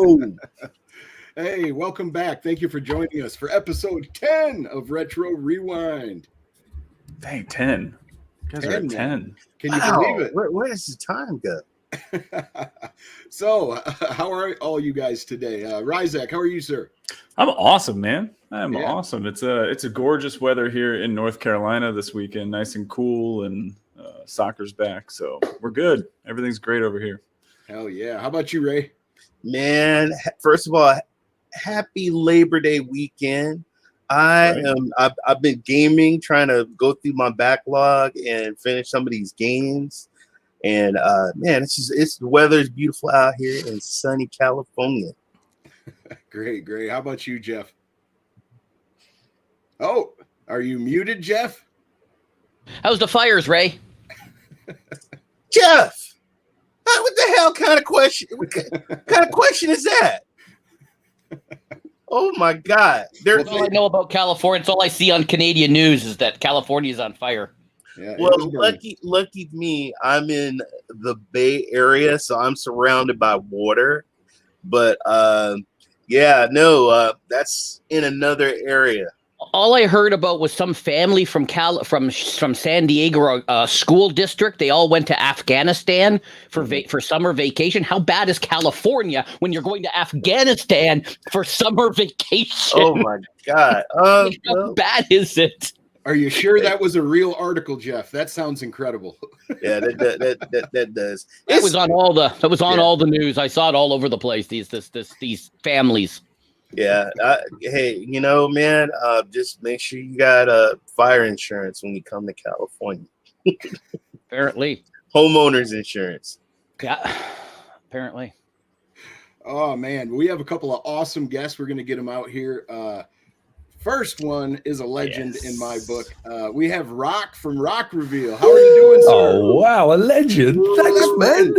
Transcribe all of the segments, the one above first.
Yo. Hey, welcome back. Thank you for joining us for episode 10 of Retro Rewind. Dang, 10. You guys are at 10. Can you believe it? Where does the time go? So, how are all you guys today? Ryzak, how are you, sir? I'm awesome, man. I'm awesome. It's a gorgeous weather here in North Carolina this weekend. Nice and cool, and soccer's back. So we're good. Everything's great over here. Hell yeah. How about you, Ray? Man, first of all, happy Labor Day weekend. I've been gaming, trying to go through my backlog and finish some of these games. And man, the weather is beautiful out here in sunny California. Great. How about you, Jeff? Oh, are you muted, Jeff? How's the fires, Ray? Jeff, what the hell kind of question? What kind of question is that? Oh my God! That's all I know about California. It's all I see on Canadian news is that California is on fire. Yeah, well, lucky me, I'm in the Bay Area, so I'm surrounded by water. But that's in another area. All I heard about was some family from San Diego school district. They all went to Afghanistan for summer vacation. How bad is California when you're going to Afghanistan for summer vacation? Oh my God! How bad is it? Are you sure that was a real article, Jeff? That sounds incredible. Yeah, that does. That was on all the news. I saw it all over the place. These families. Yeah. Hey, man, just make sure you got fire insurance when you come to California. Apparently. Homeowners insurance. Yeah. Apparently. Oh man, we have a couple of awesome guests. We're going to get them out here. First one is a legend in my book. We have Rokk from Rokk Reveal. How are you doing, sir? Oh, wow, a legend. Thanks, man.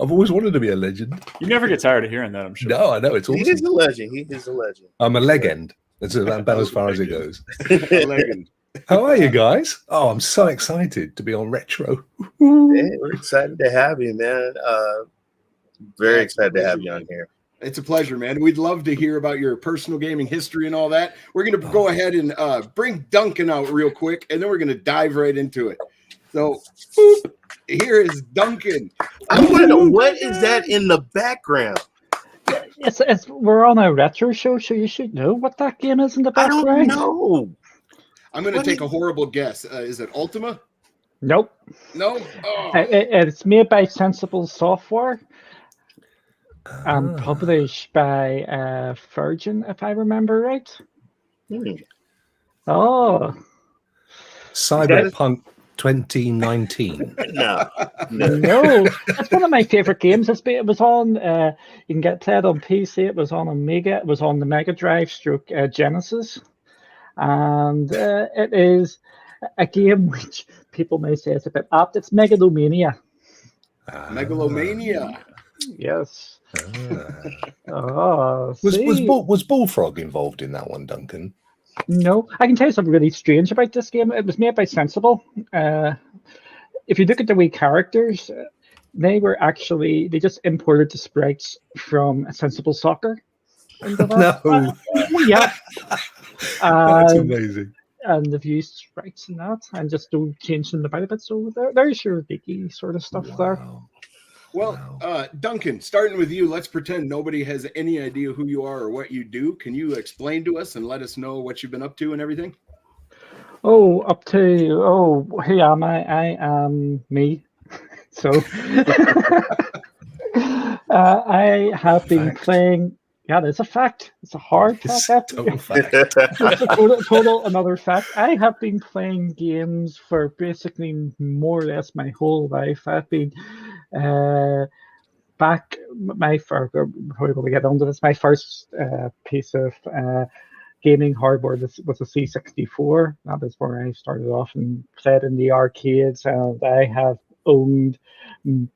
I've always wanted to be a legend. You never get tired of hearing that, I'm sure. No, I know. It's awesome. He is a legend. I'm a legend. That's about as far as it goes. A legend. How are you guys? Oh, I'm so excited to be on Retro. Yeah, we're excited to have you, man. Very excited to have you on here. It's a pleasure, man. We'd love to hear about your personal gaming history and all that. We're going to go ahead and bring Duncan out real quick, and then we're going to dive right into it. So, here is Duncan. I want to know, what is that in the background? We're on a retro show, so you should know what that game is in the background. I don't know. I'm going to take a horrible guess. Is it Ultima? Nope. No? Oh. It's made by Sensible Software. Published by Virgin, if I remember right. Oh, Cyberpunk 2019. No. It's one of my favorite games. It was on. You can play it on PC. It was on Amiga. It was on the Mega Drive / Genesis, and it is a game which people may say is a bit apt. It's Megalomania. Megalomania. Yes. Was Bullfrog involved in that one, Duncan? No, I can tell you something really strange about this game. It was made by Sensible. If you look at the wee characters, they just imported the sprites from Sensible Soccer. No. Yeah. That's amazing. And they've used sprites in that and just don't change them about a bit. So there's your geeky sort of stuff there. Well, Duncan, starting with you, let's pretend nobody has any idea who you are or what you do. Can you explain to us and let us know what you've been up to and everything? Who am I? I am me. So I have been playing. Yeah, that's a fact. It's a hard fact. Total fact. total another fact. I have been playing games for basically more or less my whole life. I've been back my first. Probably going to get onto this. My first piece of gaming hardware was a C64. That is where I started off and played in the arcades, and I have owned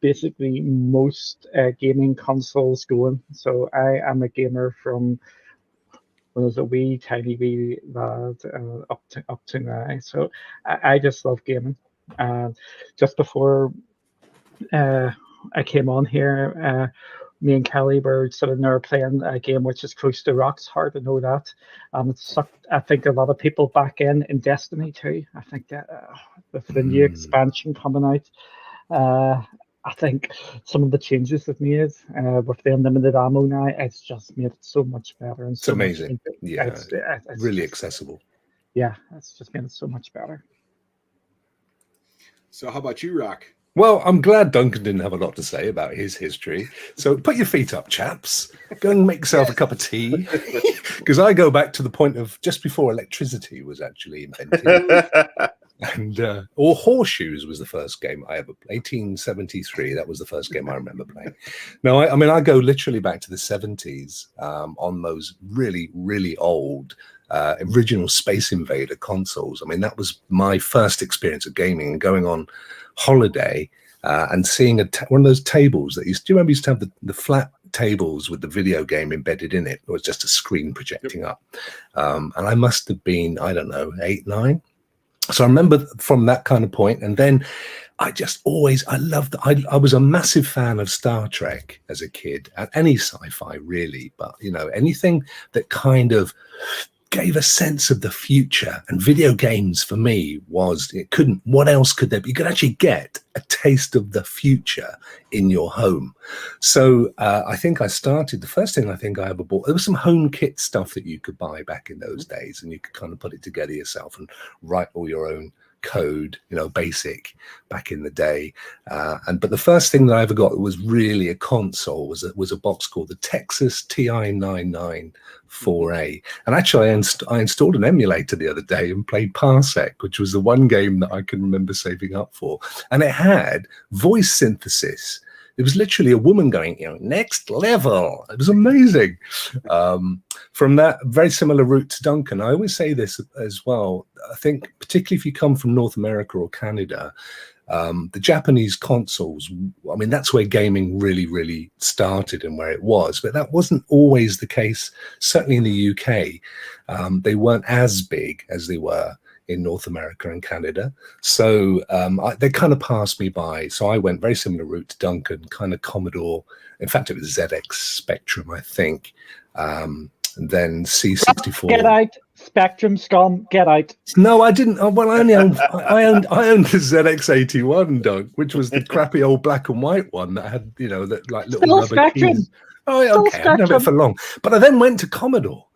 basically most gaming consoles going. So I am a gamer from when I was a tiny wee lad up to now. So I just love gaming. Just before I came on here, me and Kelly were sitting there playing a game which is close to Rock's heart. I know that. It sucked, I think, a lot of people back in Destiny too. I think that with the new expansion coming out, I think some of the changes they've made with the unlimited ammo now, it's just made it so much better. And It's amazing. It's really just, accessible. Yeah, it's just made it so much better. So how about you, Rokk? Well, I'm glad Duncan didn't have a lot to say about his history. So put your feet up, chaps. Go and make yourself a cup of tea. Because I go back to the point of just before electricity was actually invented. And or Horseshoes was the first game I ever played. 1873. That was the first game I remember playing. No, I mean I go literally back to the 70s on those really, really old original Space Invader consoles. I mean that was my first experience of gaming, and going on holiday and seeing one of those tables that do you remember used to have the flat tables with the video game embedded in it? It was just a screen projecting up. And I must have been, I don't know, 8, 9. So I remember from that kind of point, and then I was a massive fan of Star Trek as a kid, and any sci-fi really, but anything that kind of gave a sense of the future. And video games for me what else could there be? You could actually get a taste of the future in your home. So I think the first thing I think I ever bought, there was some home kit stuff that you could buy back in those days, and you could kind of put it together yourself and write all your own code, basic back in the day. But the first thing that I ever got was really a console, was a box called the Texas TI-994A. And actually I installed an emulator the other day and played Parsec, which was the one game that I can remember saving up for. And it had voice synthesis. It was literally a woman going, next level. It was amazing. From that very similar route to Duncan, I always say this as well. I think particularly if you come from North America or Canada, the Japanese consoles, I mean, that's where gaming really, really started and where it was. But that wasn't always the case, certainly in the UK. They weren't as big as they were in North America and Canada. So they kind of passed me by. So I went very similar route to Duncan, kind of Commodore. In fact, it was ZX Spectrum, I think. And then C64. Get out, Spectrum scum, get out. No, I didn't. Well, I owned the ZX81, Doug, which was the crappy old black and white one that had, that like little Still rubber Spectrum. keys. Oh, yeah, okay, I didn't have it for long. But I then went to Commodore.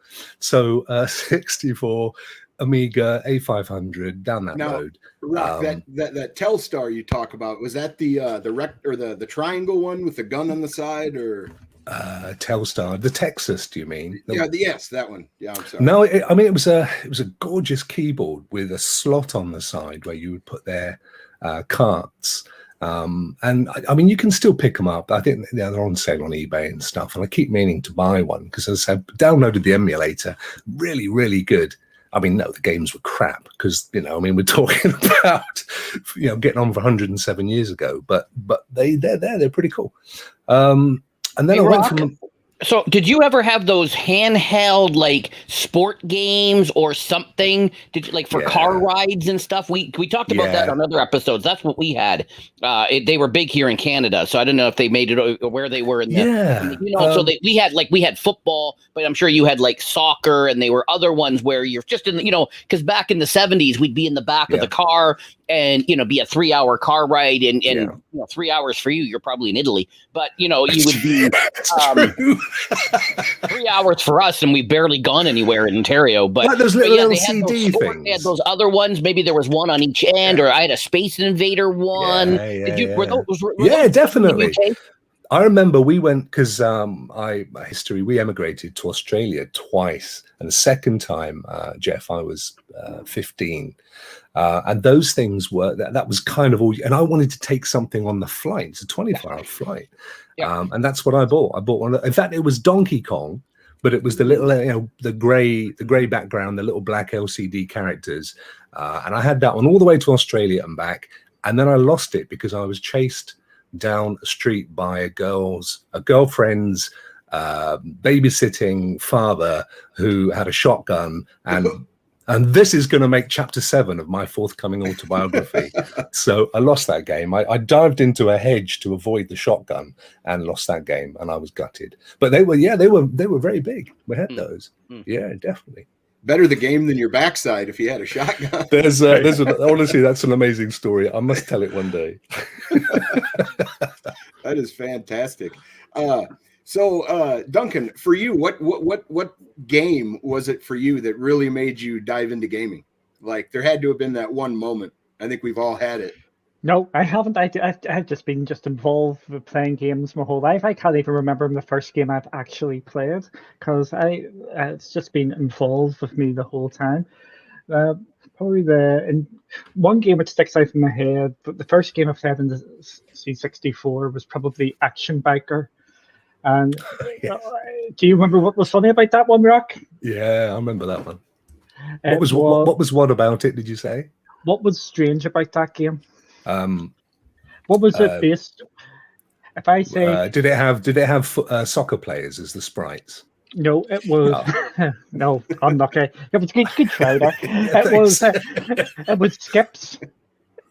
So 64, Amiga, A500, down that road. Rokk, that Telstar you talk about, was that the triangle one with the gun on the side, or Telstar, the Texas? Do you mean? Yes, that one. Yeah, I'm sorry. No, it was a gorgeous keyboard with a slot on the side where you would put their carts. And I mean, you can still pick them up. I think they're on sale on eBay and stuff. And I keep meaning to buy one because as I downloaded the emulator, really, really good. I mean, no, the games were crap because, we're talking about, getting on for 107 years ago, but they're pretty cool. And then I went from. So did you ever have those handheld like sport games or something? Did you, like for car rides and stuff? We talked about that on other episodes. That's what we had. They were big here in Canada, so I don't know if they made it or where they were in so we had football, but I'm sure you had like soccer, and they were other ones where you're just in because back in the 70s we'd be in the back of the car and be a 3-hour car ride and 3 hours for you. You're probably in Italy, but you would be 3 hours for us, and we barely gone anywhere in Ontario. But like those little LCD things. They had those other ones. Maybe there was one on each end, or I had a Space Invader one. Were those definitely. I remember we went because we emigrated to Australia twice, and the second time, Jeff, I was 15. And those things were that was kind of all, and I wanted to take something on the flight. It's a 24-hour flight, and that's what I bought. I bought one. In fact, it was Donkey Kong, but it was the little, the gray background, the little black LCD characters, and I had that one all the way to Australia and back, and then I lost it because I was chased down a street by a girlfriend's babysitting father who had a shotgun and And this is going to make chapter 7 of my forthcoming autobiography. So I lost that game. I dived into a hedge to avoid the shotgun and lost that game, and I was gutted. But they were very big. We had those. Yeah, definitely. Better the game than your backside if you had a shotgun. Honestly, that's an amazing story. I must tell it one day. That is fantastic. So, Duncan, for you, what game was it for you that really made you dive into gaming? Like, there had to have been that one moment. I think we've all had it. No, I haven't. I've just been involved with playing games my whole life. I can't even remember the first game I've actually played because it's just been involved with me the whole time. Probably one game which sticks out in my head, but the first game I played in the C64 was probably Action Biker. And do you remember what was funny about that one, Rokk? Yeah, I remember that one. What was what about it? Did you say? What was strange about that game? What was it based? If I say, did it have soccer players as the sprites? No, it was no. I'm not okay. It was good try there. It was Skips.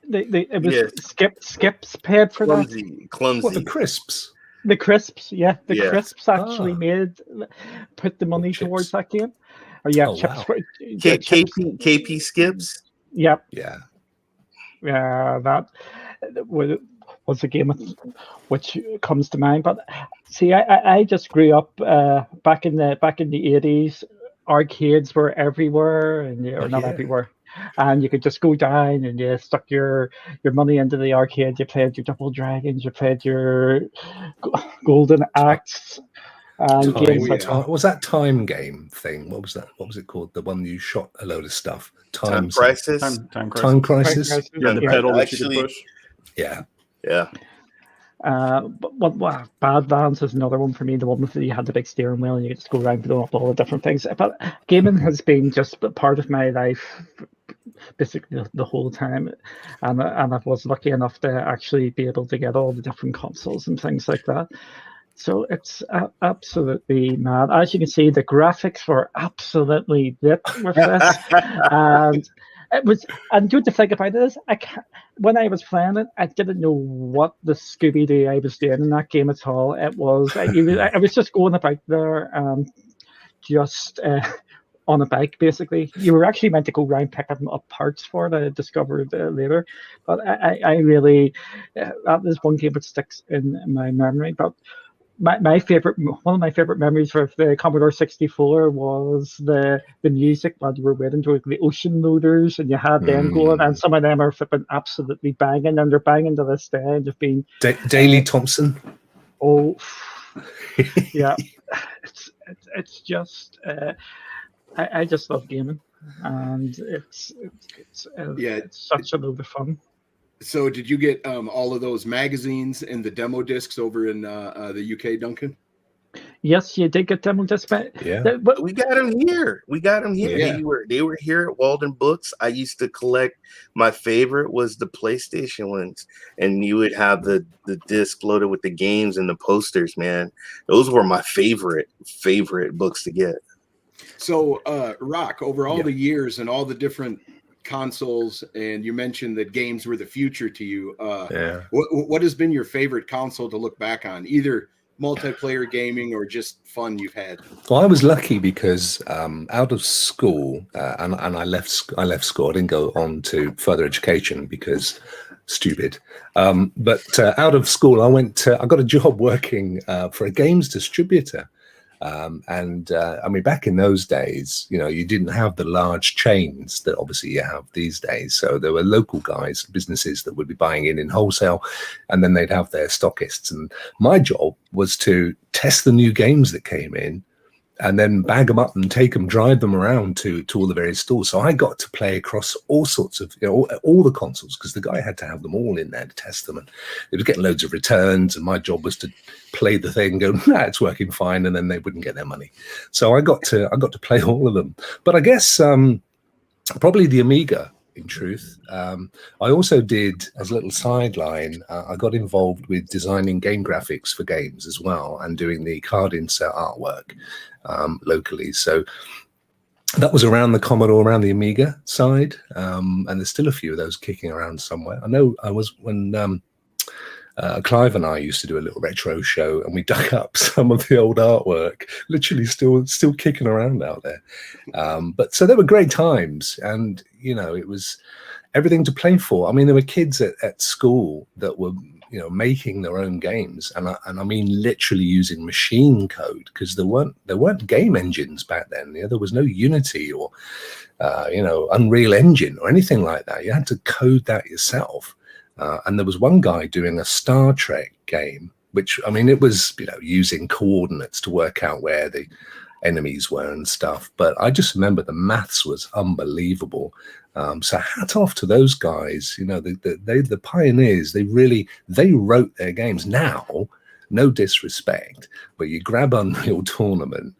It was Skips paid for clumsy. What, the crisps? The crisps, crisps actually put the money towards that game. Or chips. Wow. KP Skips. Yep. Yeah. That was a game which comes to mind. But see, I just grew up back in the 80s. Arcades were everywhere, and not everywhere. And you could just go down and you stuck your money into the arcade. You played your Double Dragons, you played your Golden Axe, and games like that. Was that time game thing? What was that? What was it called? The one you shot a load of stuff. Time Crisis. Time Crisis. Yeah, the pedal that you could push. Yeah. Yeah. But Badlands is another one for me. The one that you had the big steering wheel and you could just go around blowing up all the different things. But gaming has been just part of my life, basically the whole time, and I was lucky enough to actually be able to get all the different consoles and things like that. So it's absolutely mad. As you can see, the graphics were absolutely lit with this, and it was. And good to think about it is, when I was playing it, I didn't know what the Scooby Doo I was doing in that game at all. It was I was just going about there, just on a bike. Basically, you were actually meant to go around picking up parts for it. I discovered later, but I really that is one game that sticks in my memory. But one of my favorite memories of the Commodore 64 was the music while you were waiting to the ocean loaders, and you had them going, and some of them are flipping absolutely banging, and they're banging to this day. And just being Daley Thompson. Oh, yeah, it's just I just love gaming, and it's such a load of fun. So did you get all of those magazines and the demo discs over in the UK, Duncan? Yes, you did get demo discs. But we got them here. Yeah. They were here at Walden Books. I used to collect. My favorite was the PlayStation ones, and you would have the disc loaded with the games and the posters. Man, those were my favorite books to get. So, Rokk, over all the years and all the different consoles, and you mentioned that games were the future to you. What has been your favorite console to look back on, either multiplayer gaming or just fun you've had? Well, I was lucky because out of school, and I left school. I didn't go on to further education because stupid. But out of school, I got a job working for a games distributor. I mean, back in those days, you didn't have the large chains that obviously you have these days. So there were local guys, businesses that would be buying in wholesale, and then they'd have their stockists. And my job was to test the new games that came in, and then bag them up and take them, drive them around to all the various stores. So I got to play across all sorts of, all the consoles, because the guy had to have them all in there to test them. And it was getting loads of returns, and my job was to play the thing and go, nah, it's working fine, and then they wouldn't get their money. So I got to play all of them. But I guess probably the Amiga, in truth. I also did, as a little sideline, I got involved with designing game graphics for games as well, and doing the card insert artwork locally. So that was around the Commodore, around the Amiga side, and there's still a few of those kicking around somewhere. I know I was when Clive and I used to do a little retro show, and we dug up some of the old artwork, literally still kicking around out there. But so they were great times, and it was everything to play for. I mean, there were kids at school that were making their own games, and I mean literally using machine code, because there weren't game engines back then. There was no Unity or Unreal Engine or anything like that. You had to code that yourself. And there was one guy doing a Star Trek game, which, I mean, it was, using coordinates to work out where the enemies were and stuff. But I just remember the maths was unbelievable. So hat off to those guys. The pioneers, they wrote their games. Now, no disrespect, but you grab Unreal Tournament,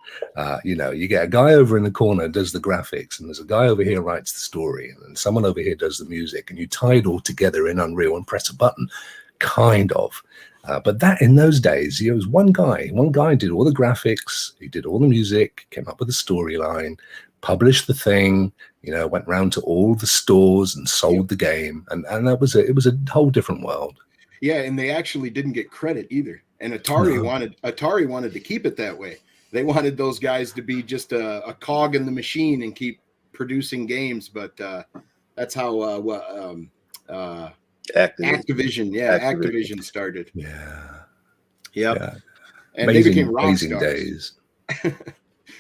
you get a guy over in the corner who does the graphics, and there's a guy over here who writes the story, and then someone over here does the music, and you tie it all together in Unreal and press a button, kind of. But that in those days, it was one guy did all the graphics, he did all the music, came up with a storyline, published the thing, went round to all the stores and sold the game, and it was a whole different world. Yeah, and they actually didn't get credit either. And Atari wanted to keep it that way. They wanted those guys to be just a cog in the machine and keep producing games. But that's how Activision started. Yeah. Yep. Yeah. And they became rock amazing stars. days.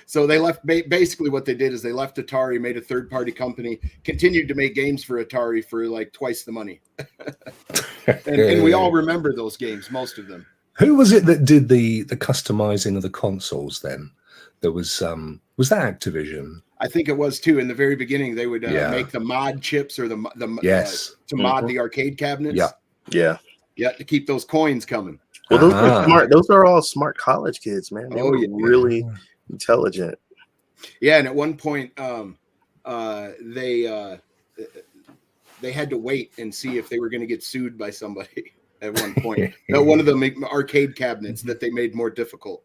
So they left. Basically, what they did is they left Atari, made a third-party company, continued to make games for Atari for like twice the money. and we all remember those games, most of them. Who was it that did the customizing of the consoles then? There was that Activision? I think it was too. In the very beginning, they would make the mod chips or the to mod the arcade cabinets. Yeah, to keep those coins coming. Well, those are smart. Those are all smart college kids, man. They were really intelligent. Yeah, and at one point, they had to wait and see if they were going to get sued by somebody. At one point, one of the arcade cabinets that they made more difficult.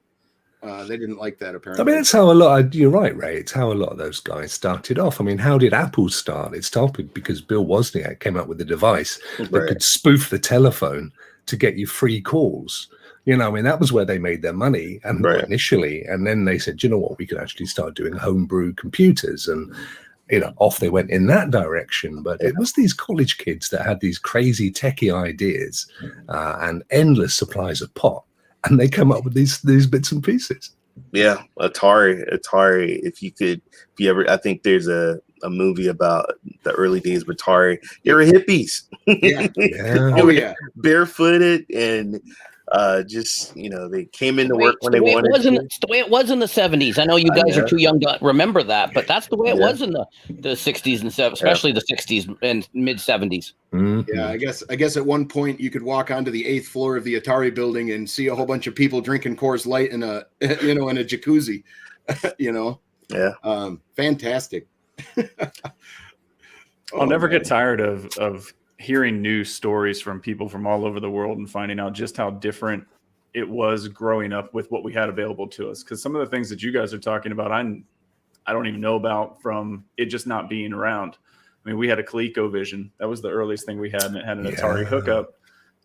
They didn't like that, apparently. I mean, it's how you're right, Ray. It's how a lot of those guys started off. I mean, how did Apple start? It started because Bill Wozniak came up with a device that could spoof the telephone to get you free calls. I mean, that was where they made their money initially. And then they said, you know what, we could actually start doing homebrew computers. And, off they went in that direction. But it was these college kids that had these crazy techie ideas and endless supplies of pot. And they come up with these bits and pieces. Yeah, Atari. I think there's a movie about the early days of Atari. They were hippies. Oh yeah, barefooted and they came into work when they wanted to. It's the way it was in the 70s. I know you guys are too young to remember that, but that's the way it was in the 60s and 70s, especially the 60s and mid 70s. Mm-hmm. Yeah, I guess at one point you could walk onto the 8th floor of the Atari building and see a whole bunch of people drinking Coors Light in a in a jacuzzi. Yeah. Fantastic. I'll never get tired of hearing news stories from people from all over the world and finding out just how different it was growing up with what we had available to us. Because some of the things that you guys are talking about, I don't even know about from it just not being around. I mean, we had a ColecoVision. That was the earliest thing we had, and it had an Atari hookup.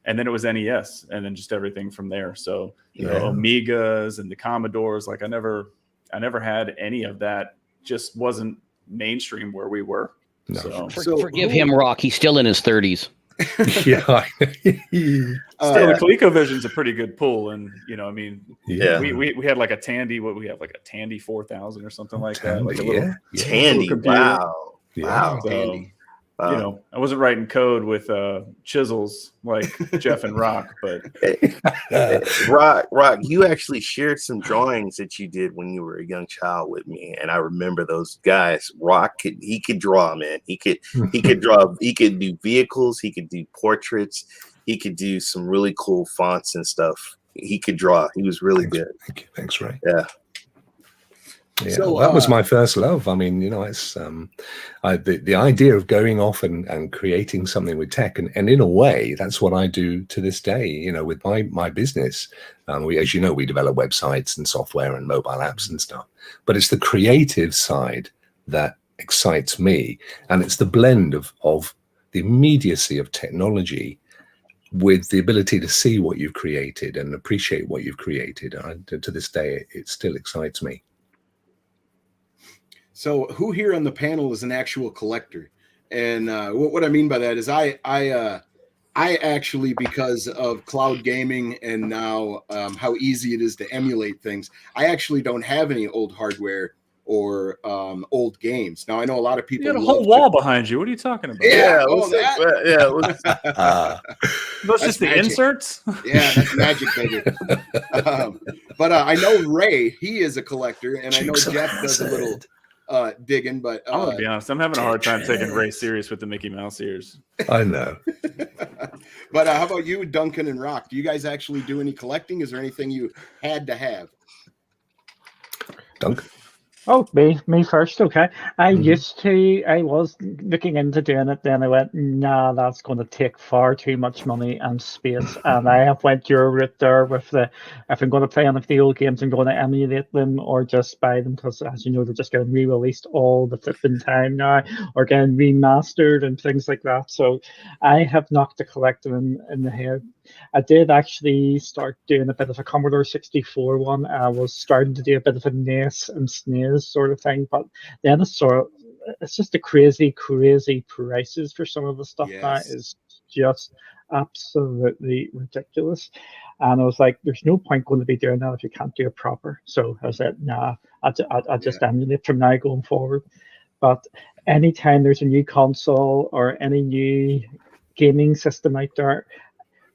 And then it was NES, and then just everything from there. So the Amigas and the Commodores, like I never had any of that. Just wasn't mainstream where we were. No. So Forgive him, Rokk. He's still in his 30s. Yeah. Still, the ColecoVision's a pretty good pull, and I mean, we had like a Tandy. What we have, like a Tandy 4000 or something like that, like a little Tandy. Wow. Wow. So, Tandy. I wasn't writing code with chisels like Jeff and Rokk, but Rokk, you actually shared some drawings that you did when you were a young child with me, and I remember those guys. Rokk could draw, man. He could draw. He could do vehicles. He could do portraits. He could do some really cool fonts and stuff. He could draw. He was really good. Thank you. Thanks, Ray. Yeah. Yeah, so, that was my first love. I mean, it's the idea of going off and creating something with tech, and in a way, that's what I do to this day. With my business, as you know, we develop websites and software and mobile apps and stuff. But it's the creative side that excites me. And it's the blend of the immediacy of technology with the ability to see what you've created and appreciate what you've created. And to this day, it still excites me. So who here on the panel is an actual collector? And what I mean by that is I actually, because of cloud gaming and now how easy it is to emulate things, I actually don't have any old hardware or old games. Now I know a lot of people. You got a whole wall behind you. What are you talking about? Yeah, That's just the magic. Inserts. Yeah, that's magic, baby. But I know Ray, he is a collector, and I know Jeff does a little digging. But I'm gonna be honest, I'm having a hard time taking Ray serious with the Mickey Mouse ears. I know. But how about you, Duncan and Rokk? Do you guys actually do any collecting? Is there anything you had to have? Duncan? Oh, me first. Okay. I was looking into doing it. Then I went, nah, that's going to take far too much money and space. And I have went your route there with if I'm going to play on the old games, I'm going to emulate them or just buy them because, as you know, they're just getting re-released all the flipping time now or getting remastered and things like that. So I have knocked the collector in the head. I did actually start doing a bit of a Commodore 64 one. I was starting to do a bit of a NES and SNES sort of thing, but then it's just the crazy prices for some of the stuff now is just absolutely ridiculous. And I was like, there's no point going to be doing that if you can't do it proper. So I said, nah, I'll just emulate from now going forward. But anytime there's a new console or any new gaming system out there,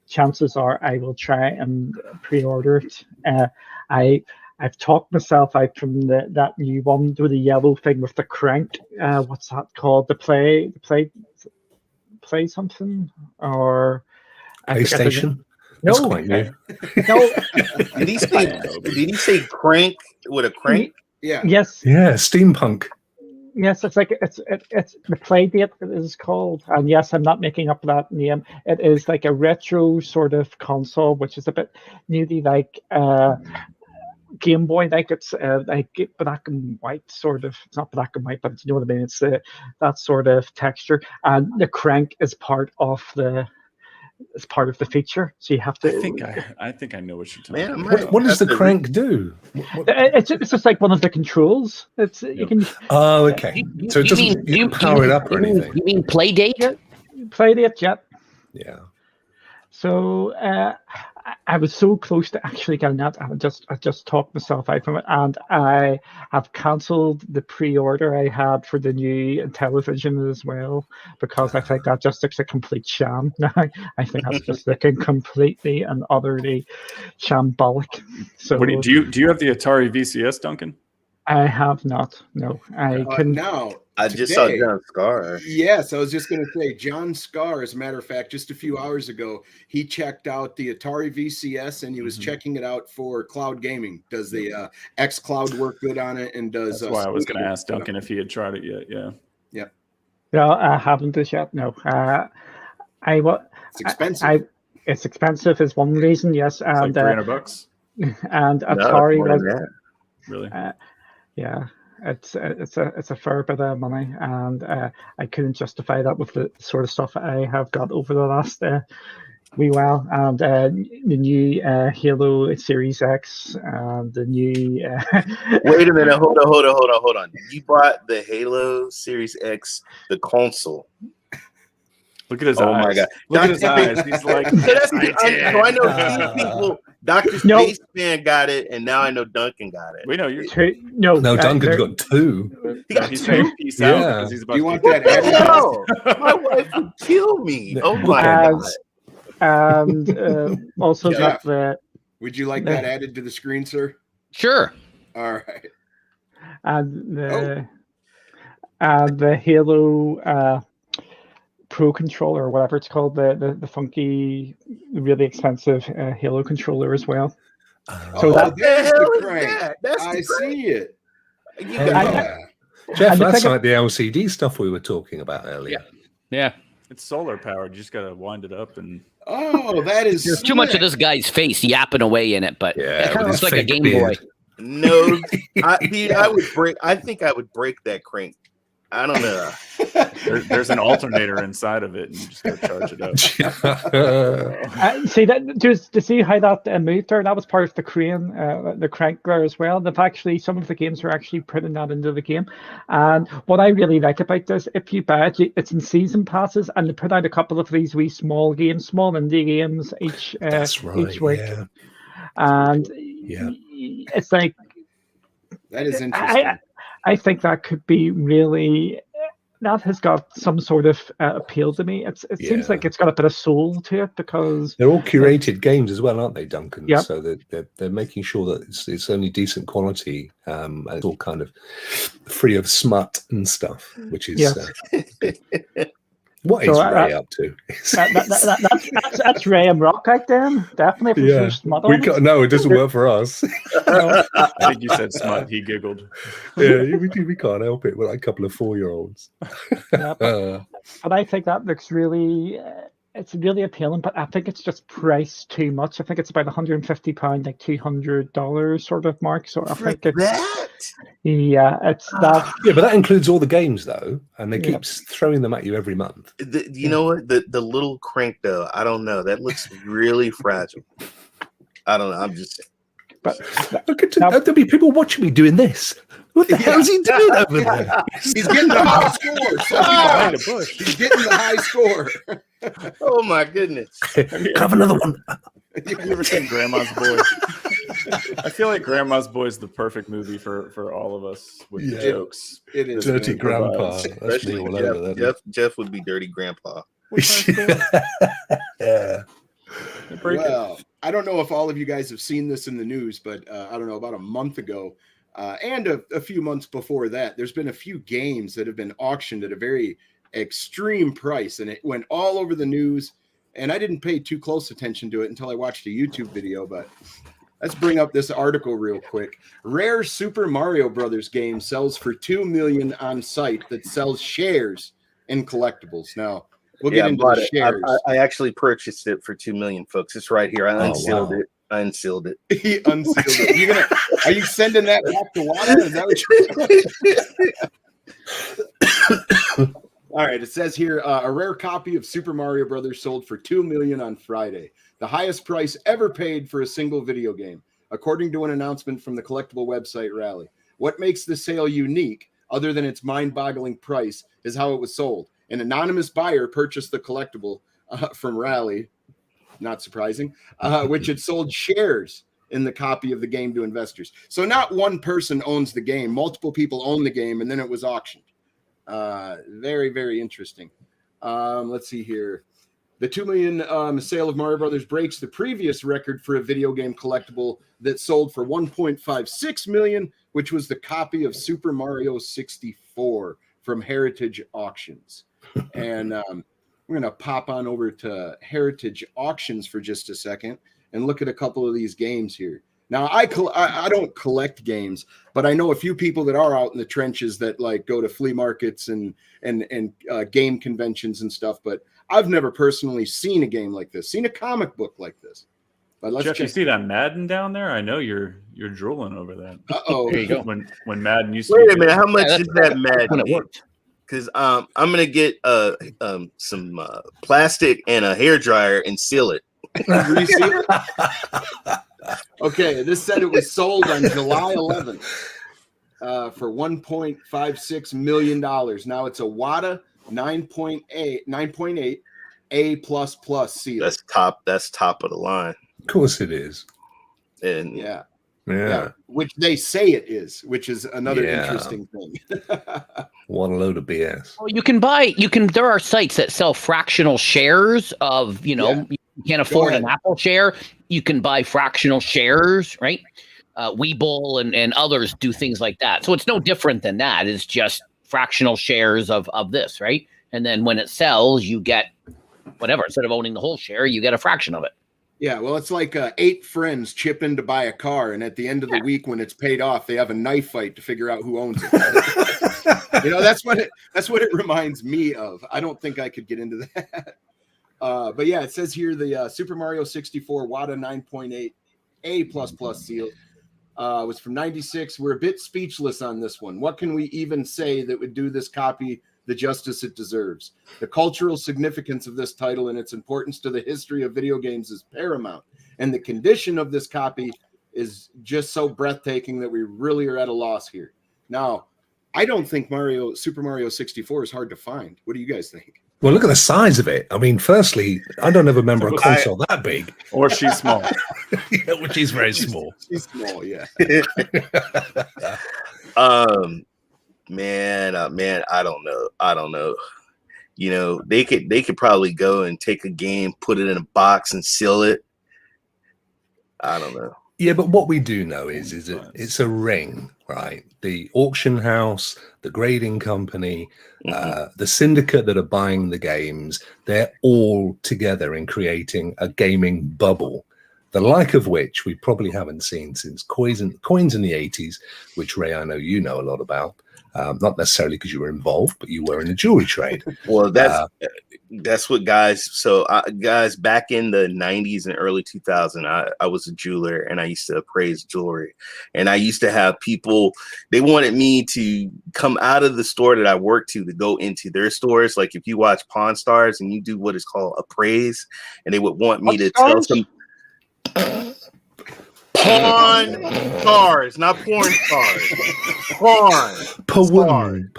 chances are I will try and pre-order it. I've talked myself out from that new one with the yellow thing with the crank. What's that called? The play something or PlayStation? No, that's quite new. No. Did he say crank with a crank? Yeah. Yes. Yeah, steampunk. Yes, it's like it's the play date it is called, and yes, I'm not making up that name. It is like a retro sort of console, which is a bit newly like Game Boy, like it's like black and white sort of. It's not black and white, but you know what I mean. It's that sort of texture, and the crank is part of the. It's part of the feature, so you have to. I think I know what you're talking about. What does the crank do? It's just like one of the controls. It's you can. Oh, okay. So it doesn't you power it up or anything. You mean Playdate? Playdate, yeah. Yeah. So I was so close to actually getting that, and I just talked myself out from it, and I have cancelled the pre-order I had for the new television as well because I think that just looks a complete sham now. I think that's just looking completely and utterly shambolic. So, do you have the Atari VCS, Duncan? I have not. No, I can now. I just saw John Scar. Yes, I was just going to say John Scar, as a matter of fact, just a few hours ago, he checked out the Atari VCS and he was checking it out for cloud gaming. Does the xCloud work good on it? And does that's why I was going to ask Duncan if he had tried it yet. Yeah. Yeah. No, I haven't as yet. No. It's expensive. It's expensive is one reason. Yes, and it's like $300. And Atari was really. Yeah, it's a fair bit of money, and I couldn't justify that with the sort of stuff I have got over the last wee while, and the new Halo Series X, and the new. Wait a minute! Hold on! You bought the Halo Series X, the console. Look at his eyes. Oh my god! Look at his eyes. He's like, I know two people. Dr. Spaceman got it, and now I know Duncan got it. We know you're. No, Duncan's got two. He's saying peace out because he's about. You want that? No, my wife would kill me. Oh my god! And also Jeff, that would you like that added to the screen, sir? Sure. All right. And the Halo Pro controller, or whatever it's called, the funky, really expensive Halo controller as well. So that's the crank. I see it. Jeff, that's like the LCD stuff we were talking about earlier. Yeah. It's solar powered. You just got to wind it up and. Oh, that is. There's too much of this guy's face yapping away in it, but it kind of looks like a Game Boy. No, I would break. I think I would break that crank. I don't know. There's an alternator inside of it, and you just go charge it up. See that just to see how that moved there. That was part of the crane, the crank there as well. They've actually some of the games are actually putting that into the game. And what I really like about this, if you buy it, it's in season passes, and they put out a couple of these wee small games, small indie games each each week. Yeah. And Yeah. it's like That is interesting. I think that could be really. That has got some sort of appeal to me. It seems like it's got a bit of soul to it because they're all curated games as well, aren't they, Duncan? Yeah. So they're making sure that it's only decent quality, and it's all kind of free of smut and stuff, which is what is Ray up to? That's Ray and Rokk out there. Definitely. Yeah. No, it doesn't work for us. I think you said smut. He giggled. Yeah, we can't help it. We're like a couple of 4-year-olds. But I think that looks really. It's really appealing, but I think it's just priced too much. I think it's about £150, like $200 sort of mark. So I think it's that. Yeah, it's that. Yeah, but that includes all the games though, and they keep throwing them at you every month. You know what? The little crank though, I don't know. That looks really fragile. I don't know. I'm just saying. But there'll be people watching me doing this. What the hell is he doing over there? He's getting the high score. Behind a bush. He's getting the high score. Oh my goodness! Have another one. Have you ever seen Grandma's Boy? I feel like Grandma's Boy is the perfect movie for all of us with the jokes. It is Dirty Grandpa. That's me all over that. Jeff would be Dirty Grandpa. Yeah. Well, I don't know if all of you guys have seen this in the news, but I don't know, about a month ago and a few months before that, there's been a few games that have been auctioned at a very extreme price, and it went all over the news. And I didn't pay too close attention to it until I watched a YouTube video, but let's bring up this article real quick. Rare Super Mario Brothers game sells for $2 million on site that sells shares in collectibles. Now, we'll get into the shares. I actually purchased it for $2 million, folks. It's right here. I unsealed it. I unsealed it. He unsealed it. Are you sending that back to Wada? Is that what you're All right. It says here, a rare copy of Super Mario Brothers sold for $2 million on Friday, the highest price ever paid for a single video game, according to an announcement from the collectible website Rally. What makes the sale unique, other than its mind-boggling price, is how it was sold. An anonymous buyer purchased the collectible from Rally, not surprising, which had sold shares in the copy of the game to investors. So not one person owns the game. Multiple people own the game, and then it was auctioned. Very, very interesting. Let's see here. The $2 million sale of Mario Brothers breaks the previous record for a video game collectible that sold for $1.56 million, which was the copy of Super Mario 64 from Heritage Auctions. And we're going to pop on over to Heritage Auctions for just a second and look at a couple of these games here. Now, I don't collect games, but I know a few people that are out in the trenches that like go to flea markets and game conventions and stuff. But I've never personally seen a game like this, seen a comic book like this. But let's Jeff, you see that Madden down there? I know you're drooling over that. Uh-oh. There you go. When Madden used to Wait a minute, how much is that Madden? When it worked. Because I'm gonna get some plastic and a hairdryer and seal it. Reseal it? Okay, this said it was sold on July 11th for $1.56 million. Now it's a WADA 9.8 A++ seal. That's top of the line. Of course it is. And Yeah, Yeah. which they say it is, which is another interesting thing. What a load of BS. Well, there are sites that sell fractional shares of, you can't afford an Apple share. You can buy fractional shares, right? Webull and others do things like that. So it's no different than that. It's just fractional shares of this, right? And then when it sells, you get whatever. Instead of owning the whole share, you get a fraction of it. Yeah, well, it's like 8 friends chip in to buy a car, and at the end of the week, when it's paid off, they have a knife fight to figure out who owns it. That's what it reminds me of. I don't think I could get into that. But yeah, it says here the Super Mario 64 WADA 9.8 A++ seal was from 96. We're a bit speechless on this one. What can we even say that would do this copy the justice it deserves? The cultural significance of this title and its importance to the history of video games is paramount, and the condition of this copy is just so breathtaking that we really are at a loss here. Now, I don't think Super Mario 64 is hard to find. What do you guys think? Well, look at the size of it. I mean, firstly, I don't ever remember a console that big. Or she's small. Yeah, which is very small. She's small, yeah. Man, I don't know. You know, they could probably go and take a game, put it in a box, and seal it. I don't know. Yeah, but what we do know is it's a ring, right? The auction house, the grading company, the syndicate that are buying the games, they're all together in creating a gaming bubble, the like of which we probably haven't seen since coins in the 80s, which, Ray, I know you know a lot about. Not necessarily because you were involved, but you were in the jewelry trade. Well, that's what guys. So guys, back in the 90s and early 2000, I was a jeweler and I used to appraise jewelry. And I used to have people, they wanted me to come out of the store that I worked to go into their stores. Like if you watch Pawn Stars and you do what is called appraise, and they would want me to tell some Pawn Stars, not porn stars. Pawn. Pawn.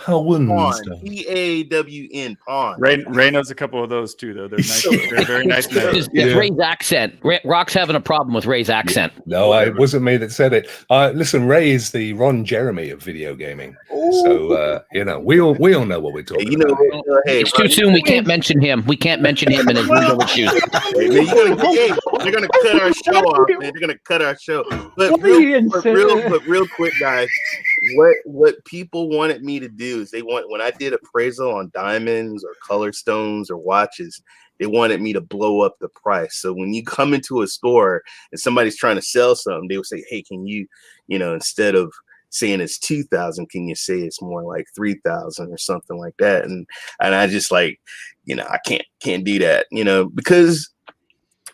P-A-W-N. Pawn. Ray knows a couple of those too, though. They're nice. They're very nice. It's Ray's accent. Rock's having a problem with Ray's accent. No, it wasn't me that said it. Listen, Ray is the Ron Jeremy of video gaming. So you know, we all know what we're talking about. It's too soon. We can't mention him. We can't mention him in his legal issues. They're gonna cut our show off, man. They're gonna cut our show. But real quick, guys, what people wanted me to do is when I did appraisal on diamonds or color stones or watches, they wanted me to blow up the price. So when you come into a store and somebody's trying to sell something, they would say, "Hey, can you instead of saying it's 2,000, can you say it's more like 3,000 or something like that?" And I just I can't do that, because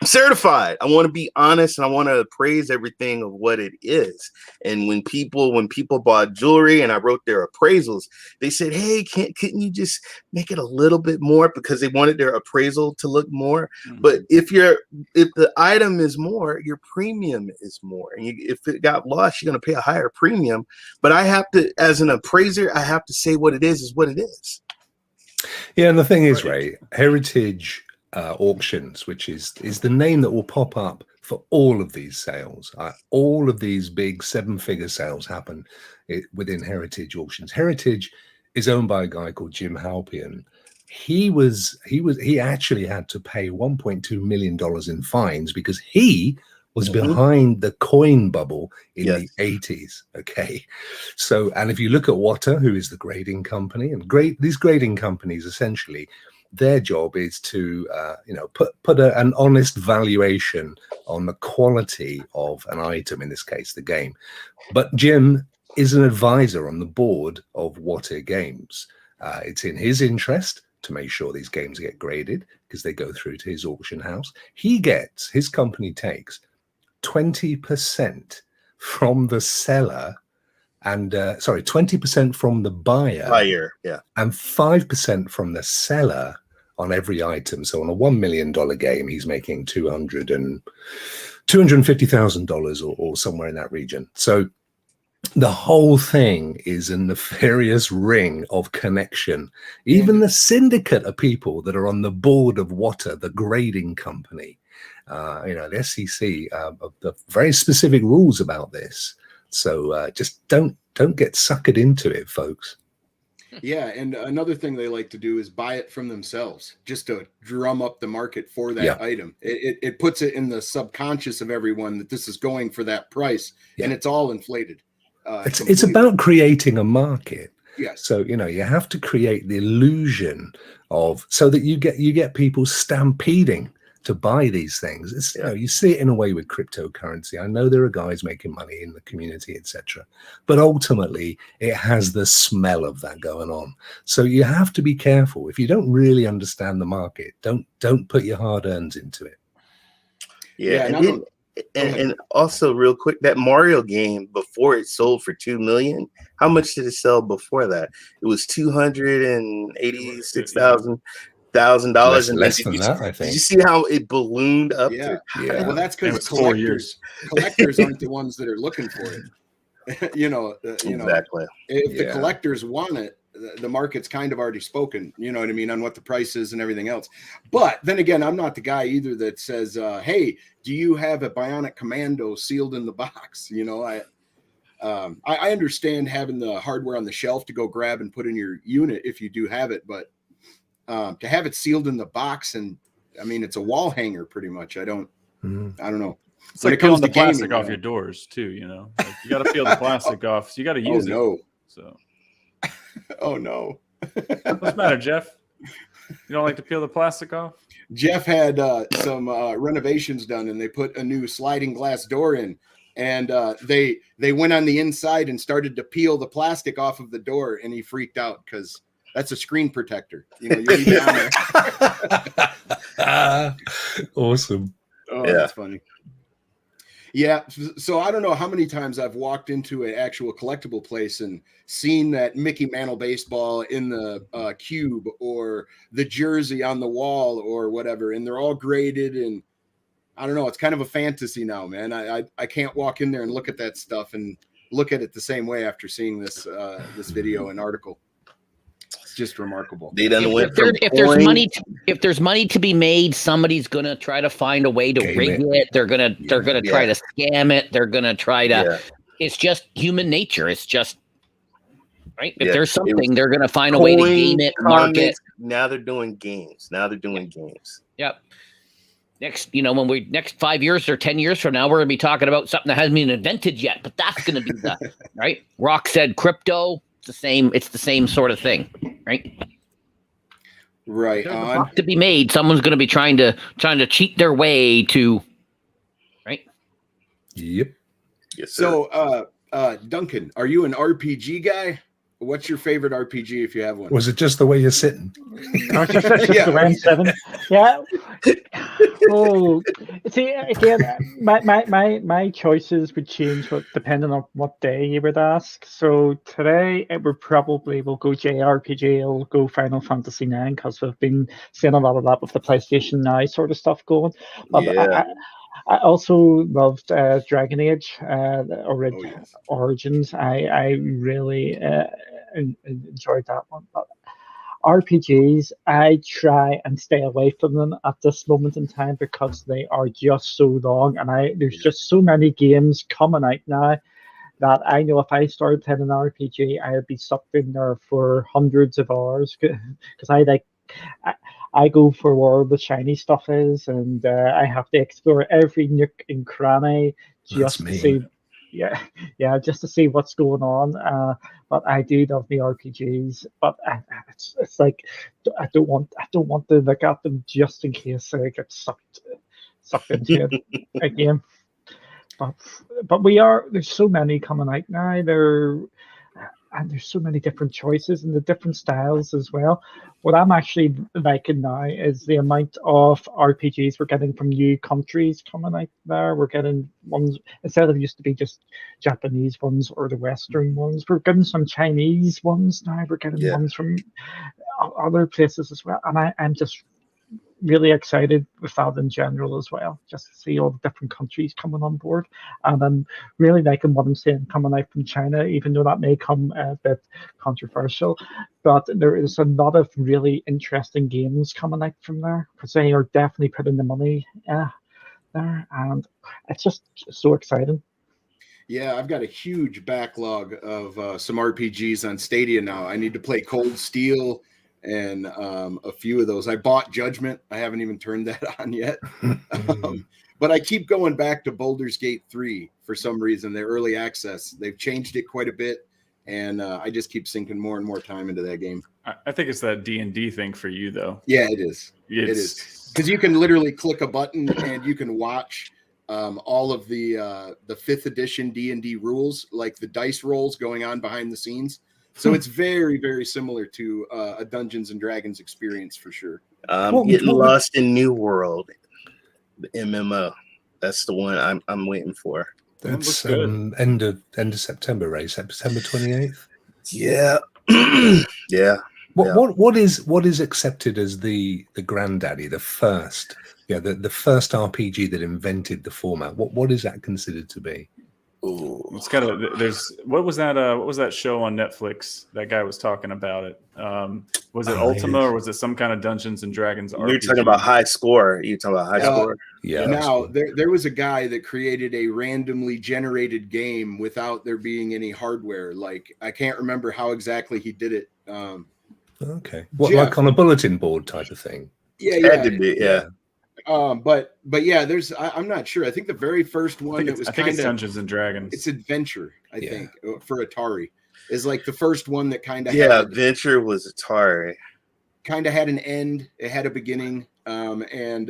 I'm certified. I want to be honest and I want to praise everything of what it is. And when people bought jewelry and I wrote their appraisals, they said, "Hey, couldn't you just make it a little bit more?" Because they wanted their appraisal to look more. Mm-hmm. But if the item is more, your premium is more. And if it got lost, you're going to pay a higher premium. But I have to, as an appraiser, I have to say what it is what it is. Yeah, and the thing is, Ray, Heritage Auctions, which is the name that will pop up for all of these sales. All of these big 7-figure sales happen within Heritage Auctions. Heritage is owned by a guy called Jim Halpian. He actually had to pay $1.2 million in fines because he was behind the coin bubble in the 80s. Okay. So, and if you look at Water, who is the grading company, and these grading companies essentially, their job is to, put an honest valuation on the quality of an item, in this case, the game. But Jim is an advisor on the board of Water Games. It's in his interest to make sure these games get graded because they go through to his auction house. His company takes 20% from the seller and 20% from the buyer, and 5% from the seller on every item. So on a $1 million game, he's making $250,000 or somewhere in that region. So the whole thing is a nefarious ring of connection. Even the syndicate of people that are on the board of Water, the grading company, the SEC, the very specific rules about this. So just don't get suckered into it, folks. Yeah, and another thing they like to do is buy it from themselves just to drum up the market for that item. It puts it in the subconscious of everyone that this is going for that price, and it's all inflated. It's about creating a market. Yes. So you have to create the illusion of so that you get people stampeding to buy these things. It's, you see it in a way with cryptocurrency. I know there are guys making money in the community, etc., but ultimately it has the smell of that going on. So you have to be careful. If you don't really understand the market, don't put your hard earns into it. Yeah, And also, real quick, that Mario game before it sold for $2 million. How much did it sell before that? It was $286,000. And Less than that, I did you think. see how it ballooned up? Yeah. Yeah. Well, that's And it because was 4 years. collectors aren't the ones that are looking for it. Exactly. If the collectors want it, the market's kind of already spoken, you know what I mean, on what the price is and everything else. But then again, I'm not the guy either that says, hey, do you have a Bionic Commando sealed in the box? You know, I understand having the hardware on the shelf to go grab and put in your unit if you do have it, but to have it sealed in the box, and I mean, it's a wall hanger pretty much. I don't know. It's like peeling the plastic off your doors too, you know. Like you got to peel the plastic off. So you got to use it. So. Oh no. What's the matter, Jeff? You don't like to peel the plastic off? Jeff had some renovations done, and they put a new sliding glass door in, and they went on the inside and started to peel the plastic off of the door, and he freaked out because that's a screen protector. You know, you leave it on there. Awesome. Oh, yeah. That's funny. Yeah, so I don't know how many times I've walked into an actual collectible place and seen that Mickey Mantle baseball in the cube or the jersey on the wall or whatever, and they're all graded, and I don't know, it's kind of a fantasy now, man. I can't walk in there and look at that stuff and look at it the same way after seeing this this video and article. It's just remarkable. If there's money to be made, somebody's gonna try to find a way to rig it. They're gonna try to scam it. They're gonna try to. It's just human nature. It's just right. If there's something, they're gonna find a way to game it, market. Now they're doing games. Yep. Next 5 years or 10 years from now, we're gonna be talking about something that hasn't been invented yet. But that's gonna be the right. Rokk said crypto. It's the same sort of thing, right? Right. To be made, someone's going to be trying to cheat their way to, right? Yep. Yes, sir. So, Duncan, are you an RPG guy? What's your favorite RPG if you have one? Was it just the way you're sitting? The round 7. Yeah. Oh, see, again, my choices would change depending on what day you would ask. So today it would probably will go JRPG, it'll go Final Fantasy 9 because we've been seeing a lot of that with the PlayStation Now sort of stuff going. But I also loved Dragon Age, Origins. I really enjoyed that one. But RPGs, I try and stay away from them at this moment in time because they are just so long, and there's just so many games coming out now that I know if I started playing an RPG, I would be sucked in there for hundreds of hours because I go for where the shiny stuff is, and I have to explore every nook and cranny just to see. Just to see what's going on. But I do love the RPGs. But it's like I don't want to look at them just in case I get sucked into it again. But there's so many coming out now. And there's so many different choices and the different styles as well. What I'm actually liking now is the amount of RPGs we're getting from new countries coming out there. We're getting ones, instead of used to be just Japanese ones or the Western ones, we're getting some Chinese ones now. We're getting ones from other places as well. And I'm just really excited with that in general as well, just to see all the different countries coming on board. And I'm really liking what I'm seeing coming out from China, even though that may come a bit controversial. But there is a lot of really interesting games coming out from there because they are definitely putting the money there, and it's just so exciting. Yeah, I've got a huge backlog of some RPGs on Stadia now. I need to play Cold Steel and a few of those. I bought Judgment. I haven't even turned that on yet. But I keep going back to Baldur's Gate 3 for some reason. Their early access, they've changed it quite a bit, and I just keep sinking more and more time into that game. I think it's that D&D thing for you, though. Yeah, it is. It is. Because you can literally click a button and you can watch all of the 5th edition D&D rules, like the dice rolls going on behind the scenes. So it's very, very similar to a Dungeons and Dragons experience for sure. Getting lost in New World, the MMO. That's the one I'm waiting for. That's good. end of September, Ray. September 28th. Yeah. Yeah. What is accepted as the granddaddy, the first, the first RPG that invented the format? What is that considered to be? Ooh. It's kind of what was that show on Netflix? That guy was talking about it. Was it Ultima or was it some kind of Dungeons and Dragons RPG? You're talking about High Score. You're talking about High Score. Yeah. Now there was a guy that created a randomly generated game without there being any hardware. Like I can't remember how exactly he did it. Okay. What, Jeff. like on a bulletin board type of thing? Had to be, yeah. But yeah, I'm not sure. I think the very first one I think it's Dungeons and Dragons. It's Adventure, I think, for Atari. Is like the first one that kind of Adventure was Atari. Kind of had an end. It had a beginning, and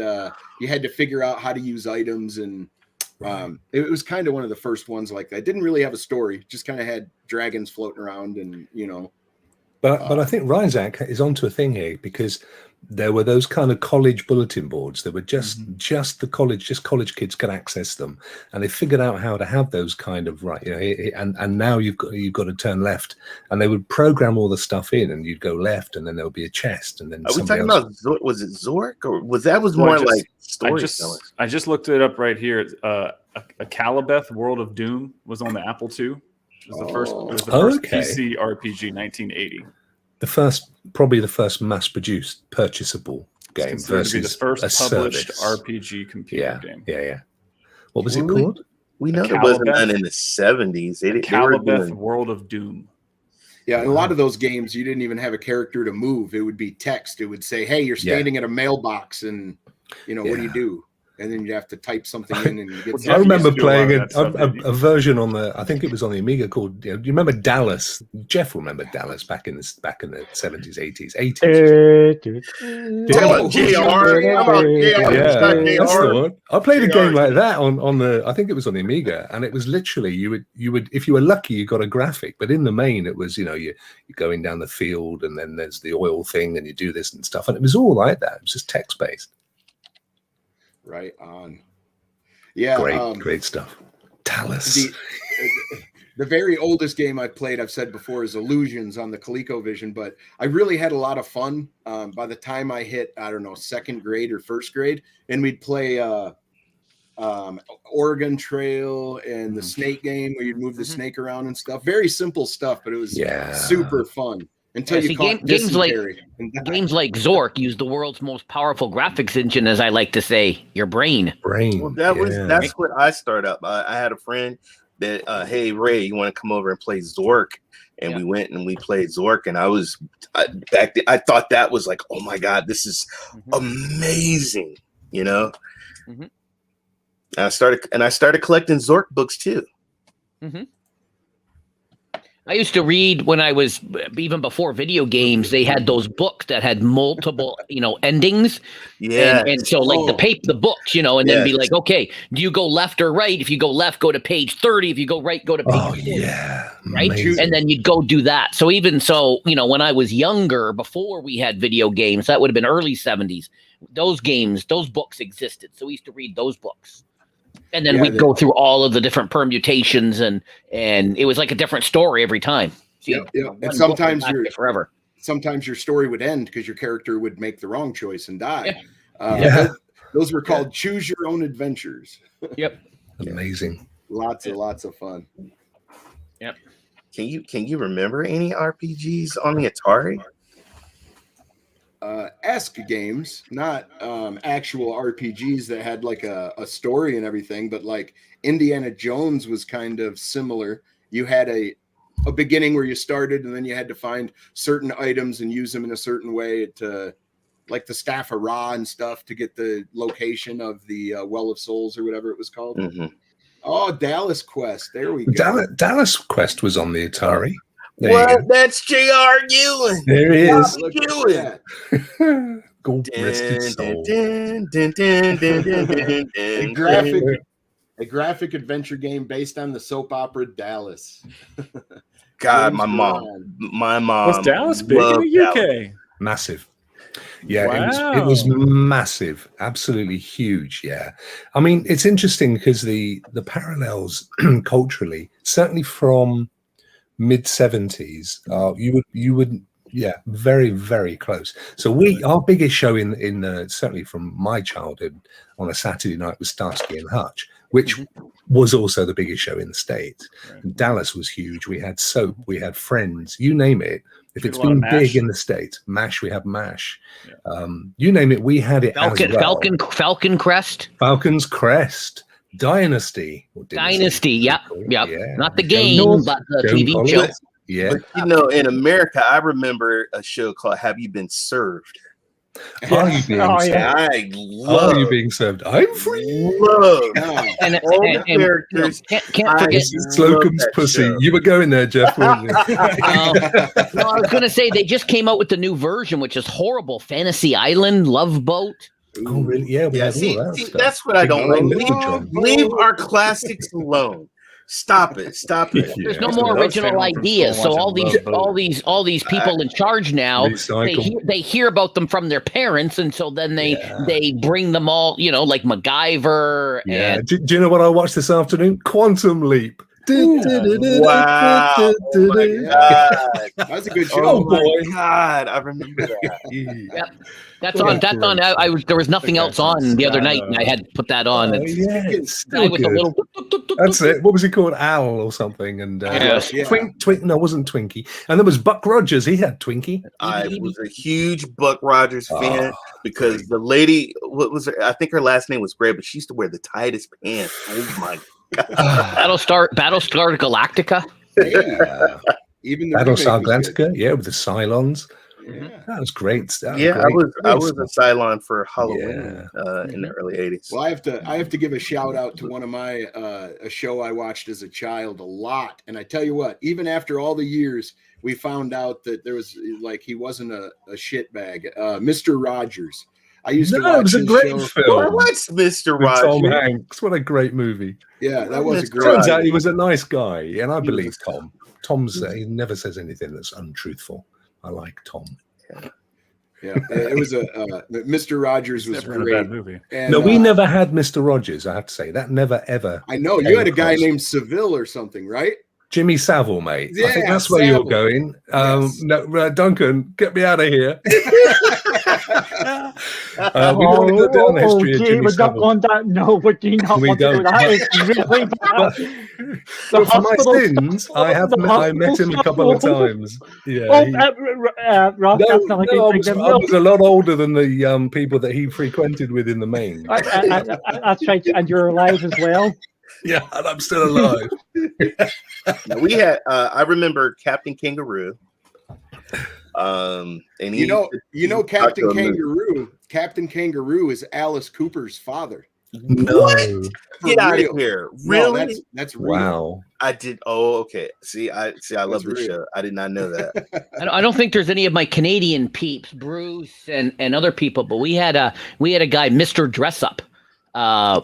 you had to figure out how to use items, and it was kind of one of the first ones like that. It didn't really have a story; just kind of had dragons floating around, and But I think Ryzak is onto a thing here, because there were those kind of college bulletin boards that were just college kids could access them, and they figured out how to have those kind of and now you've got to turn left, and they would program all the stuff in, and you'd go left, and then there would be a chest, and then are we talking about was it Zork, or was more like storytelling? I just looked it up right here. A Calibeth World of Doom was on the Apple II. It was the first PC RPG, 1980. Probably the first mass-produced, purchasable game versus to be the first published service. RPG computer game. Yeah. What was it called? We know there wasn't none in the 70s. Calibeth World of Doom. Yeah, and a lot of those games, you didn't even have a character to move. It would be text. It would say, "Hey, you're standing at a mailbox, and what do you do?" And then you have to type something in and get. I remember playing a version on I think it was on the Amiga called. Do you remember Dallas? Jeff will remember Dallas back in the 70s, 80s. That's the one. I played a game like that on the. I think it was on the Amiga, and it was literally you would if you were lucky you got a graphic, but in the main it was you're going down the field, and then there's the oil thing, and you do this and stuff, and it was all like that. It was just text based. Right on. Yeah. Great stuff. Dallas. The very oldest game I played, I've said before, is Illusions on the ColecoVision, but I really had a lot of fun by the time I hit, I don't know, second grade or first grade, and we'd play Oregon Trail and the snake game where you'd move the snake around and stuff. Very simple stuff, but it was super fun. Until you caught games like Zork use the world's most powerful graphics engine, as I like to say, your brain. Well, that's what I started up. I had a friend that, hey Ray, you want to come over and play Zork? And we went and we played Zork, and back then I thought that was like, oh my god, this is amazing, And I started collecting Zork books too. I used to read when I was, even before video games, they had those books that had multiple, endings. Yeah. And so like the books, and then be like, okay, do you go left or right? If you go left, go to page 30. If you go right, go to page 40. Right. Amazing. And then you'd go do that. So even so, when I was younger, before we had video games, that would have been early 70s. Those books existed. So we used to read those books. And then we'd go through all of the different permutations, and it was like a different story every time. So and sometimes forever. Sometimes your story would end because your character would make the wrong choice and die. Those were called choose your own adventures. Yep. Amazing. Lots of fun. Yep. Can you remember any RPGs on the Atari? Esque games, not actual RPGs that had like a story and everything, but like Indiana Jones was kind of similar. You had a beginning where you started, and then you had to find certain items and use them in a certain way to, like the Staff of Ra and stuff, to get the location of the Well of Souls or whatever it was called. Oh, Dallas Quest. There we go. Dallas Quest was on the Atari. That's J.R. Ewing. There he is. God rest his soul. A graphic adventure game based on the soap opera Dallas. God, my mom. Was Dallas big in the UK? Massive. Yeah, Wow. it was massive, absolutely huge. Yeah, I mean, it's interesting because the parallels culturally, certainly from mid 70s, you would yeah, very very close. So our biggest show in certainly from my childhood on a Saturday night was Starsky and Hutch, which was also the biggest show in the States. Right. And Dallas was huge. We had Soap, we had Friends, you name it. If it's A lot of been big MASH. in the States, MASH, we have MASH. Yeah. You name it, we had it as well. Falcon Crest. Falcon's Crest, Dynasty. Or Dynasty, yep. Yeah. Not the Joan- game, but the Joan TV Collins. show. Yeah. But you know, in America, I remember a show called "Have You Been Served?" Are you being Oh, served? yeah. I love, Are you being served? I'm free. love And, all the and, you know, characters. can't I forget. Slocum's that pussy. show. You were going there, Jeff, weren't you? No, I was gonna say they just came out with the new version, which is horrible. Fantasy Island, Love Boat. Oh, really? Yeah, we Yeah, had see, all that see, stuff. that's what I don't like. Big Little John. Leave our classics alone. Stop it. Stop it. There's Yeah. no That's more what I was original saying from ideas. school So all watching these Love Boat. all these people in charge now, Recycle. they hear about them from their parents, and so then they bring them all, like MacGyver Yeah. and Do you know what I watched this afternoon? Quantum Leap. Wow. Oh my God. That's a good show. Oh my boy. God. I remember that. that's on. There was nothing else on the other night, and I had to put that on. Oh, And yeah, it's still I with a good. little. That's it. What was he called? Owl or something? And Yes. Yeah. No, it wasn't Twinkie. And there was Buck Rogers. He had Twinkie. I was a huge Buck Rogers fan Oh, because the lady, what was her? I think her last name was Gray, but she used to wear the tightest pants. Oh my Battlestar Galactica. Yeah. Even the Battlestar remake was good. Galactica. Yeah, with the Cylons. Yeah. That was great. That Yeah, great. I was a Cylon for Halloween Yeah. in the early 80s. Well, I have to give a shout out to one of my a show I watched as a child a lot, and I tell you what, even after all the years, we found out that there was he wasn't a shitbag. Mr. Rogers. I used to watch it was a his great show. film. What's Mr. With Tom Rogers? Hanks. What a great movie. Yeah, that was a Mr. great. Turns out Rogers. he was a nice guy, and I believe was- Tom. Tom's he never says anything that's untruthful. I like Tom. Yeah, it was Mr. Rogers was Never in a great. bad movie. And, No, we never had Mr. Rogers. I have to say that never ever. I know you came had a guy across. named Seville or something, right? Jimmy Savile, mate. I think Yeah, that's where you're Savile. going. Yes. No, Duncan, get me out of here. We want to go down the history of gee, Jimmy we're not Savile. going that. No, we do not We want to do don't. that. It's really bad. But for my hospital sins, stuff- I the met him a couple of hospital times. Yeah. Oh, he- Ross, No, that's not like no, I a was, big I was a lot older than the people that he frequented with in the main. That's right, and you're alive as well. Yeah, and I'm still alive. Now, we had I remember Captain Kangaroo. And he You know, Captain Dr. Kangaroo. Captain Kangaroo is Alice Cooper's father. No. For Get out real. of here. No, Really? that's real. Wow. I did. Oh, okay. I love this real. show. I did not know that. I don't think there's any of my Canadian peeps, Bruce and other people, but we had a guy, Mr. Dress Up, who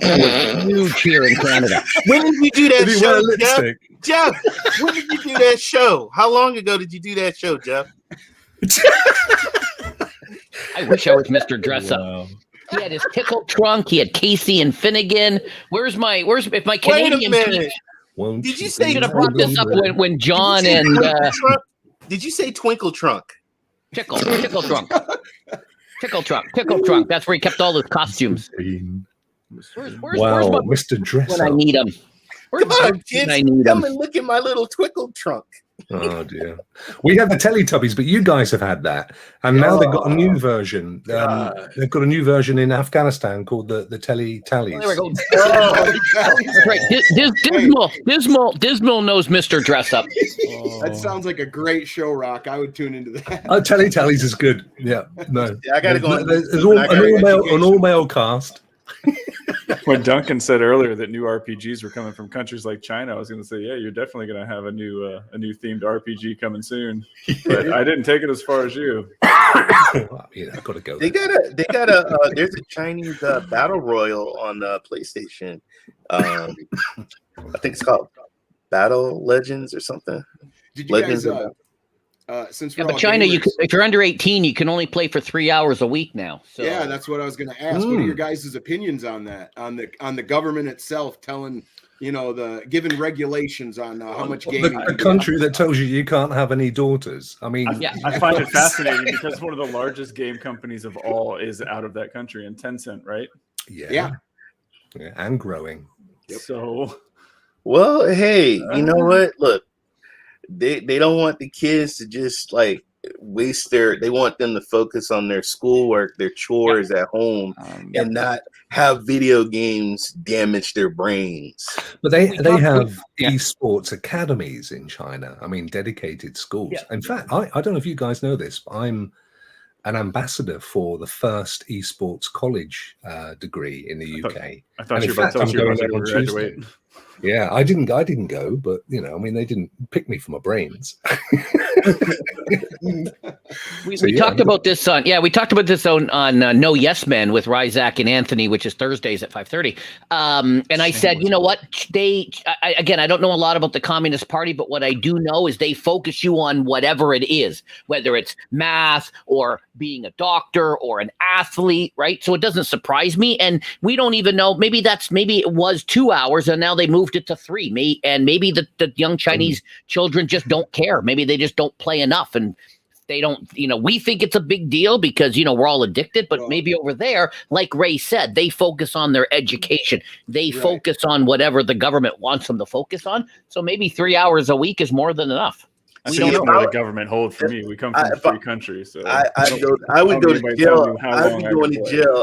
was huge here in Canada. When did you do that Did he wear show, lipstick? Jeff? When did you do that show? How long ago did you do that show, Jeff? I wish I was Mr. Dress Up. Wow. He had his tickle trunk. He had Casey and Finnegan. If my Wait a Canadian minute. peeps Won't Did you say should have brought this up when John Did you say and Twinkle Trunk? Did you say Twinkle Trunk? Tickle Trunk. Tickle Trunk. That's where he kept all his costumes. Where's Wow, my Mr. Dress when I Up. need him? Where's Come on, my kids. when I need Come him? and look at my little Twinkle Trunk. Oh dear. We had the Teletubbies, but you guys have had that, and now they've got a new version. God. They've got a new version in Afghanistan called the Teletubbies. There we go. That's right. Dismal knows Mr. Dress Up. That sounds like a great show, Rock. I would tune into that. Teletubbies is good. Yeah, no. Yeah, I gotta go on There's YouTube and I gotta an all-male cast. When Duncan said earlier that new RPGs were coming from countries like China, I was going to say, yeah, you're definitely going to have a new themed RPG coming soon. But I didn't take it as far as you. Yeah, I've got to go. They got a there's a Chinese battle royal on PlayStation. I think it's called Battle Legends or something. Did you Legends guys? of- since Yeah, we're but all China, gamers, if you're under 18, you can only play for 3 hours a week now. So yeah, that's what I was going to ask. What are your guys' opinions on that? On the government itself telling, the given regulations on how much gaming. A country that tells you can't have any daughters. I mean, I find it fascinating because one of the largest game companies of all is out of that country, and Tencent, right? Yeah, and growing. Yep. So, well, hey, you know what? Look, they don't want the kids to just like waste they want them to focus on their schoolwork, their chores at home, and not have video games damage their brains. But they have esports academies in China. I mean, dedicated schools. Yeah. In fact, I don't know if you guys know this, but I'm an ambassador for the first esports college degree in the UK. I thought you were about to tell us you were going to graduate. Yeah, I didn't go, but they didn't pick me for my brains. We talked about this on No Yes Men with Ryzak and Anthony, which is Thursdays at 5:30. And I said, you know what? I don't know a lot about the Communist Party, but what I do know is they focus you on whatever it is, whether it's math or being a doctor or an athlete, right? So it doesn't surprise me. And we don't even know. Maybe it was 2 hours, and now they moved it to 3. Maybe the young Chinese children just don't care. Maybe they just don't play enough, and they don't. We think it's a big deal because we're all addicted. But maybe over there, like Ray said, they focus on their education. They focus on whatever the government wants them to focus on. So maybe 3 hours a week is more than enough. We don't know what the government hold for me. We come from a free country, so I would go to jail.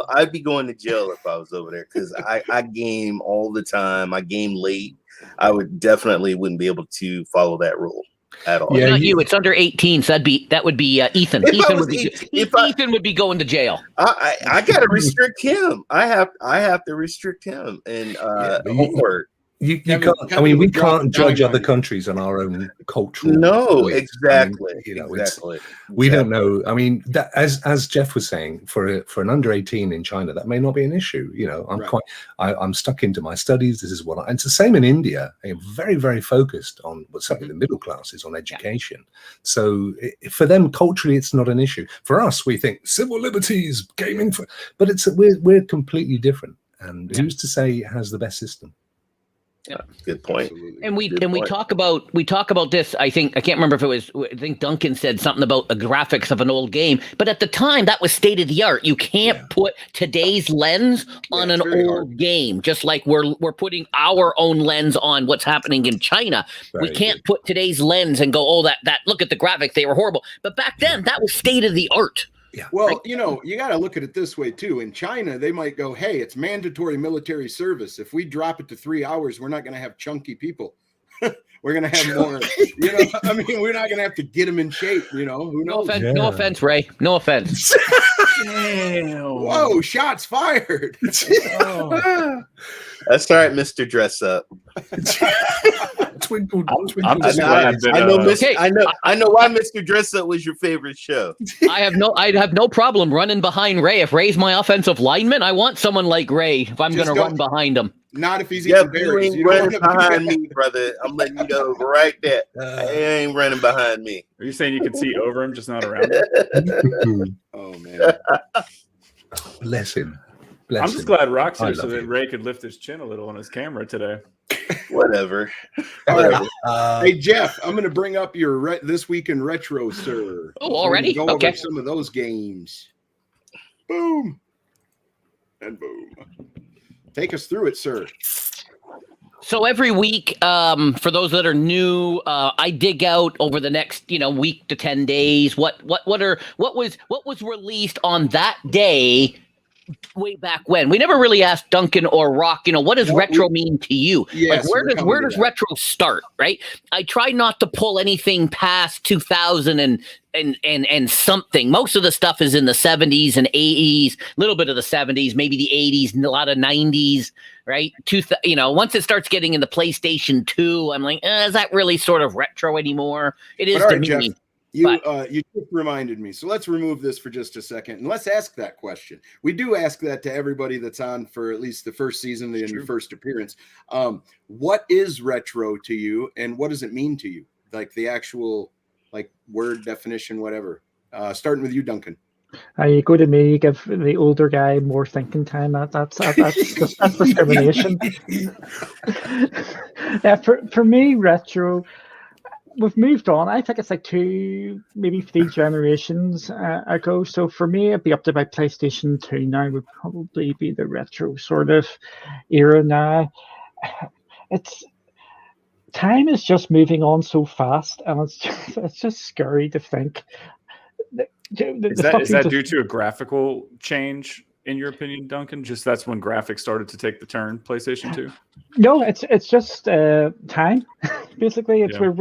I'd be going to jail if I was over there because I game all the time. I game late. I wouldn't be able to follow that rule at all. Yeah, not you. It's under 18, so that would be Ethan. Ethan would be going to jail. I gotta restrict him. I have to restrict him and homework. You can't. I mean, we can't judge other countries on our own cultural. No, exactly. Exactly. We don't know. I mean, that, as Jeff was saying, for an under 18 in China, that may not be an issue. I'm stuck into my studies. This is what. And it's the same in India. I'm very, very focused on certainly the middle classes on education. So for them, culturally, it's not an issue. For us, we think civil liberties, gaming, but we're completely different. And who's to say it has the best system? Yeah, good point. And we talk about this. I can't remember if it was. I think Duncan said something about the graphics of an old game, but at the time that was state of the art. You can't put today's lens on an old game, just like we're putting our own lens on what's happening in China. We can't put today's lens and go, that look at the graphics, they were horrible. But back then, that was state of the art. Yeah. Well, you got to look at it this way too. In China, they might go, "Hey, it's mandatory military service. If we drop it to 3 hours, we're not going to have chunky people. We're going to have more. I mean, we're not going to have to get them in shape. Who knows? No offense, Ray. No offense. Whoa! Shots fired. That's all right, Mr. Dress Up. Twinkle. I'm just glad that, I know why Mr. Dress Up was your favorite show. I'd have no problem running behind Ray. If Ray's my offensive lineman, I want someone like Ray if I'm going to run behind him. Not if he's eating berries. You ain't running behind me, brother. I'm letting you know right there. He ain't running behind me. Are you saying you can see over him, just not around him? Oh, man. Bless him. I'm just glad Rock's here so that Ray could lift his chin a little on his camera today. Whatever. Hey, Jeff, I'm going to bring up your This Week in Retro, sir. Oh, already? Go over some of those games. Boom. And boom. Take us through it, sir. So every week, for those that are new, I dig out over the next, week to 10 days. What was released on that day way back when. We never really asked Duncan or Rokk, what does retro mean to you? Yes, like where does retro start, right? I try not to pull anything past 2000 and something. Most of the stuff is in the 70s and 80s, a little bit of the 70s, maybe the 80s, and a lot of 90s, right? Once it starts getting in the PlayStation 2, I'm like, is that really sort of retro anymore? It is to me. Jeff, you just reminded me. So let's remove this for just a second and let's ask that question. We do ask that to everybody that's on for at least the first season and your first appearance. What is retro to you and what does it mean to you? Like the actual like word definition, whatever. Starting with you, Duncan. You go to me, give the older guy more thinking time. That's discrimination. For me, retro. We've moved on. I think it's like 2, maybe 3 generations ago. So for me, it'd be up to my PlayStation 2 now. Would probably be the retro sort of era now. Time is just moving on so fast, and it's just scary to think. Is that due to a graphical change, in your opinion, Duncan? Just that's when graphics started to take the turn, PlayStation 2? No, it's just time. Basically, it's we're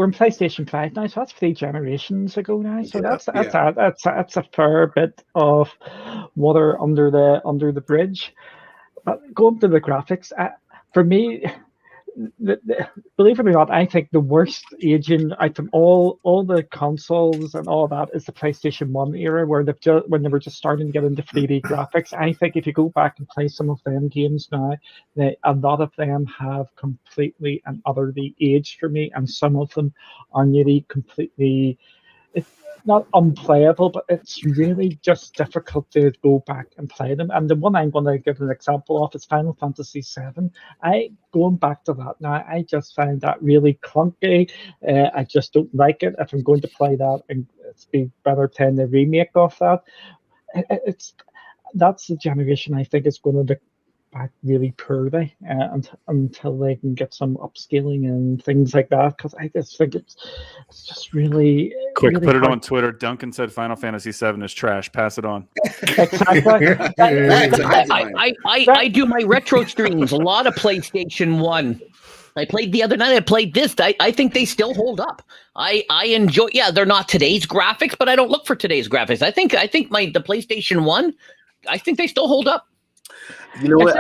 in PlayStation 5 now, so that's 3 generations ago now. So that's a fair bit of water under the bridge. But going to the graphics, for me, believe it or not, I think the worst aging out of all the consoles and all that is the PlayStation 1 era, where when they were just starting to get into 3D graphics. I think if you go back and play some of them games now, a lot of them have completely and utterly aged for me, and some of them are nearly completely, it's not unplayable, but it's really just difficult to go back and play them. And the one I'm going to give an example of is Final Fantasy VII. Going back to that now, I just find that really clunky. I just don't like it. If I'm going to play that, it's be better playing the remake of that. That's the generation I think is going to look back really poorly until they can get some upscaling and things like that, because I just think it's just really quick. Really put it hard. on Twitter. Duncan said Final Fantasy VII is trash. Pass it on. Exactly. I do my retro streams. A lot of PlayStation 1. I played the other night. I played this. I think they still hold up. I enjoy. Yeah, they're not today's graphics, but I don't look for today's graphics. I think the PlayStation 1. I think they still hold up. You know what?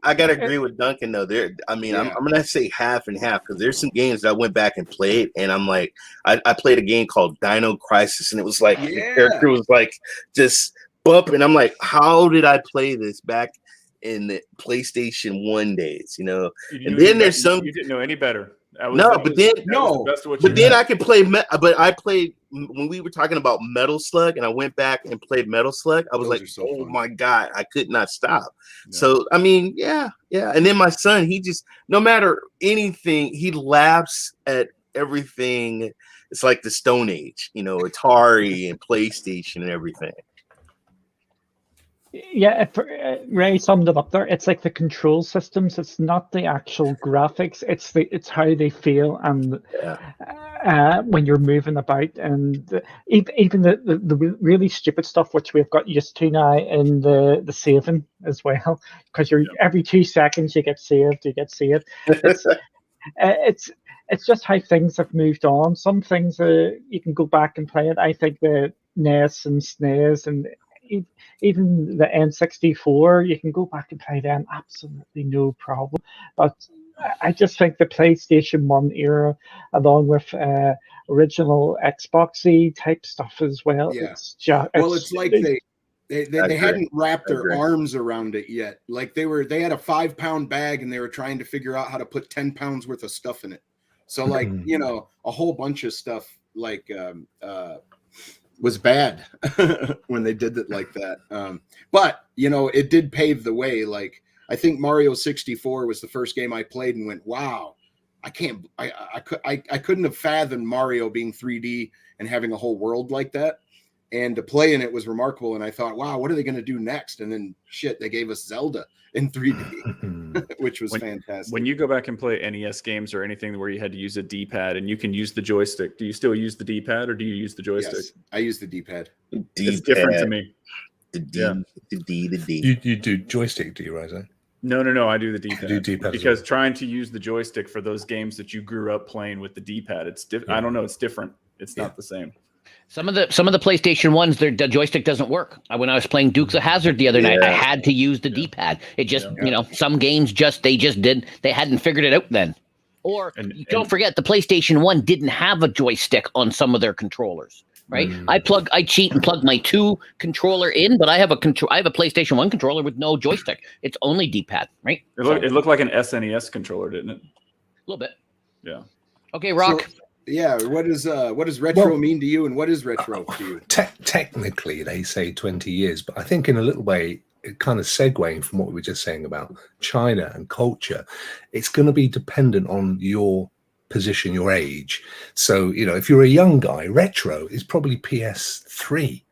I gotta agree with Duncan though. I'm gonna say half and half, because there's some games that I went back and played, and I'm like, I played a game called Dino Crisis, and it was like the character was like just bump, and I'm like, how did I play this back in the PlayStation 1 days? You know, and then there's some you didn't know any better. Then I could play. But I played when we were talking about Metal Slug, and I went back and played Metal Slug. I was oh my god, I could not stop. No. So I mean, yeah. And then my son, he just, no matter anything, he laughs at everything. It's like the Stone Age, you know, Atari and PlayStation and everything. Yeah, Ray summed it up there. It's like the control systems. It's not the actual graphics. It's how they feel, and when you're moving about, and even the really stupid stuff which we've got used to now in the saving as well, because every 2 seconds you get saved. It's just how things have moved on. Some things you can go back and play it. I think the NES and SNES and even the N64, you can go back and play them, absolutely no problem. But I just think the PlayStation 1 era, along with original Xboxy type stuff as well. Yeah. It's like they hadn't wrapped their arms around it yet. Like they had a 5-pound bag, and they were trying to figure out how to put 10 pounds worth of stuff in it. So like, you know, a whole bunch of stuff like was bad when they did it like that. But, you know, it did pave the way. Like, I think Mario 64 was the first game I played and went, wow, I couldn't have fathomed Mario being 3D and having a whole world like that. And to play in it was remarkable. And I thought, wow, what are they going to do next? And then shit, they gave us Zelda in 3D, which was fantastic. When you go back and play NES games or anything where you had to use a D-pad and you can use the joystick, do you still use the D-pad or do you use the joystick? Yes, I use the D-pad. It's different to me. The D. You do joystick, do you, Ryza? No. I do the D-pad. Do D-pad because trying to use the joystick for those games that you grew up playing with the D-pad, it's different. I don't know. It's different. It's not the same. Some of the PlayStation 1s, the joystick doesn't work. When I was playing Dukes of Hazzard the other night, I had to use the D-pad. It just, you know, some games they hadn't figured it out then. Or don't forget, the PlayStation 1 didn't have a joystick on some of their controllers, right? I cheat and plug my 2 controller in, but I have a PlayStation 1 controller with no joystick. It's only D-pad, right? It looked like an SNES controller, didn't it? A little bit. Yeah. Okay, Rokk. So, yeah, what does retro mean to you, and what is retro to you? Technically, they say 20 years, but I think in a little way, it kind of segueing from what we were just saying about China and culture, it's going to be dependent on your position, your age. So, if you're a young guy, retro is probably PS3.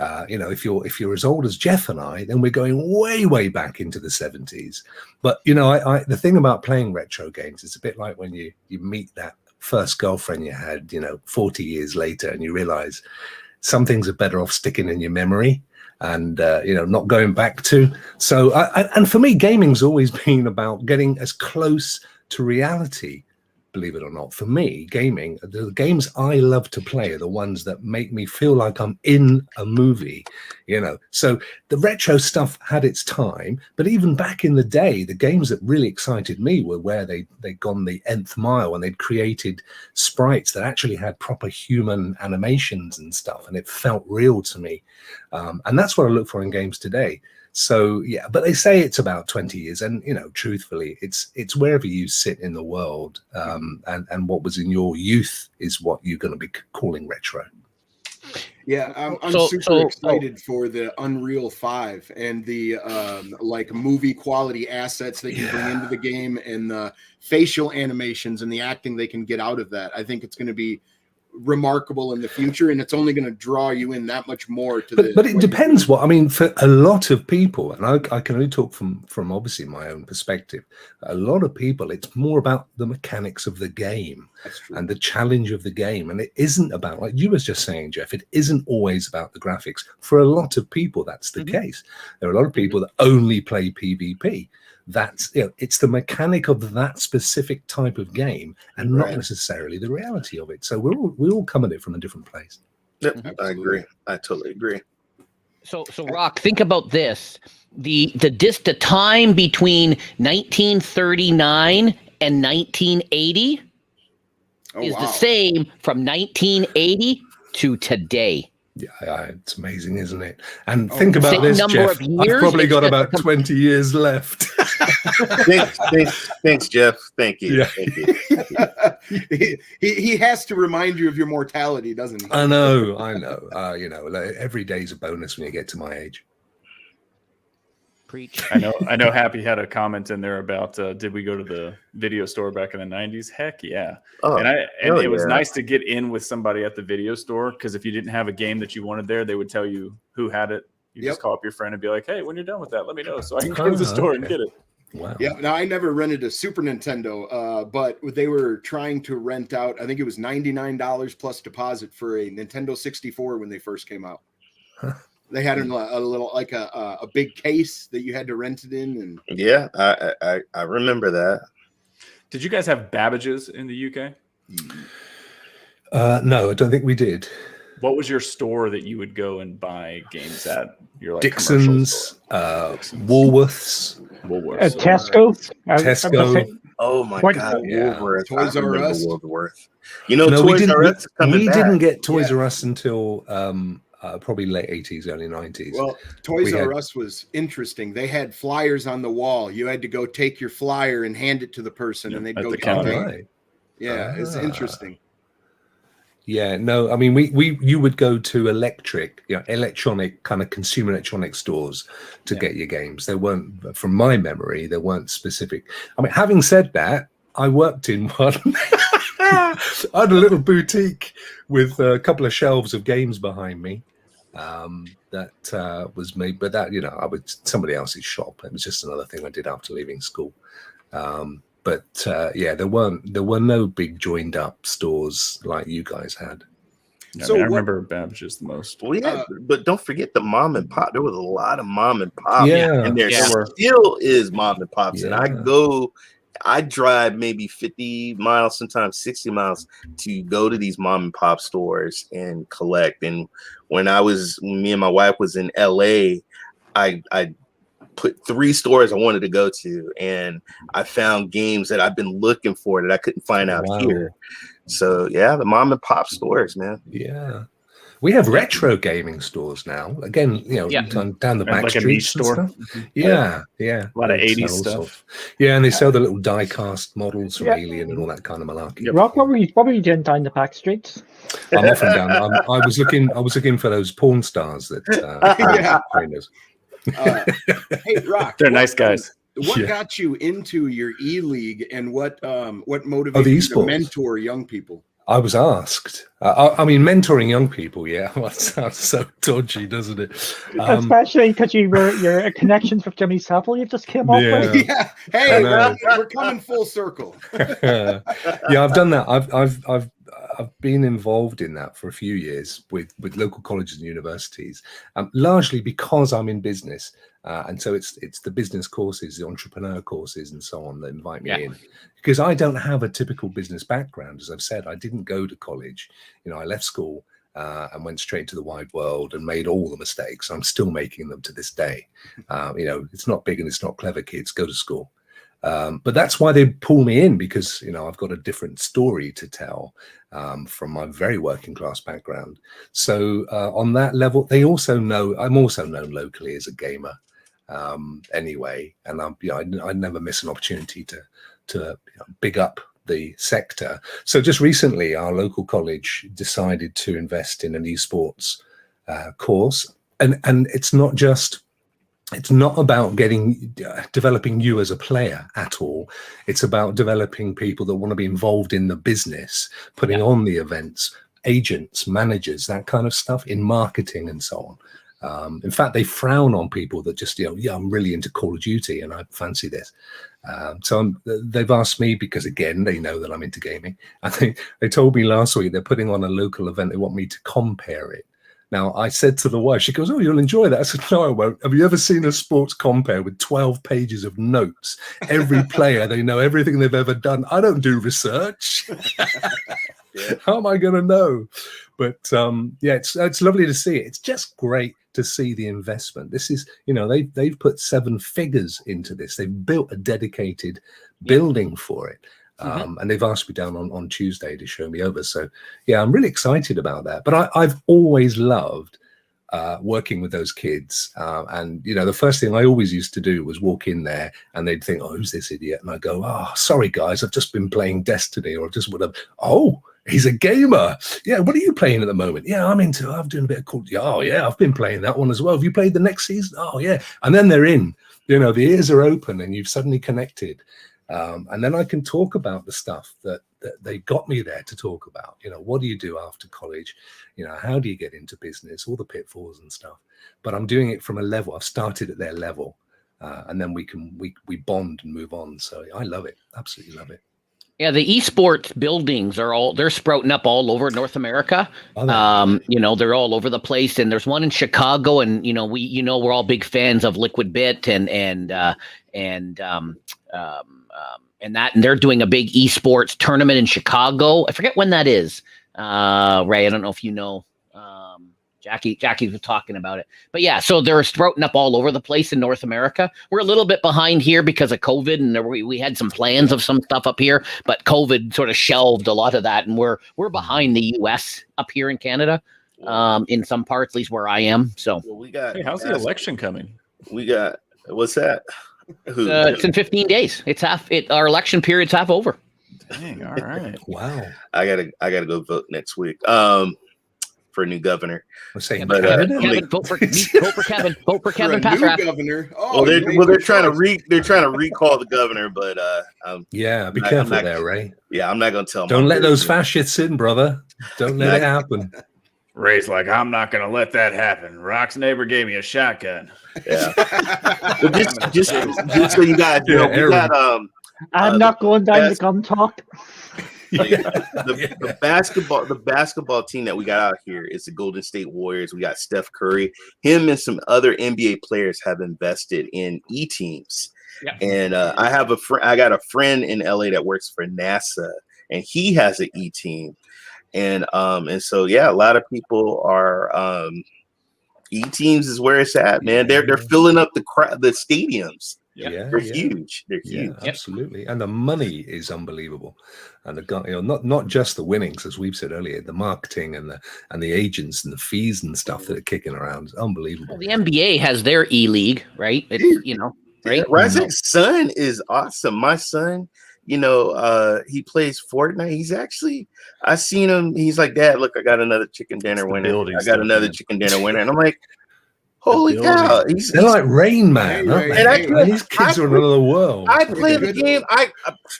If you're as old as Jeff and I, then we're going way back into the 70s. But the thing about playing retro games, it's a bit like when you meet that first girlfriend you had 40 years later, and you realize some things are better off sticking in your memory and not going back to. So and for me, gaming's always been about getting as close to reality. Believe it or not, for me, gaming, the games I love to play are the ones that make me feel like I'm in a movie, So the retro stuff had its time, but even back in the day, the games that really excited me were where they'd gone the nth mile and they'd created sprites that actually had proper human animations and stuff, and it felt real to me. And that's what I look for in games today. So yeah, but they say it's about 20 years, and truthfully, it's wherever you sit in the world, and what was in your youth is what you're going to be calling retro. Yeah, I'm super excited for the Unreal 5 and the like movie quality assets they can bring into the game, and the facial animations and the acting they can get out of that. I think it's going to be remarkable in the future, and it's only going to draw you in that much more to but it depends for a lot of people, and I can only talk from obviously my own perspective. A lot of people, it's more about the mechanics of the game and the challenge of the game, and it isn't about, like you was just saying, Jeff, it isn't always about the graphics. For a lot of people, that's the case. There are a lot of people that only play PvP. That's it's the mechanic of that specific type of game, and not necessarily the reality of it. So we all come at it from a different place. Yep, I agree. I totally agree. So Rokk, think about this: the time between 1939 and 1980 is the same from 1980 to today. Yeah, it's amazing, isn't it? And think about this, Jeff. I've probably got about 20 years left. Thanks, Jeff. Thank you. Yeah. Thank you. he has to remind you of your mortality, doesn't he? I know. Every day's a bonus when you get to my age. Preach. I know Happy had a comment in there about did we go to the video store back in the 90s? Heck yeah. And it was nice to get in with somebody at the video store, because if you didn't have a game that you wanted there, they would tell you who had it. You just call up your friend and be like, hey, when you're done with that, let me know so I can go to the store and get it. Wow. Yeah. Now, I never rented a Super Nintendo, but they were trying to rent out, I think it was $99 plus deposit for a Nintendo 64 when they first came out. Huh. They had a little, like a big case that you had to rent it in. And yeah, I remember that. Did you guys have Babbage's in the UK? No, I don't think we did. What was your store that you would go and buy games at? Your like Dixon's, Woolworths, Tesco. Oh my God, yeah. Woolworth. Toys R Us. Woolworth. Toys R Us we didn't get Toys R Us until probably late 80s, early 90s. Well, Toys R Us was interesting. They had flyers on the wall. You had to go take your flyer and hand it to the person, and they'd go get it. Yeah, it's interesting. Yeah, no, I mean, you would go to electronic kind of consumer electronic stores to get your games. There weren't, from my memory, there weren't specific. I mean, having said that, I worked in one. I had a little boutique with a couple of shelves of games behind me. That was me, but that I would somebody else's shop. It was just another thing I did after leaving school. But there were no big joined up stores like you guys had. So I remember Babbage's the most. Well, yeah, but don't forget the mom and pop. There was a lot of mom and pop. Yeah, and there still is mom and pops. Yeah. And I drive maybe 50 miles, sometimes 60 miles to go to these mom and pop stores and collect. And when me and my wife was in LA, I put 3 stores I wanted to go to, and I found games that I've been looking for that I couldn't find out here. So yeah, the mom and pop stores, man. Yeah. We have retro gaming stores now. Again, Yeah. down the back like a streets niche and store. stuff. Yeah. A lot of They 80s sell all stuff. sorts. Yeah, and they sell the little die-cast models from Yeah. Alien and all that kind of malarkey. Yep. Rock, what were you doing down the back streets? I'm often down. I was looking for those porn stars that Yeah. trained us. Hey, Rokk, They're nice guys. What Yeah. got you into your e-league, and what motivated the you to esports. mentor young people? I was asked. I mean, mentoring young people. Yeah, well, that sounds so dodgy, doesn't it? Especially because your connections with Jimmy Savile you just came up Yeah. with. Yeah. Hey, I know. we're coming full circle. Yeah, I've done that. I've been involved in that for a few years with local colleges and universities, largely because I'm in business, and so it's the business courses, the entrepreneur courses, and so on that invite me in, because I don't have a typical business background. As I've said, I didn't go to college. I left school and went straight to the wide world and made all the mistakes. I'm still making them to this day. It's not big and it's not clever. Kids, go to school. But that's why they pull me in, because I've got a different story to tell from my very working class background. So on that level, they also know I'm also known locally as a gamer anyway, and I never miss an opportunity to big up the sector. So just recently, our local college decided to invest in an esports course, and it's not about developing you as a player at all. It's about developing people that want to be involved in the business, putting on the events, agents, managers, that kind of stuff, in marketing and so on. In fact, they frown on people that just, I'm really into Call of Duty and I fancy this. So they've asked me, because again, they know that I'm into gaming. I think they told me last week they're putting on a local event. They want me to compare it. Now, I said to the wife, she goes, "Oh, you'll enjoy that." I said, "No, I won't." Have you ever seen a sports compare with 12 pages of notes? Every player, they know everything they've ever done. I don't do research. How am I going to know? But it's lovely to see it. It's just great to see the investment. This is, they've put 7 figures into this. They've built a dedicated building for it. And they've asked me down on Tuesday to show me over. So, yeah, I'm really excited about that. But I've always loved working with those kids. And, the first thing I always used to do was walk in there and they'd think, "Oh, who's this idiot?" And I go, "Oh, sorry, guys, I've just been playing Destiny," or just would have, "Oh, he's a gamer. Yeah, what are you playing at the moment?" "Yeah, I'm doing a bit of Call of Duty." "Oh, yeah, I've been playing that one as well. Have you played the next season?" "Oh, yeah." And then they're in, the ears are open and you've suddenly connected. And then I can talk about the stuff that they got me there to talk about. What do you do after college? How do you get into business? All the pitfalls and stuff. But I'm doing it from a level. I've started at their level, and then we bond and move on. So I love it. Absolutely love it. Yeah, the esports buildings they're sprouting up all over North America. They're all over the place, and there's one in Chicago, and we're all big fans of Liquid Bit and they're doing a big esports tournament in Chicago. I forget when that is. Ray, I don't know if you know. Jackie was talking about it, but yeah, so they're sprouting up all over the place in North America. We're a little bit behind here because of COVID, and we had some plans of some stuff up here, but COVID sort of shelved a lot of that, and we're behind the US up here in Canada, in some parts, at least where I am. So we got. Hey, how's the election coming? We got. What's that? It's in 15 days. Our election period's half over. Dang, all right. Wow. I gotta go vote next week. For a new governor. I'm saying, But, Kevin, vote for Kevin. Vote for Kevin For a new Paffrath. governor. Oh, they're trying to recall the governor, but yeah, be careful there, Ray. Yeah, I'm not gonna tell. Don't let those fascists in, brother. Don't let it happen. Ray's like, "I'm not going to let that happen. Rock's neighbor gave me a shotgun." Yeah. But just so you guys know, we got I'm not going down the gun talk. The basketball team that we got out here is the Golden State Warriors. We got Steph Curry. Him and some other NBA players have invested in e-teams. Yeah. And I got a friend in LA that works for NASA, and he has an e-team. And so a lot of people are e-teams is where it's at, man. They're filling up the stadiums. Yeah, They're huge. They're huge. absolutely. And the money is unbelievable. And not just the winnings, as we've said earlier, the marketing and the agents and the fees and stuff that are kicking around. It's unbelievable. Well, the NBA has their E-League, right? It's right. Yeah, Razak's son is awesome. My son, he plays Fortnite. He's actually, I seen him. He's like, Dad, look, I got another chicken dinner winner. I got another chicken dinner winner, and I'm like, holy cow! They're like Rain Man, aren't they? And these kids are in another world. I play the game. I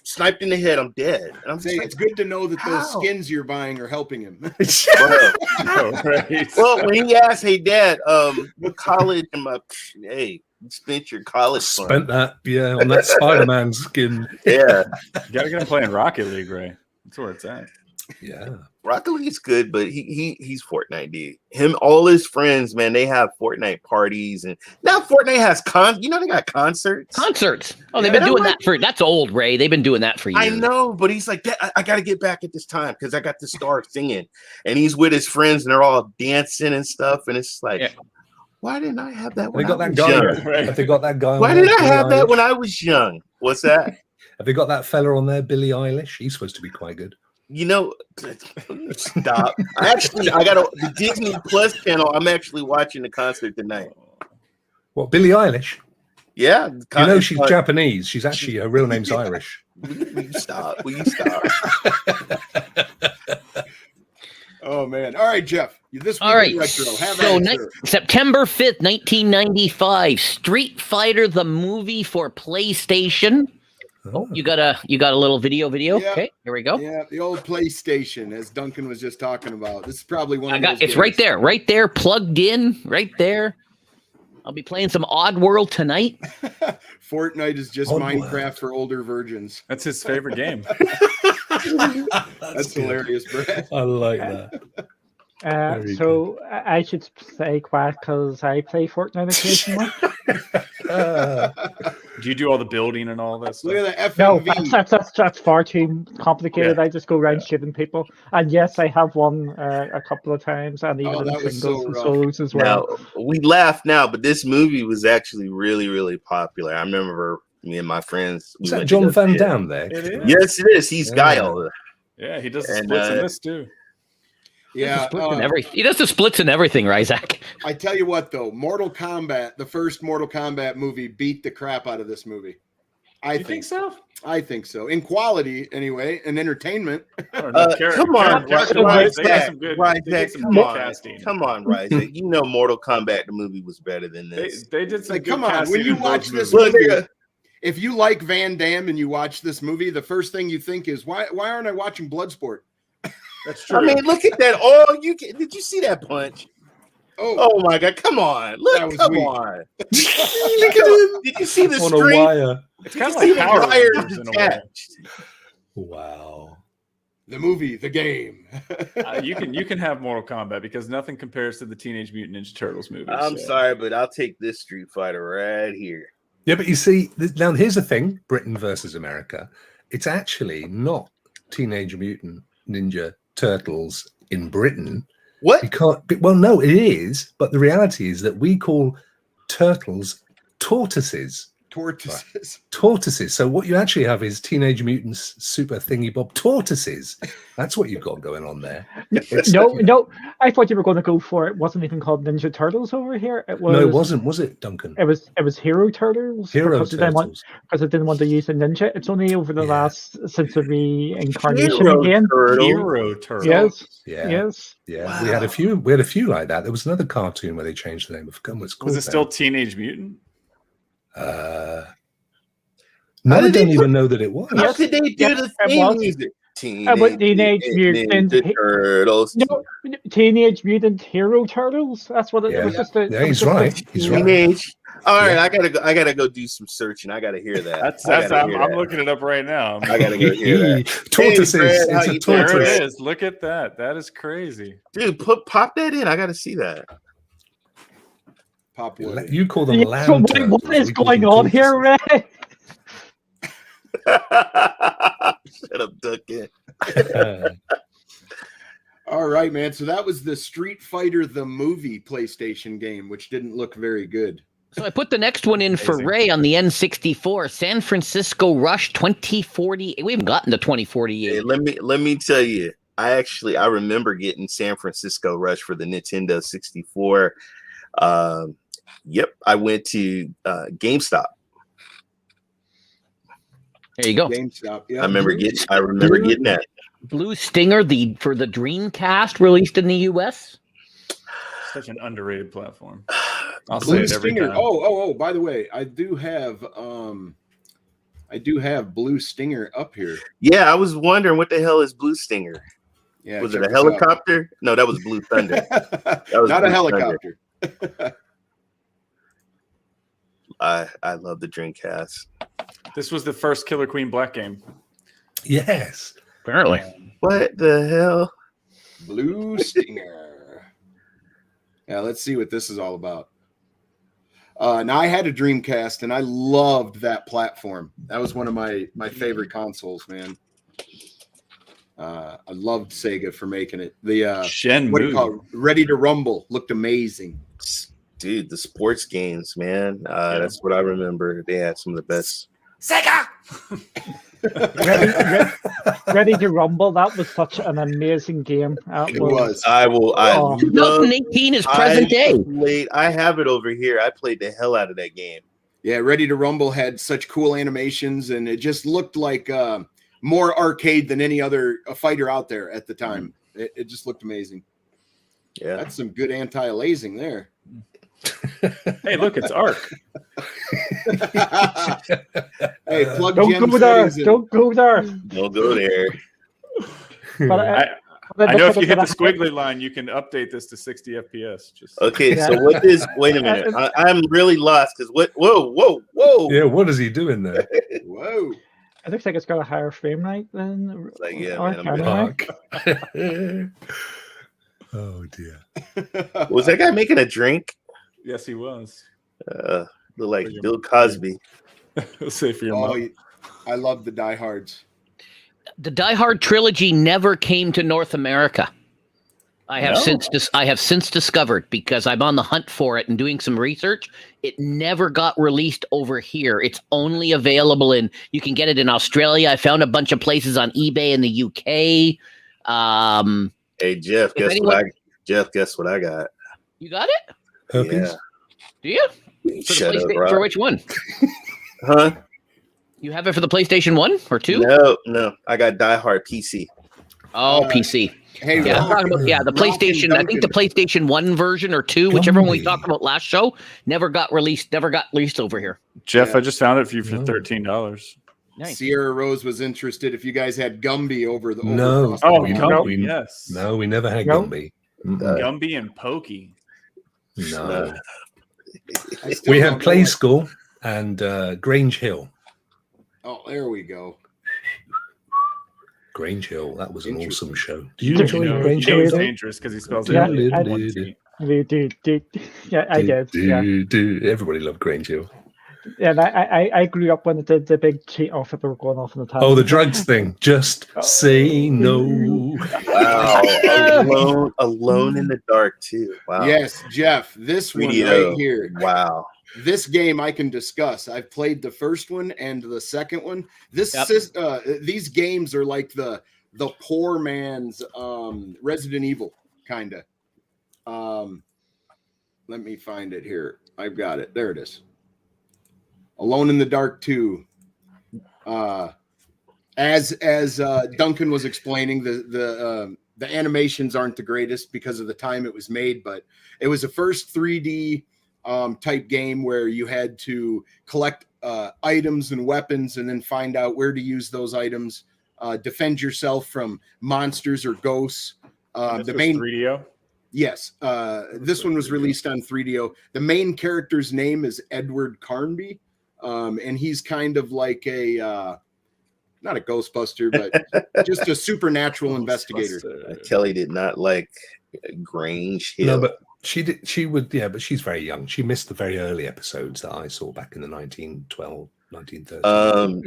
sniped in the head. I'm dead. And I'm saying it's good to know that those skins you're buying are helping him. Well, when he asked, "Hey, Dad, what college am I?" Hey, you spent your college fund. Spent that, on that Spider-Man skin. Yeah, you gotta get him playing Rocket League, Ray. That's where it's at. Yeah, Rocket League's good, but he's Fortnite, dude. Him, all his friends, man, they have Fortnite parties, and now Fortnite has they got concerts. Oh, they've been doing that that's old, Ray. They've been doing that for years. I know, but he's like, I got to get back at this time because I got to start singing, and he's with his friends, and they're all dancing and stuff, and it's like, why didn't I have that when I was young? Have they got that guy? Why did I have that when I was young? What's that? Have they got that fella on there, Billie Eilish? He's supposed to be quite good. Stop. I got the Disney Plus channel. I'm actually watching the concert tonight. What, Billie Eilish? Yeah. She's Japanese. She's actually, her real name's Irish. Will you stop? Will you stop? Oh, man. All right, Jeff. This All right. retro. September 5th, 1995, Street Fighter, the movie for PlayStation. Oh, you got a little video. Yeah. Okay, here we go. Yeah, the old PlayStation, as Duncan was just talking about. This is probably one of those it's games. right there, plugged in, right there. I'll be playing some Oddworld tonight. Fortnite is just Minecraft for older virgins. That's his favorite game. That's hilarious, Brad. I like that. So I should say quiet because I play Fortnite occasionally. Do you do all the building and all that stuff? Look at that FMV. No, that's far too complicated. I just go around shooting people. And yes, I have won a couple of times, and even in singles and solos as well. Now, we laugh now, but this movie was actually really, really popular. I remember me and my friends. Is that John Van Damme there? Yes, it is. He's Guile. Yeah, he does the splits in this too. Yeah, he does the splits and everything, Ryzak. I tell you what, though, Mortal Kombat, the first Mortal Kombat movie, beat the crap out of this movie. I think so. I think so. In quality, anyway, and entertainment. Come on, Ryzak. Come on, Ryzak. You know Mortal Kombat, the movie, was better than this. They did some good come on, when you watch this movie, if you like Van Damme and you watch this movie, the first thing you think is, why aren't I watching Bloodsport? That's true. I mean, look at that. Did you see that punch? Oh my God! Come on! Come on! Look at him! Did you see the string? It's kind of like Power Rangers in a way. Wow! The movie, the game. You can have Mortal Kombat because nothing compares to the Teenage Mutant Ninja Turtles movie. I'm sorry, but I'll take this Street Fighter right here. Yeah, but you see, now here's the thing: Britain versus America. It's actually not Teenage Mutant Ninja Turtles in Britain. What? Well, no, it is, but the reality is that we call turtles tortoises. Tortoises. So what you actually have is Teenage Mutants Super Thingy Bob tortoises. That's what you've got going on there. No, I thought you were going to go for it. Wasn't even called Ninja Turtles over here. It wasn't. Was it, Duncan? It was Hero Turtles. Because I didn't want to use a ninja. It's only over the last since the reincarnation again. Hero Turtles. Yes. Yeah. Wow. We had a few like that. There was another cartoon where they changed the name of it. Was it still Teenage Mutant? No, I don't even know that it was. How could they do the theme music? Teenage Mutant Turtles. No, Teenage Mutant Hero Turtles. That's what it was. He's right. He's right. All right, I gotta go do some searching. I gotta hear that. I'm looking it up right now. I gotta go hear that. Tortoises. It's a tortoise. There it is. Look at that. That is crazy, dude. Pop that in. I gotta see that. You call them lamb turtles. What is going on here, Ray? Shut up, Duncan. All right, man. So that was the Street Fighter the movie PlayStation game, which didn't look very good. So I put the next one in for Amazing. Ray on the N64, San Francisco Rush 2040. We haven't gotten to 2048. Hey, let me tell you. I remember getting San Francisco Rush for the Nintendo 64. Yep, I went to GameStop. There you go. GameStop. Yeah. I remember getting that. Blue Stinger, for the Dreamcast, released in the US. Such an underrated platform. I'll Blue say it every Stinger. time. Oh, by the way, I do have Blue Stinger up here. Yeah, I was wondering what the hell is Blue Stinger? Yeah, Was it check a this out. helicopter? No, that was Blue Thunder. was Not a Blue helicopter. I love the Dreamcast. This was the first Killer Queen Black game. Yes. Apparently. What the hell? Blue Stinger. Yeah, let's see what this is all about. Now I had a Dreamcast and I loved that platform. That was one of my favorite consoles, man. I loved Sega for making it. The Shenmue. what do you call it? Ready to Rumble looked amazing. Dude, the sports games, man. That's what I remember. They had some of the best. Sega! Ready to Rumble. That was such an amazing game. It was. I love 2018 is present day. I have it over here. I played the hell out of that game. Yeah, Ready to Rumble had such cool animations, and it just looked like more arcade than any other fighter out there at the time. It just looked amazing. Yeah, That's some good anti-aliasing there. Hey, look, it's Ark. Hey, plug Don't Jim go there. settings in. Don't go there. don't go there. But I know if you hit the squiggly line, you can update this to 60 FPS. Just Okay, Yeah. so what is? Wait a minute. I'm really lost because what? Whoa! Yeah, what is he doing there? Whoa. it looks like it's got a higher frame rate than Like, yeah, Ark, man, anyway. Fuck. Oh dear. Was that guy making a drink? yes, he was. Look like Bill Cosby. Say for your Oh, mom. I love the diehards. The Die Hard trilogy never came to North America. I have since discovered, because I'm on the hunt for it and doing some research, it never got released over here. It's only available you can get it in Australia. I found a bunch of places on eBay in the UK. Hey Jeff, guess what I got? You got it? Herpes? Do you? Shut up, For Rob. which one? Huh? You have it for the PlayStation 1 or 2? No. I got Die Hard PC. Oh, PC. Hey, Yeah, I'm Rob, talking about, the Rock and PlayStation. I think the Duncan. PlayStation 1 version or 2, whichever one we Gumby. talked about last show, never got released over here. Jeff, Yeah. I just found it for you for No. $13. Nice. Sierra Rose was interested if you guys had Gumby over the No. across the Oh, way. Gumby, yes. No, we never had No. Gumby. Mm-mm. Gumby and Pokey. No. I still We don't had know Play it. School and Grange Hill. Oh, there we go. Grange Hill. That was an Interesting. awesome show. Did you You enjoy You know, Grange he Hill? was Hill? dangerous because he spells Yeah, it I- one T. Yeah, I did. Yeah. Everybody loved Grange Hill. Yeah, and I grew up when it did the big cheat off that they were going off in the town. Oh, the drugs thing. Just say no. Wow. Alone in the dark too. Wow. Yes, Jeff, this one 3DO. right here. Wow. This game I can discuss. I've played the first one and the second one. These games are like the poor man's Resident Evil, kind of. Let me find it here. I've got it. There it is. Alone in the Dark 2. As Duncan was explaining, the animations aren't the greatest because of the time it was made, but it was the first 3D type game where you had to collect items and weapons and then find out where to use those items, defend yourself from monsters or ghosts. The main 3DO. Yes, this one was released on 3DO. The main character's name is Edward Carnby, and he's kind of like a not a Ghostbuster, but just a supernatural investigator. Kelly did not like Grange Hill. No, but she did. She would. Yeah, but she's very young. She missed the very early episodes that I saw back in the 1912, 1930s.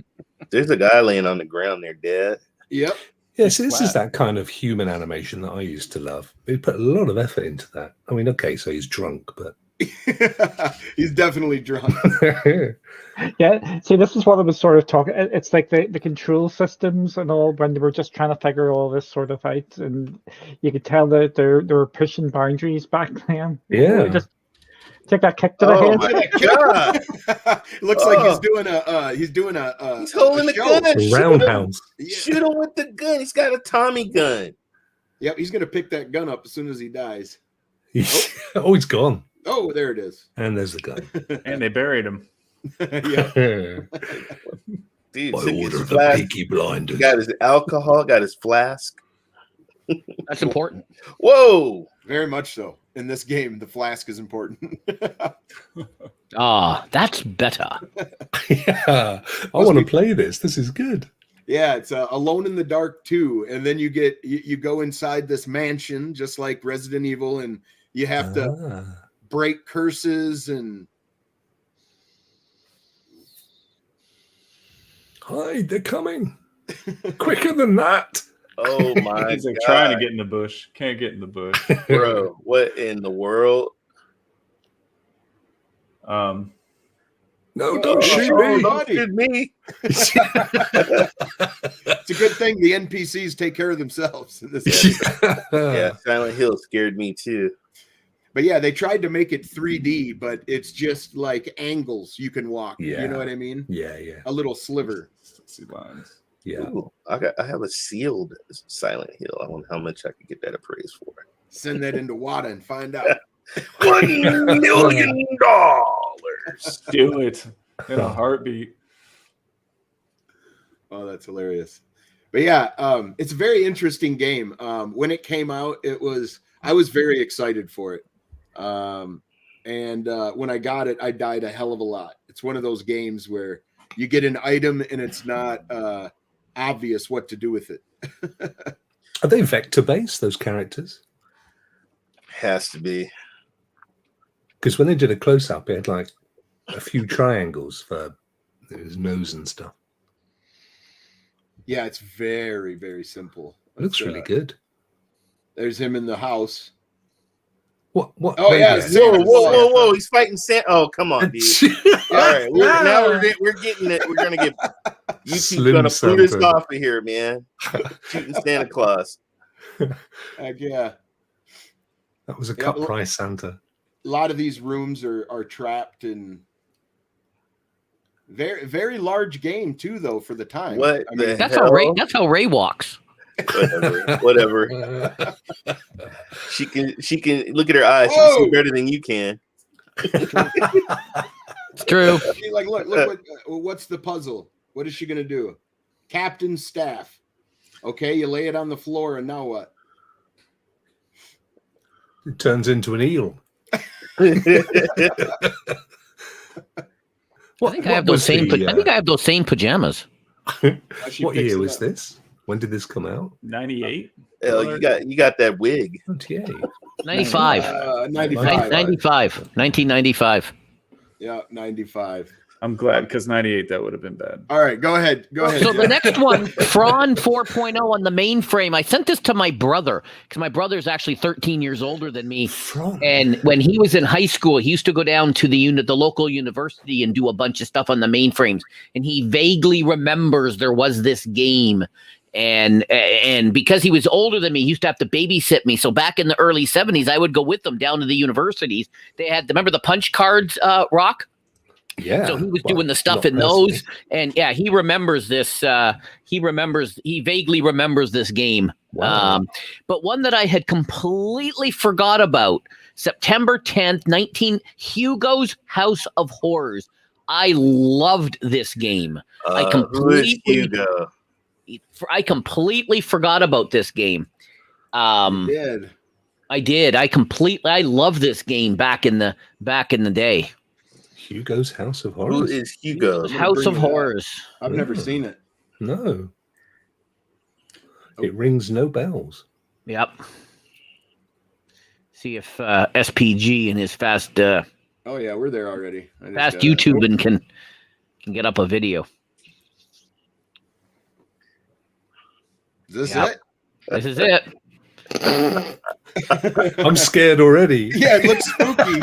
There's a guy laying on the ground there dead. Yep. Yes, this is that kind of human animation that I used to love. They put a lot of effort into that. I mean, okay, so he's drunk, but He's definitely drunk. Yeah, see, this is what I was sort of talking. It's like the control systems and all when they were just trying to figure all this sort of out, and you could tell that they were pushing boundaries back then. Yeah. Just take that kick to the Oh head. my god! Looks like he's doing a He's holding a gun. A Shoot him. roundhouse. Yeah. Shoot him with the gun. He's got a Tommy gun. Yep, he's gonna pick that gun up as soon as he dies. Oh, he's gone. Oh, there it is. And there's the gun. And they buried him. Yeah. Dude, By took his order of the flask, Peaky Blinders. got his alcohol, got his flask. That's important. Whoa! Very much so. In this game, the flask is important. That's better. Yeah, I want to play this. This is good. Yeah, it's Alone in the Dark 2, and then you go inside this mansion just like Resident Evil, and you have to break curses and. Hi, they're coming. Quicker than that. Oh my He's like god! trying to get in the bush. Can't get in the bush. Bro, what in the world? No, don't shoot Oh, me. don't shoot me! It's a good thing the NPCs take care of themselves in this game. Yeah, Silent Hill scared me too. But yeah, they tried to make it 3D, but it's just like angles you can walk. Yeah. You know what I mean? Yeah, yeah, A little sliver. See lines. yeah. Ooh, I have a sealed Silent Hill. I wonder how much I could get that appraised for. Send that into WADA and find out. $1 million. Do it in a heartbeat. Oh, that's hilarious. But yeah, it's a very interesting game. When it came out, I was very excited for it. And when I got it, I died a hell of a lot. It's one of those games where you get an item and it's not obvious what to do with it. Are they vector based, those characters? Has to be. Because when they did a close up, it had like a few triangles for his nose and stuff. Yeah, it's very, very simple. It looks really good. There's him in the house. What? Oh, yeah, Whoa! He's fighting Santa. Oh, come on, dude. All right, we're getting it. We're gonna get YouTube's Slim gonna boot us Santa. off of here, man. Shooting Santa Claus. Heck yeah. That was a Yeah, cut well- price Santa. A lot of these rooms are trapped in very, very large game too, though, for the time. What I the mean, That's hell? how Ray walks. Whatever. She can look at her eyes. She can Whoa! see better than you can. It's true. see, like, look what's the puzzle? What is she gonna do? Captain's staff. Okay, you lay it on the floor, and now what? It turns into an eel. I think I have those same. I think I have those same pajamas. She What picks year it was up. this? When did this come out? 98. Hell, you got that wig. 98. 95. 95. 1995. Yeah, 95. I'm glad because 98 that would have been bad. All right, go ahead. Go ahead. So the Jeff. next one, Fron 4.0 on the mainframe. I sent this to my brother because my brother is actually 13 years older than me. And when he was in high school, he used to go down to the local university and do a bunch of stuff on the mainframes. And he vaguely remembers there was this game. And because he was older than me, he used to have to babysit me. So back in the early 70s, I would go with them down to the universities. They had, remember the punch cards, Rokk? Yeah. So he was doing the stuff in those, and yeah, he remembers this. He vaguely remembers this game. Wow. But one that I had completely forgot about, September 10th, Hugo's House of Horrors. I loved this game. Who is Hugo? I completely forgot about this game. Did. I did. I love this game back in the day. Hugo's House of Who Horrors. is Hugo? House of bring it up. Horrors. I've never seen it. No. It rings no bells. Yep. See if SPG and his fast Oh yeah, we're there already. I just fast got it. YouTubing can get up a video. Is this Yep. it? This is it. I'm scared already. Yeah, it looks spooky.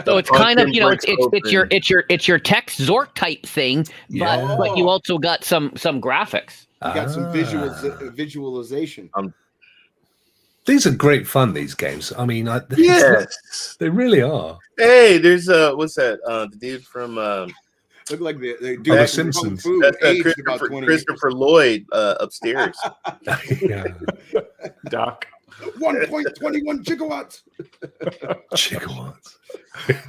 So it's kind of, it's your text Zork type thing, but you also got some graphics. You got some visualization. These are great fun, these games. I mean, Yes, they really are. Hey, there's what's that? The dude from Look like the dude The from Simpsons. Kung Fu that's aged about 20 Christopher Lloyd upstairs. Yeah. Doc. 1.21 gigawatts. Gigawatts.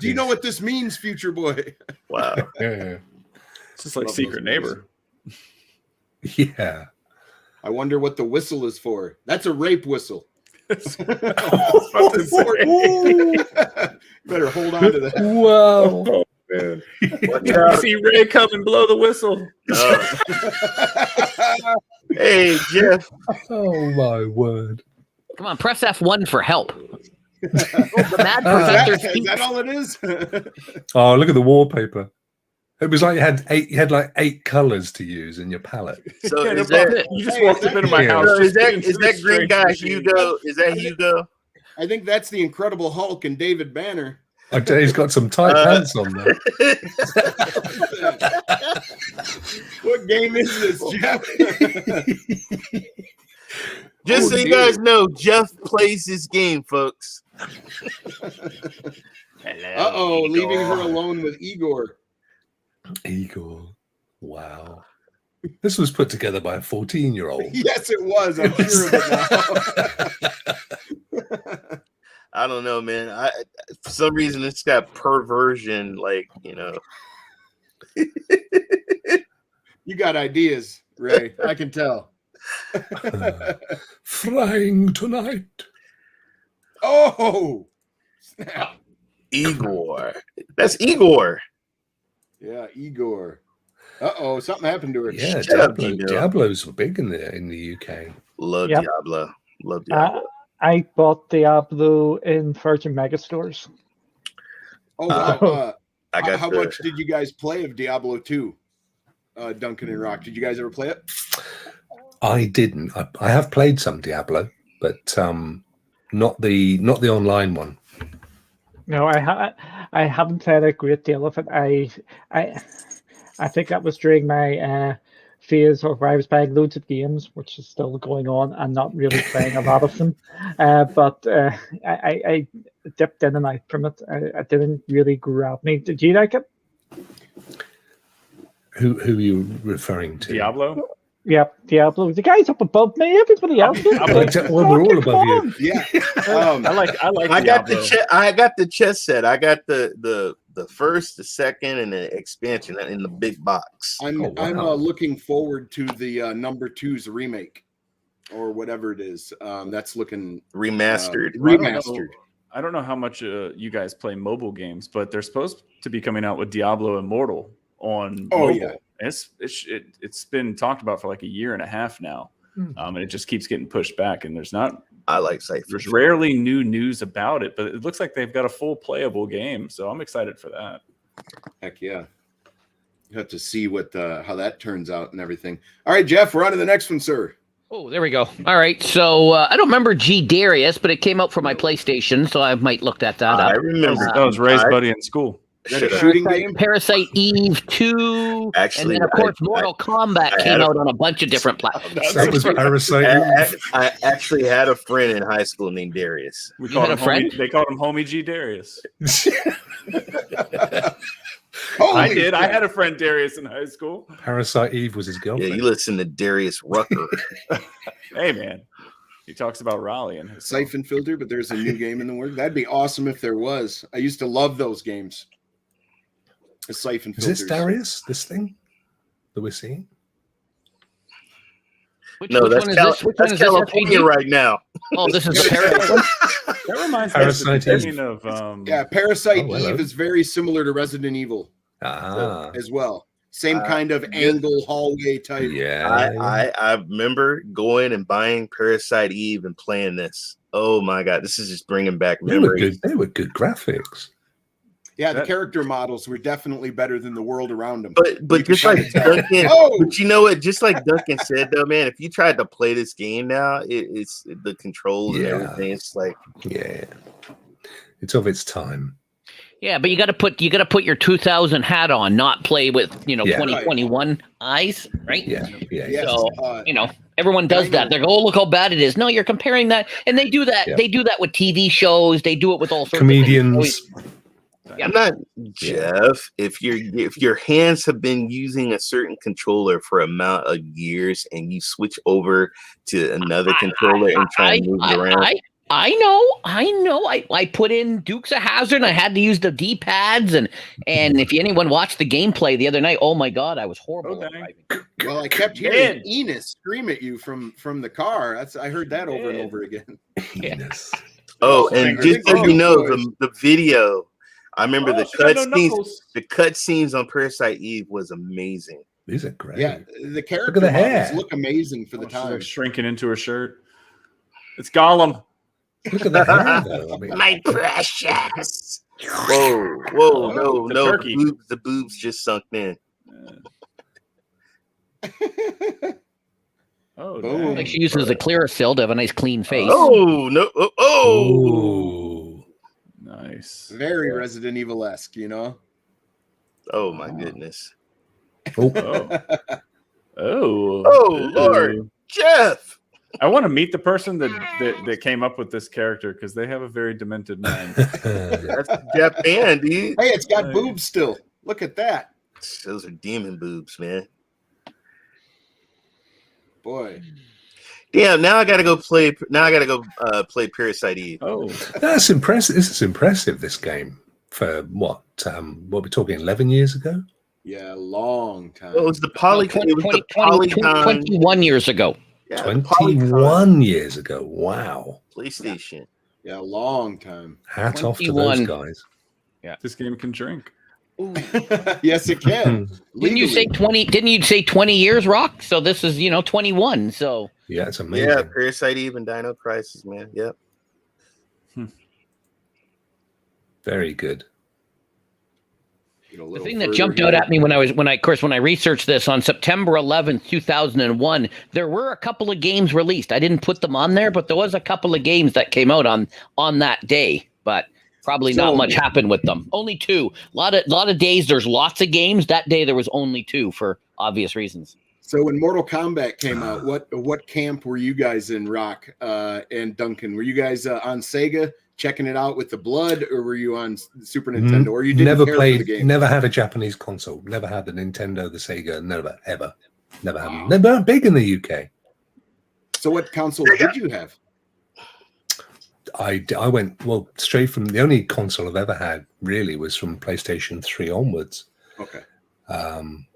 Do you know what this means, future boy? Wow. Yeah. It's just like Love Secret those Neighbor. Yeah. I wonder what the whistle is for. That's a rape whistle. Better hold on to that. Wow. man. You see Ray come and blow the whistle. Hey, Jeff. Oh my word. Come on, press F1 for help. The mad professor Is that all it is? Oh, look at the wallpaper. It was like you had like 8 colors to use in your palette. So Yeah, is that, you just walked up into my house. so is that just green guy machine. Hugo? Is that Hugo? I think that's the Incredible Hulk and David Banner. I tell you, he's got some tight pants on there. What game is this, Jeff? Just so you guys know, Jeff plays this game, folks. Uh-oh, leaving her alone with Igor. Igor. Wow. This was put together by a 14-year-old. Yes, it was. I'm sure of it now. I don't know, man. For some reason it's got perversion, like, you know. You got ideas, Ray. I can tell. Flying tonight. Oh, snap. Igor. That's Igor. Yeah, Igor. Uh-oh, something happened to her. Yeah, Shut up, Igor. Diablo's were big in the UK. Love Yep. Diablo. Love Diablo. I bought Diablo in Virgin Megastores. Oh, wow. I got how much did you guys play of Diablo 2, Duncan and Rokk? Did you guys ever play it? I didn't. I have played some Diablo, but not the online one. No, I haven't played a great deal of it. I think that was during my phase of where I was buying loads of games, which is still going on, and not really playing a lot of them. But I dipped in and out from it. I didn't really grab me. Did you like it? Who are you referring to? Diablo? Yep, Diablo. The guy's up above me. Everybody else is. Well, we're all above you. Yeah. I like I got the chess set. I got the first, the second, and the expansion in the big box. I'm wow. looking forward to the number 2's remake or whatever it is. That's looking Remastered. remastered. I don't know how much you guys play mobile games, but they're supposed to be coming out with Diablo Immortal on mobile. Yeah. It's been talked about for like a year and a half now, and it just keeps getting pushed back. And I like Cypher. there's rarely new news about it, but it looks like they've got a full playable game, so I'm excited for that. Heck yeah. You have to see what how that turns out and everything. All right, Jeff, we're on to the next one, sir. Oh, there we go. All right. So I don't remember G Darius, but it came out for my PlayStation, so I might look at that I up. remember. That was Ray's buddy in school. Is that a shooting game? Parasite Eve 2. Actually, and then, of course, Mortal Kombat came out on a bunch of different platforms. That was Parasite. I actually had a friend in high school named Darius. We You called had him a friend? They called him Homie G Darius. Holy I crap. had a friend Darius in high school. Parasite Eve was his Yeah, girlfriend. you listen to Darius Rucker. Hey man, he talks about Raleigh and his Siphon Filter, but there's a new game in the works. That'd be awesome if there was. I used to love those games. The Siphon Is Filters. this Darius, this thing that we're seeing? Which No, that's one is this? Which one is this? California RPG? right now. Oh, this is Parasite. That reminds Parasite me of Eve. the beginning of Yeah, Parasite Oh, hello. Eve is very similar to Resident Evil Ah, as well. Same kind of angle hallway type. yeah. I remember going and buying Parasite Eve and playing this. Oh my god, this is just bringing back They were memories. good. They were good graphics. Yeah, the character models were definitely better than the world around them. But just like Duncan, but you know what? Just like Duncan said, though, man, if you tried to play this game now, it's the controls and everything. It's like, it's of its time. Yeah, but you got to put your 2000 hat on, not play with 2021 eyes, right? Yeah. So everyone does that. They go, "Oh, look how bad it is." No, you're comparing that, and they do that. Yeah. They do that with TV shows. They do it with all sorts comedians. Of things. I'm not Jeff. If your hands have been using a certain controller for amount of years, and you switch over to another controller and try and move it around. I know. I put in Dukes of Hazzard, and I had to use the D-pads, and if anyone watched the gameplay the other night, oh my god, I was horrible. Well, I kept hearing Enos scream at you from the car. I heard that over and over again. Enos. Oh, and just so you know, the video. I remember the cutscenes. The cutscenes on Parasite Eve was amazing. These are great. Yeah, the character models look amazing for the time. Shrinking into her shirt. It's Gollum. Look at the hair, though. My precious. Whoa, no, the boobs just sunk in. Boom. Like she uses a clear fill to have a nice clean face. Oh no! Oh. Nice. Very Resident Evil-esque, Oh my goodness. Oh, Lord, Jeff. I want to meet the person that came up with this character because they have a very demented mind. That's Japan, dude. Hey, it's got boobs still. Look at that. Those are demon boobs, man. Boy. Damn, now I gotta go play. Play Parasite Eve. Oh, that's impressive. This is impressive. This game for what? What we're talking 11 years ago? Yeah, long time. Well, it was the Polygon. 21 years ago. Yeah, 21 years ago. Wow. PlayStation. Yeah, long time. Hat off to those guys. Yeah, this game can drink. Yes, it can. Didn't you say 20? Didn't you say 20 years, Rokk? So this is 21. So yeah, it's amazing. Yeah, Parasite Eve and Dino Crisis, man. Yep. Very good. The thing that jumped out at me when I researched this on September 11th, 2001, there were a couple of games released. I didn't put them on there, but there was a couple of games that came out on that day. But probably not much happened with them. Only 2. A lot of days there's lots of games. That day there was only 2 for obvious reasons. So when Mortal Kombat came out, what camp were you guys in, Rokk and Duncan? Were you guys on Sega checking it out with the blood, or were you on Super Nintendo? Or you didn't never care played, for the game? Never had a Japanese console. Never had the Nintendo, the Sega. Never, ever. Never had them. They weren't big in the UK. So what console did you have? I went straight from the only console I've ever had really was from PlayStation 3 onwards. Okay.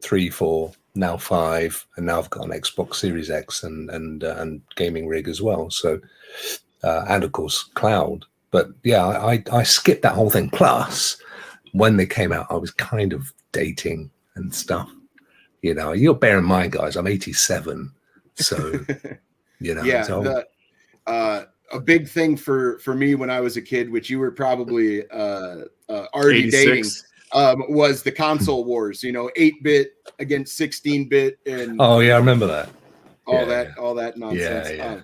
3, 4, now 5, and now I've got an Xbox Series X and gaming rig as well. So and of course cloud. But yeah, I skipped that whole thing. Plus, when they came out, I was kind of dating and stuff. You'll bear in mind, guys, I'm 87, so Yeah, a big thing for me when I was a kid, which you were probably already 86. dating, was the console wars. 8-bit against 16-bit, and oh yeah, I remember that. All that nonsense. Yeah.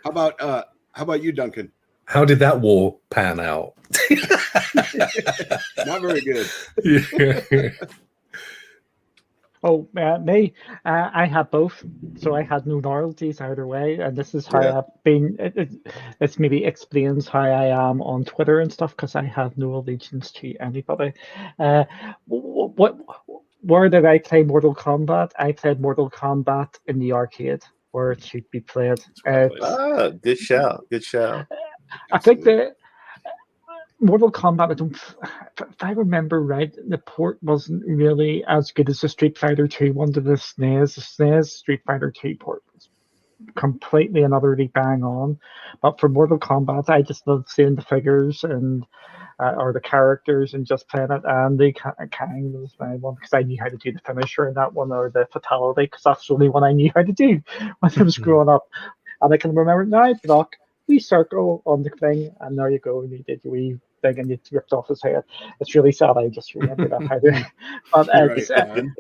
How about you, Duncan? How did that war pan out? Not very good. Yeah. Oh, me, I had both, so I had no loyalties either way, and this is how I've been. This maybe explains how I am on Twitter and stuff, because I have no allegiance to anybody. Where did I play Mortal Kombat? I played Mortal Kombat in the arcade, where it should be played. Good shout. I think that Mortal Kombat, if I remember right, the port wasn't really as good as the Street Fighter 2 one to the SNES. The SNES Street Fighter 2 port was completely and utterly bang on. But for Mortal Kombat, I just loved seeing the figures and or the characters and just playing it. And the Kang was my one, because I knew how to do the finisher in that one, or the fatality, because that's the only one I knew how to do when I was growing up. And I can remember now, Brock, we circle on the thing, and there you go. And you did your wee thing and you ripped off his head. It's really sad. I just remember that how to, but it's, man.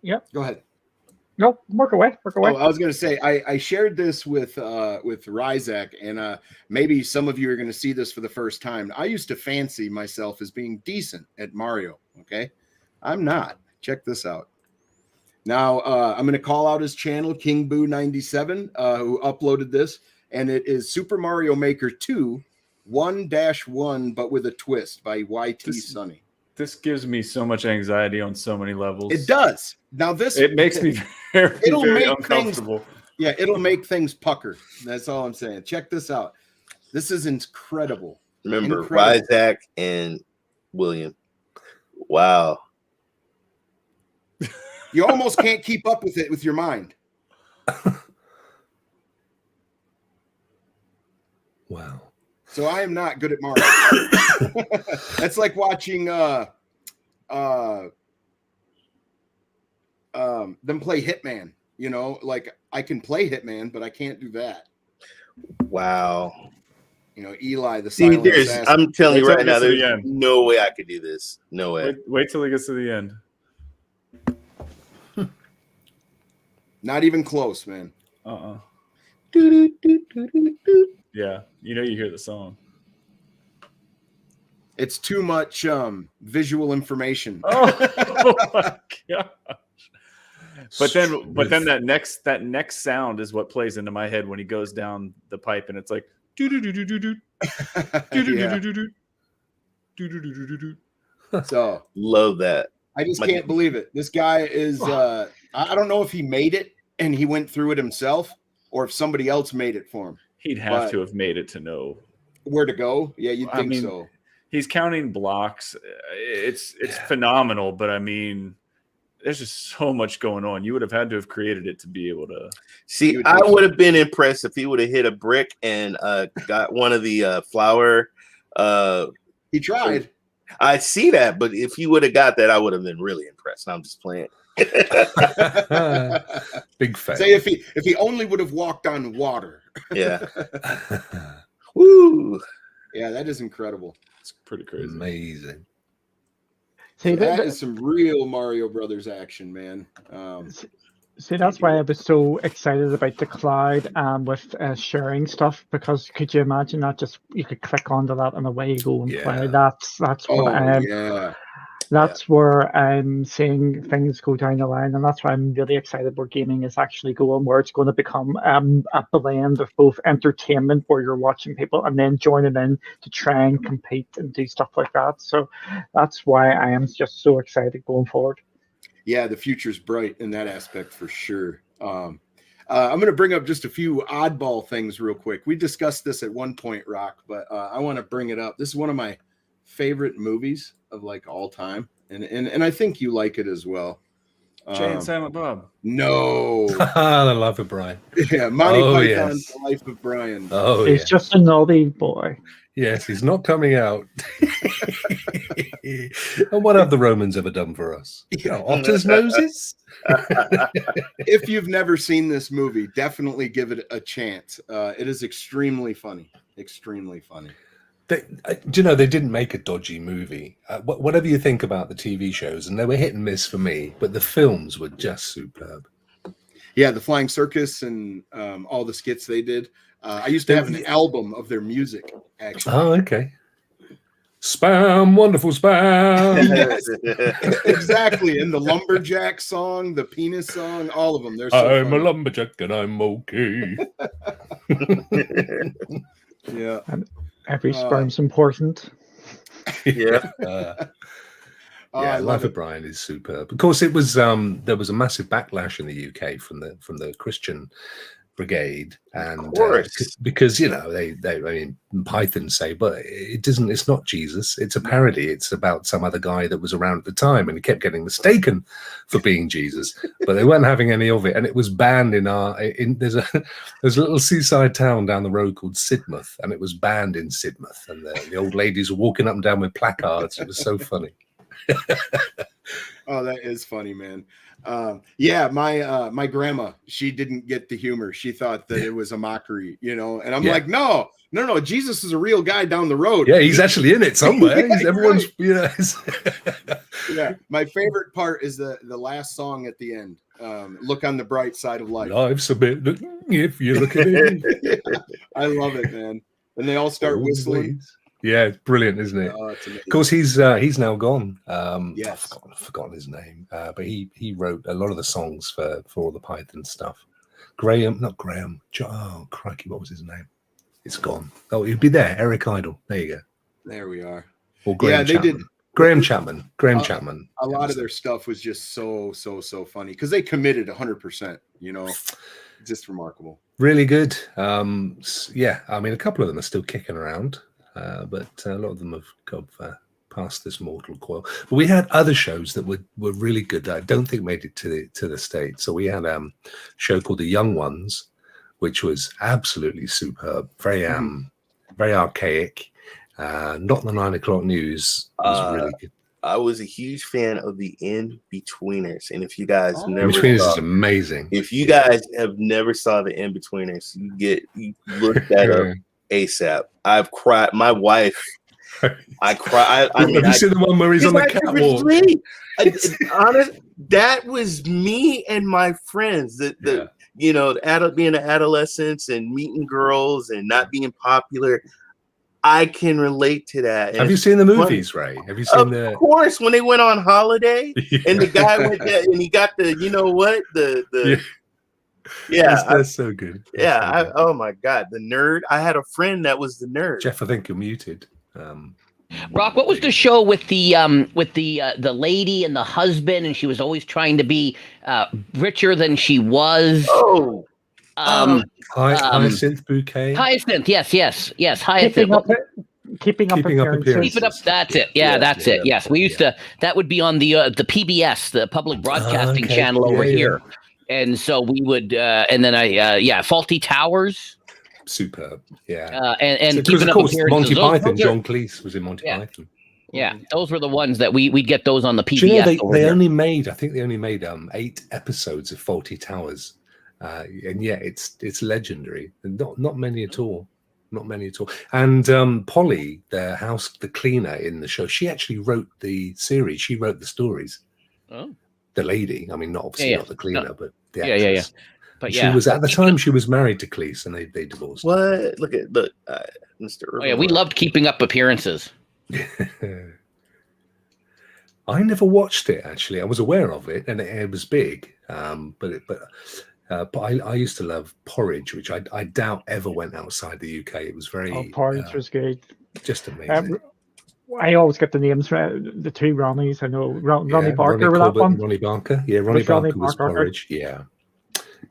yeah. Go ahead. No, work away. Oh, I was going to say, I shared this with Ryzak, and maybe some of you are going to see this for the first time. I used to fancy myself as being decent at Mario. Okay, I'm not. Check this out. Now I'm going to call out his channel, KingBoo97, who uploaded this, and it is Super Mario Maker 2 1-1, but with a twist by YT Sunny. This gives me so much anxiety on so many levels. It does. Now it makes me very uncomfortable. It'll make things pucker. That's all I'm saying. Check this out. This is incredible. Remember, Ryzak and William. Wow. You almost can't keep up with it with your mind. Wow. So I am not good at Mario. That's like watching them play Hitman. You know, like I can play Hitman, but I can't do that. Wow. You know, Eli the See, silent assassin. I'm telling you right now, there's no way I could do this. No way. Wait till he gets to the end. Not even close, man. Yeah, you know you hear the song. It's too much visual information. Oh my gosh. But then that next sound is what plays into my head when he goes down the pipe, and it's like So love that. I just can't believe it. This guy is I don't know if he made it and he went through it himself or if somebody else made it for him. He'd have to have made it to know where to go. Yeah, you'd think so. He's counting blocks. It's phenomenal, but I mean, there's just so much going on. You would have had to have created it to be able to see. I would have been impressed if he would have hit a brick and got one of the flower. He tried. I see that, but if he would have got that, I would have been really impressed. I'm just playing. Big fan. Say if he only would have walked on water. Yeah. Woo. Yeah, that is incredible. It's pretty crazy. Amazing. See, that is some real Mario Brothers action, man. See, that's why I was so excited about the cloud with sharing stuff, because could you imagine that just you could click onto that and away you go and play. That's what that's where I'm seeing things go down the line, and that's why I'm really excited where gaming is actually going, where it's going to become a blend of both entertainment where you're watching people and then joining in to try and compete and do stuff like that. So that's why I am just so excited going forward. Yeah, the future's bright in that aspect for sure. I'm going to bring up just a few oddball things real quick. We discussed this at one point, Rokk, but I want to bring it up. This is one of my favorite movies of like all time, and I think you like it as well. Jay and Silent Bob. No. The Life of Brian. Yeah, Monty Python's The Life of Brian. Oh, he's just a naughty boy. Yes, he's not coming out. And what have the Romans ever done for us? Otters' noses? If you've never seen this movie, definitely give it a chance. It is extremely funny. Extremely funny. Do you know, they didn't make a dodgy movie. Whatever you think about the TV shows, and they were hit and miss for me, but the films were just superb. Yeah, the Flying Circus and all the skits they did. I used to have an album of their music, actually. Oh, okay. Spam, wonderful spam. Yes, exactly. And the Lumberjack song, the Penis song, all of them. They're so I'm funny. a lumberjack and I'm okay. Yeah. And every sperm's important. Yeah. Life of Brian is superb. Of course, it was there was a massive backlash in the UK from the Christian brigade, and because you know they I mean Python say, but it's not Jesus, it's a parody, it's about some other guy that was around at the time, and he kept getting mistaken for being Jesus, but they weren't having any of it, and it was banned there's a little seaside town down the road called Sidmouth, and it was banned in Sidmouth, and the old ladies were walking up and down with placards. It was so funny. Oh, that is funny, man. Yeah, my grandma, she didn't get the humor. She thought that it was a mockery, you know. And I'm like, no. Jesus is a real guy down the road. Yeah, he's actually in it somewhere. Yeah, Everyone's, right. you know. Yeah, my favorite part is the last song at the end. Look on the bright side of life. Life's a bit if you look at it. I love it, man. And they all start whistling. Yeah, it's brilliant, isn't it? Oh, it's amazing. Of course, he's now gone. Yes. I've forgotten his name, but he wrote a lot of the songs for all the Python stuff. Not Graham. Oh, crikey, what was his name? It's gone. Oh, he'd be there. Eric Idle. There you go. There we are. Or Graham Chapman. They did. Graham Chapman. Chapman. A lot of their stuff was just so funny because they committed 100%. You know, just remarkable. Really good. Yeah, I mean, a couple of them are still kicking around. But a lot of them have gone past this mortal coil. But we had other shows that were really good that I don't think made it to the States. So we had a show called The Young Ones, which was absolutely superb, very archaic. Not the 9 o'clock news. It was really good. I was a huge fan of the In-Betweeners, and if you guys never In-Betweeners saw, is amazing. If you guys have never saw the In-Betweeners, you look that up ASAP. I've cried. My wife, I cry. Have you seen the one where he's on the catwalk? Honest, that was me and my friends. Being an adolescence and meeting girls and not being popular. I can relate to that. Have you seen the movies, Ray? Have you seen Of course, when they went on holiday and the guy went there and he got the, you know what, that's so good. Oh my God, the nerd. I had a friend that was the nerd. Jeff, I think you're muted. Rokk, what was the show with the lady and the husband, and she was always trying to be richer than she was? Oh. Hyacinth Bouquet. Hyacinth, yes, Hyacinth. Keeping up appearances. Keep it up. That's it. Yeah, that's it. Yes, we used to. That would be on the PBS, the Public Broadcasting Channel over here, and so we would. And then Faulty Towers. Superb. Yeah. And keeping up appearances. Monty Python. John Cleese was in Monty Python. Yeah, those were the ones that we'd get those on the PBS. Do you know, they only made 8 episodes of Faulty Towers. And yeah, it's legendary. Not many at all. Not many at all. And Polly, the cleaner in the show, she actually wrote the series. She wrote the stories. Oh. The lady. I mean, not obviously not the cleaner, but the actress. Yeah. But she was at the time she was married to Cleese, and they divorced. What? Look, Mr. Oh yeah, we loved Keeping Up Appearances. I never watched it actually. I was aware of it, and it was big. But I used to love Porridge, which I doubt ever went outside the UK. It was very Porridge was good, just amazing. I always get the names the two Ronnies. I know Ronnie Barker with that one. Ronnie Barker, Ronnie Barker was Porridge,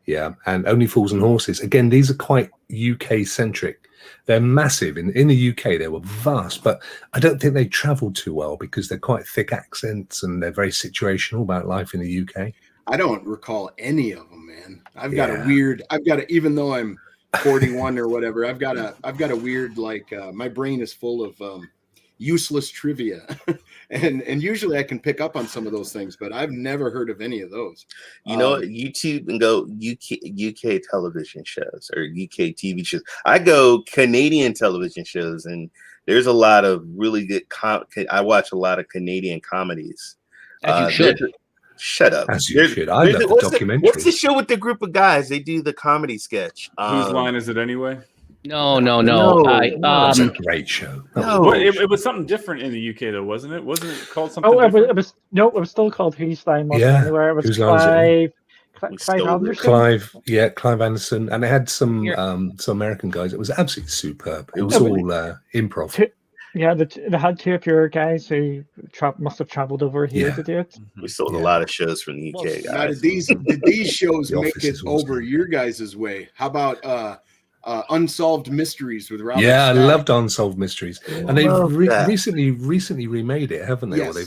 yeah, and Only Fools and Horses. Again, these are quite UK centric. They're massive in the UK. They were vast, but I don't think they travelled too well because they're quite thick accents and they're very situational about life in the UK. I don't recall any of them, man. Even though I'm 41 or whatever, I've got a weird, my brain is full of useless trivia. and usually I can pick up on some of those things, but I've never heard of any of those. You know, YouTube and go UK television shows or UK TV shows. I go Canadian television shows, and there's a lot of really good I watch a lot of Canadian comedies. As you should. Shut up. As you should. I love the documentaries. What's the show with the group of guys? They do the comedy sketch. Whose line is it anyway? No. It's a great show. It was something different in the UK though, wasn't it? Wasn't it called something? It was still called Whose Line Was It Anywhere. It was Clive Anderson. Clive Anderson, and it had some American guys. It was absolutely superb. It was all improv. They had two of your guys who must have travelled over here to do it. We sold a lot of shows from the UK. Now, did these shows make it over your guys' way? How about Unsolved Mysteries with Robert Stack? I loved Unsolved Mysteries, and they've recently remade it, haven't they? Yes. On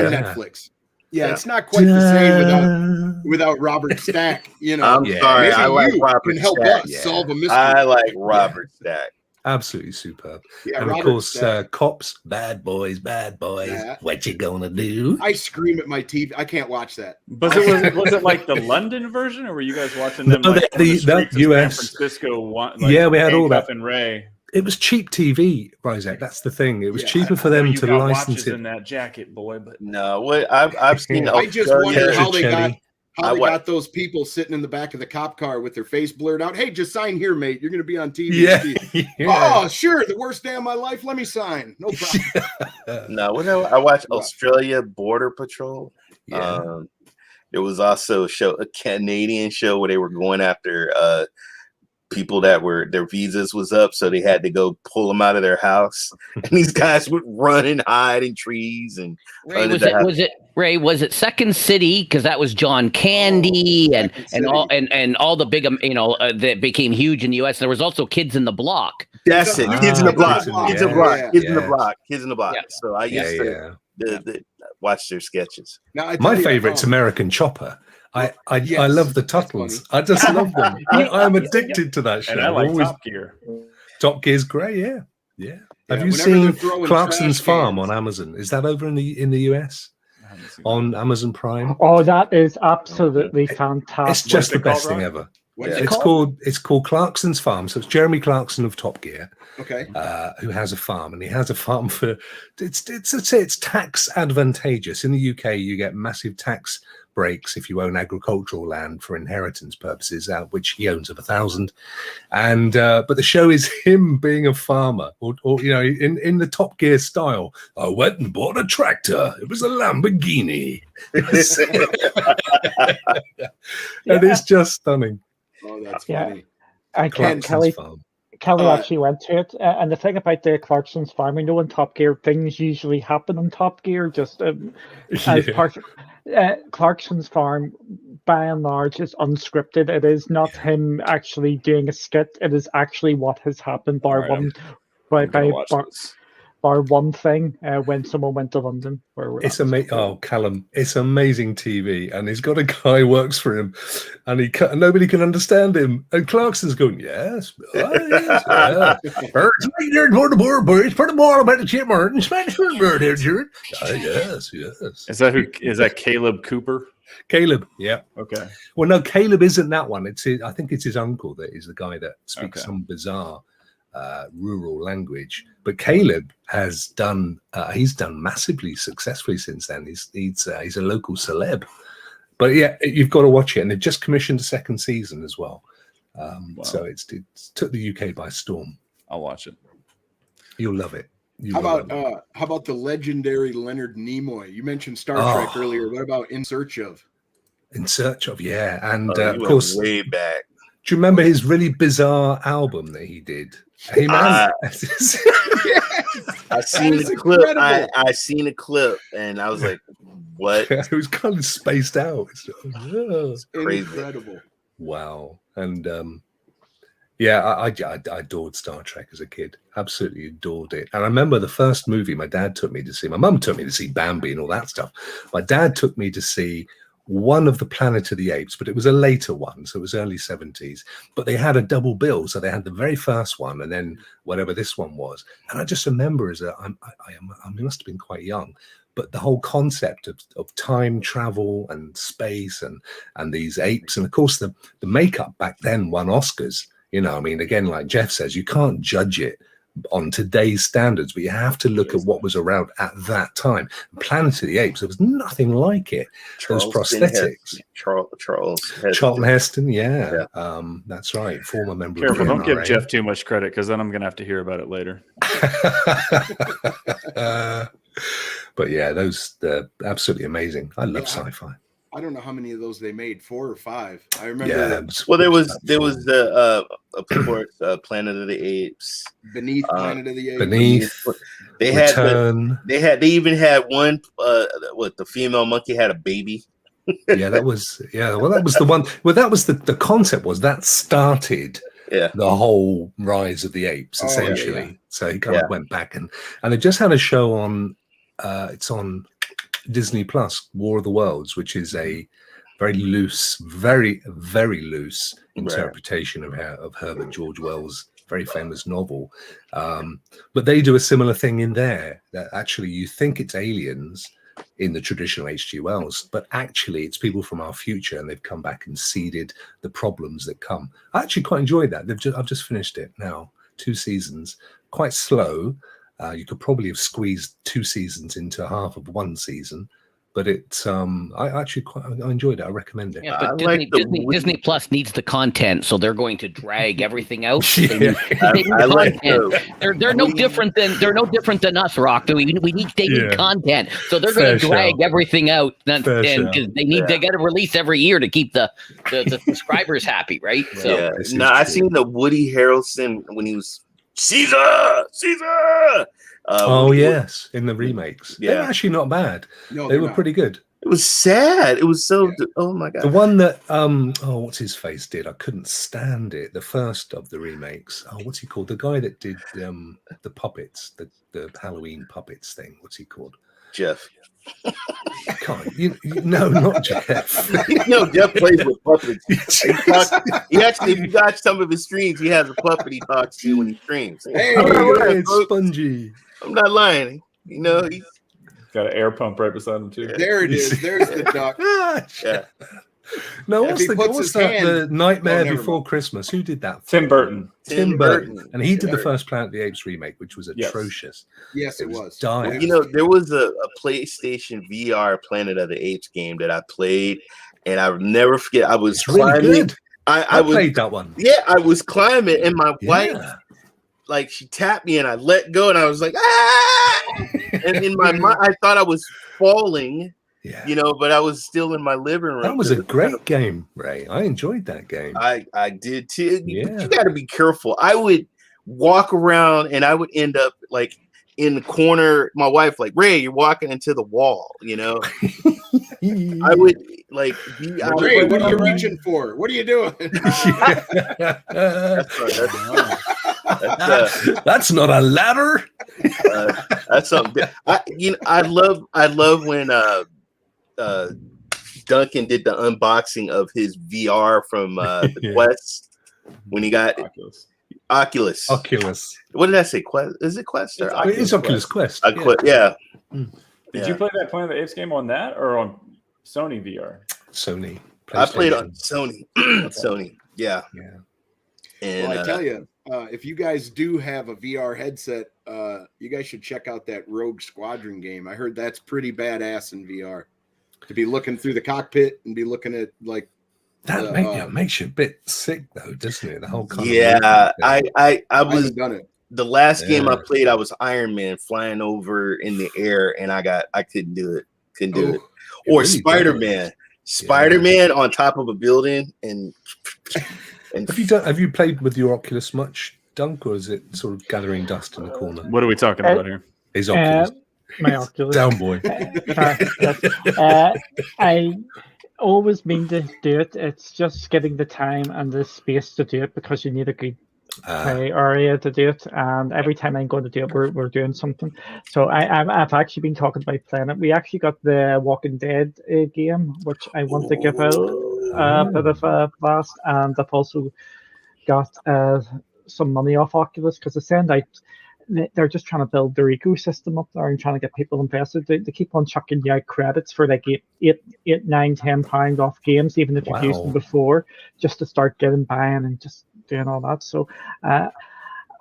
Netflix. Yeah, it's not quite the same without Robert Stack. You know, I'm sorry, I like Robert can help Stack. us solve a mystery. I like Robert Stack. Absolutely superb. Yeah, And of Robert course, Stack. Cops, bad boys, bad boys. Yeah. What you gonna do? I scream at my TV. I can't watch that. Was it like the London version, or were you guys watching them No, like on the streets of US. San Francisco? Like, yeah, we had all that. and Ray. It was cheap TV, Ryzek. That's the thing. It was Yeah, cheaper for I know them you to got license watches it. in that jacket, boy. But No, what I've seen. I just wonder how they got Chetty. got those people sitting in the back of the cop car with their face blurred out. Hey, just sign here, mate. You're going to be on TV. Yeah. Oh, sure. The worst day of my life. Let me sign. No problem. No, I watched Australia Border Patrol. Yeah. There was also a Canadian show where they were going after people that their visas was up, so they had to go pull them out of their house. And these guys would run and hide in trees. And was it Second City? Because that was John Candy and all the big that became huge in the U.S. There was also Kids in the Block. That's it. Kids in the Block. Kids in the Block. Kids in the Yeah. Block. Kids in the Block. Yeah. So I used to watch their sketches. Now, My favorite's American Chopper. I love the Tuttles. I just love them. I am addicted to that show. and I like Top Gear. Top Gear's great. Yeah. Have you whenever seen they're throwing Clarkson's trash Farm cans. on Amazon? Is that over in the US on Amazon Prime? Oh, that is absolutely fantastic. It's just the it called, best thing Ron? ever. What's It's called Clarkson's Farm. So it's Jeremy Clarkson of Top Gear, Okay. who has a farm, and he has a farm for it's tax advantageous. In the UK, you get massive tax breaks if you own agricultural land for inheritance purposes, which he owns of 1,000. And but the show is him being a farmer, or in the Top Gear style. I went and bought a tractor. It was a Lamborghini. And it's just stunning. Oh, that's Yeah. funny. And Clarkson's Kelly Farm. actually went to it. And the thing about the Clarkson's Farm, I know in Top Gear, things usually happen in Top Gear, just as part of Clarkson's Farm, by and large, is unscripted. It is not him actually doing a skit. It is actually what has happened, bar one thing when someone went to London. It's amazing. Oh, Callum, it's amazing TV, and he's got a guy who works for him, and nobody can understand him. And Clarkson's going, yes, yes, yeah. Birds for the board, birds for the ball about the chip Martin, Spanish for the bird here, Jared. Yes. Is that Caleb Cooper? Caleb, yeah. Okay. Well, no, Caleb isn't that one. I think it's his uncle that is the guy that speaks some bizarre rural language. But Caleb has done he's done massively successfully since then. He's a local celeb. But yeah, you've got to watch it, and they've just commissioned a second season as well. Wow. So it took the UK by storm. I'll watch it. You'll love it. How about the legendary Leonard Nimoy? You mentioned Star Trek earlier. What about In Search of? In Search of, yeah. And of course, way back. do you remember his really bizarre album that he did? Hey man, I seen the clip. I seen a clip, and I was like, "What?" It was kind of spaced out. It's crazy. Incredible. Wow. And I adored Star Trek as a kid. Absolutely adored it. And I remember the first movie my dad took me to see. My mum took me to see Bambi and all that stuff. My dad took me to see one of the Planet of the Apes, but it was a later one, so it was early 70s. But they had a double bill, so they had the very first one and then whatever this one was. And I just remember I must have been quite young, but the whole concept of time travel and space and these apes, and of course the makeup back then won Oscars. I mean, again, like Jeff says, you can't judge it on today's standards, but you have to look at what was around at that time. Planet of the Apes, there was nothing like it. Those prosthetics. Charlton Heston, yeah. That's right. Former member. Careful, of the don't give NRA. Jeff too much credit, because then I'm going to have to hear about it later. But yeah, those absolutely amazing. I love sci-fi. I don't know how many of those they made, 4 or 5. I remember. Yeah. Well, there was the of course Planet of the Apes, Beneath Planet of the Apes. Beneath. They Return. they even had one. The female monkey had a baby. Well, that was the one. Well, that was the concept. Was that started the whole rise of the apes essentially? Yeah. So he kind of went back and they just had a show on. It's on Disney Plus, War of the Worlds, which is a very loose, very, very loose interpretation of Herbert George Wells' very famous novel. But they do a similar thing in there, that actually you think it's aliens in the traditional H.G. Wells, but actually it's people from our future, and they've come back and seeded the problems that come. I actually quite enjoyed that. I've just finished it now, 2 seasons, quite slow. You could probably have squeezed 2 seasons into half of 1 season, but it's I actually I enjoyed it. I recommend it. Yeah, but Disney Plus needs the content, so they're going to drag everything out. They need content. They're no different than us, Rock. We need content, so they're going to drag everything out, and because they got to release every year to keep the subscribers happy, right? So I seen the Woody Harrelson when he was Caesar. Yes, in the remakes. They were actually not bad. No, they were pretty good. It was sad. It was so. Oh my god. The one that what's his face did? I couldn't stand it. The first of the remakes. Oh, what's he called? The guy that did the puppets, the Halloween puppets thing. What's he called? Jeff. No, not Jeff. Jeff plays with puppets. He actually, if you watch some of his streams, he has a puppet he talks to when he streams. Hey, it's Spongy. I'm not lying. He's got an air pump right beside him too. There it is. There's the duck. Yeah. No, what's the Nightmare Before Christmas? Who did that? Tim Burton. Tim Burton. And he did the first Planet of the Apes remake, which was atrocious. Yes, it was. Dire. There was a PlayStation VR Planet of the Apes game that I played, and I'll never forget. I was climbing. Really good. I played that one. Yeah, I was climbing, and my wife, she tapped me, and I let go, and I was like, ah! And in my mind, I thought I was falling. Yeah. But I was still in my living room. That was a great game, Ray. I enjoyed that game. I did too. Yeah. You got to be careful. I would walk around and I would end up like in the corner. My wife, like, Ray, you're walking into the wall, I would like be out. Ray, what are you reaching for? What are you doing? That's not a ladder. That's something. I love when Duncan did the unboxing of his VR from the Quest when he got Oculus. What did I say? Quest? Is it Quest or Oculus? It's Oculus Quest. Yeah. Did you play that Planet of the Apes game on that or on Sony VR? Sony. I played on Sony. Sony. Yeah. And I tell you, if you guys do have a VR headset, you guys should check out that Rogue Squadron game. I heard that's pretty badass in VR. To be looking through the cockpit and be looking at like that makes you a bit sick though, doesn't it? The whole I was done it. The last game I played, I was Iron Man flying over in the air, and I couldn't do it. Or really Spider-Man on top of a building, and have you played with your Oculus much, Dunk, or is it sort of gathering dust in the corner? What are we talking about here? His Oculus. My Oculus. Down boy. I always mean to do it. It's just getting the time and the space to do it because you need a good play area to do it. And every time I'm going to do it, we're doing something. So I've actually been talking about playing it. We actually got the Walking Dead game, which I want to give out a bit of a blast. And I've also got some money off Oculus because they send out. They're just trying to build their ecosystem up there and trying to get people invested. They keep on chucking you out credits for like £8, £9, £10 off games, even if you've used them before, just to start getting buying and just doing all that. So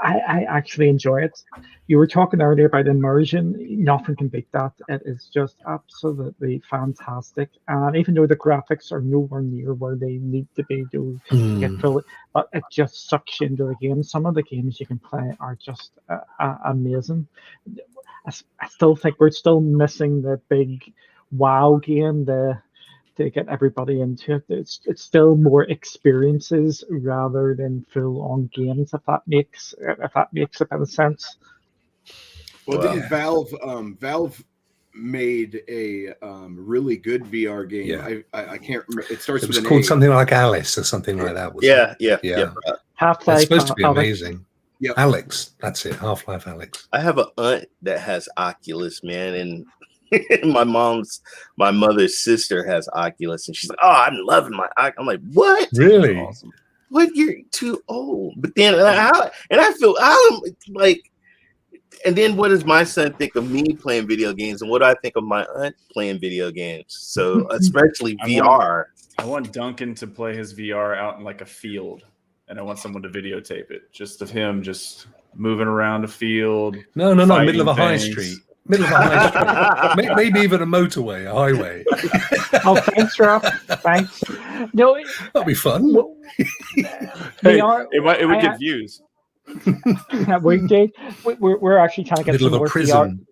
I actually enjoy it. You were talking earlier about immersion. Nothing can beat that. It is just absolutely fantastic. And even though the graphics are nowhere near where they need to be to get fully, but it just sucks you into the game. Some of the games you can play are just amazing. I still think we're still missing the big WoW game, to get everybody into it. It's still more experiences rather than full-on games, if that makes a bit of sense. Well, didn't Valve made a really good VR game? Yeah. I can't remember. It starts. It was called something like Alice or something like that. Yeah. Half-Life. It's supposed to be amazing. Yep. Alex, that's it. Half-Life Alex. I have an aunt that has Oculus, man, and my mother's sister has Oculus, and she's like, "Oh, I'm loving my." I'm like, "What? Really? Awesome." what, you're too old. But then I feel I'm like, and then what does my son think of me playing video games, and what do I think of my aunt playing video games? So especially VR. I want Duncan to play his VR out in like a field, and I want someone to videotape it, just of him just moving around a field. No, middle of a high street. Middle of a high street. Maybe even a motorway, a highway. Oh, thanks, Rob. Thanks. No, that'd be fun. It would get views. We did. We're actually trying to get Middle some of a more prison.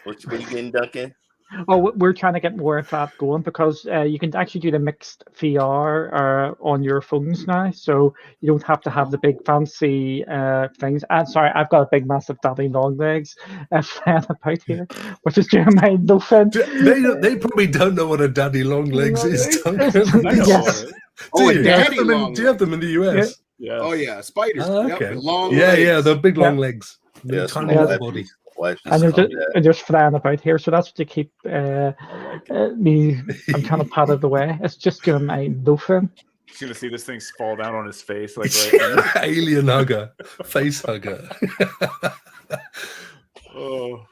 What are you getting, Duncan? Oh, we're trying to get more of that going because you can actually do the mixed VR on your phones now, so you don't have to have the big fancy things. And sorry, I've got a big, massive daddy long legs flying about here, which is doing my no fun. They probably don't know what a daddy long legs is, Duncan. Yes. Oh, do you have them in the US? Yeah. Oh yeah, spiders. Okay. Yep, long Yeah, legs. the big long legs. Yeah, Tiny little body. And they're just flying about here, so that's what to keep me. I'm trying to pat it away. It's just doing my no fun. He's gonna see this thing fall down on his face, like right now. Alien hugger, face hugger. Oh,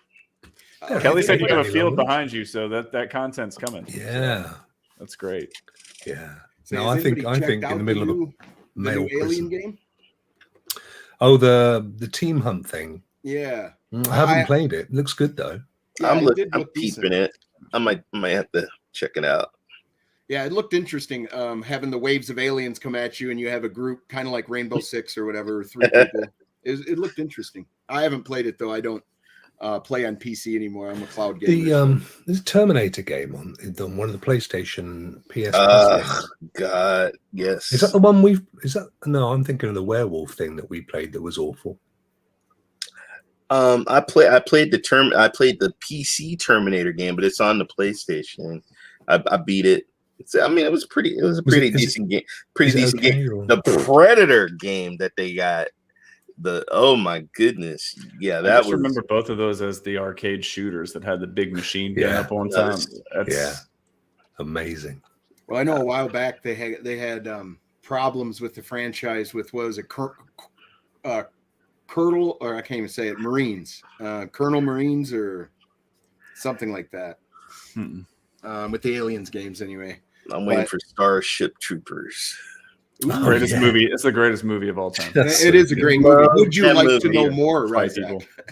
Kelly said you have a field behind you, so that content's coming. Yeah, that's great. Yeah. So no, I think in the middle of a male alien game. Oh, the team hunt thing. Yeah, I haven't played it. Looks good though. Yeah, I'm peeping it. I might have to check it out. Yeah, it looked interesting. Having the waves of aliens come at you, and you have a group kind of like Rainbow Six or whatever, 3 people. It looked interesting. I haven't played it though. I don't play on PC anymore. I'm a cloud gamer. There's a Terminator game on one of the PlayStation PS. God, yes. Is that the one No, I'm thinking of the werewolf thing that we played that was awful. I played the PC Terminator game, but it's on the PlayStation. I beat it. It was a pretty decent game. Pretty decent game. The Predator game that they got. Oh my goodness. Yeah, I just remember both of those as the arcade shooters that had the big machine gun up on top. Amazing. Well, I know a while back they had problems with the franchise with what was it, Colonel, or I can't even say it, Marines, Colonel Marines or something like that. With the aliens games anyway. I'm waiting for Starship Troopers. Greatest movie. It's the greatest movie of all time. It is a great movie. Would you like to know more, right?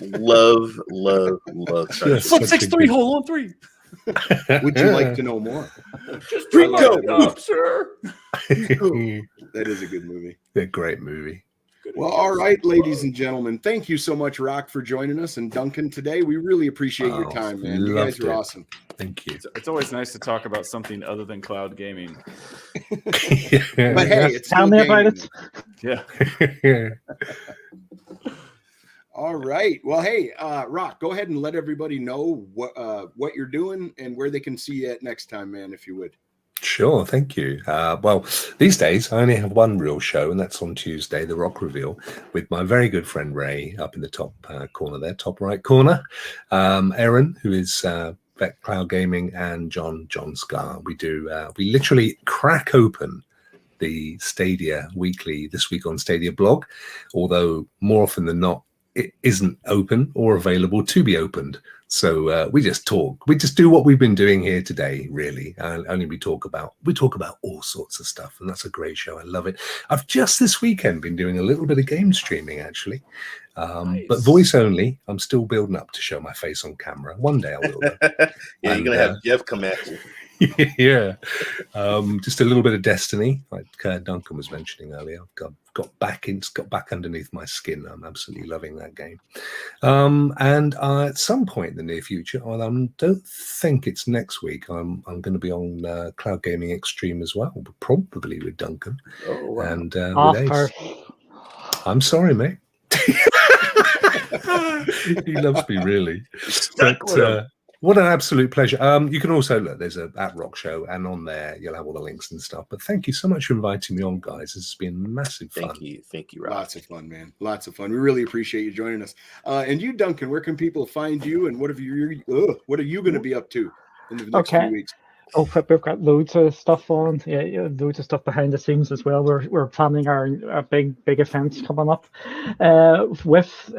Love. Flip 6-3, hold on 3. Would you like to know more? Just bring it up, sir. That is a good movie. A great movie. Well, all right, ladies and gentlemen, thank you so much, Rokk, for joining us, and Duncan today. We really appreciate your time, man. You guys are awesome. Thank you. It's always nice to talk about something other than cloud gaming. But hey, it's tell me about it. Yeah. All right. Well, hey, Rokk, go ahead and let everybody know what you're doing and where they can see you at next time, man, if you would. Sure, thank you. Well, these days I only have one real show, and that's on Tuesday, the Rokk Reveal, with my very good friend Ray up in the top corner there, top right corner. Erin, who is Vet Cloud Gaming, and John Scar. We literally crack open the Stadia weekly This Week on Stadia blog, although more often than not, it isn't open or available to be opened. So we just talk. We just do what we've been doing here today, really. Only we talk about all sorts of stuff, and that's a great show. I love it. I've just this weekend been doing a little bit of game streaming, actually, nice. But voice only. I'm still building up to show my face on camera. One day I will. Yeah, you're gonna have Jeff come at you. Yeah, just a little bit of Destiny, like Duncan was mentioning earlier. I've got back underneath my skin. I'm absolutely loving that game. And at some point in the near future, I don't think it's next week. I'm going to be on Cloud Gaming Extreme as well, probably with Duncan. Oh, wow. And with Ace. I'm sorry, mate. He loves me really. But, what an absolute pleasure. You can also look, there's a at Rokk show, and on there you'll have all the links and stuff. But thank you so much for inviting me on, guys. This has been massive fun. Thank you, Rokk. Lots of fun, man. Lots of fun. We really appreciate you joining us. And you, Duncan, where can people find you, and what are you going to be up to in the next few weeks? Oh, but we've got loads of stuff on. Yeah, loads of stuff behind the scenes as well. We're planning our big events coming up. With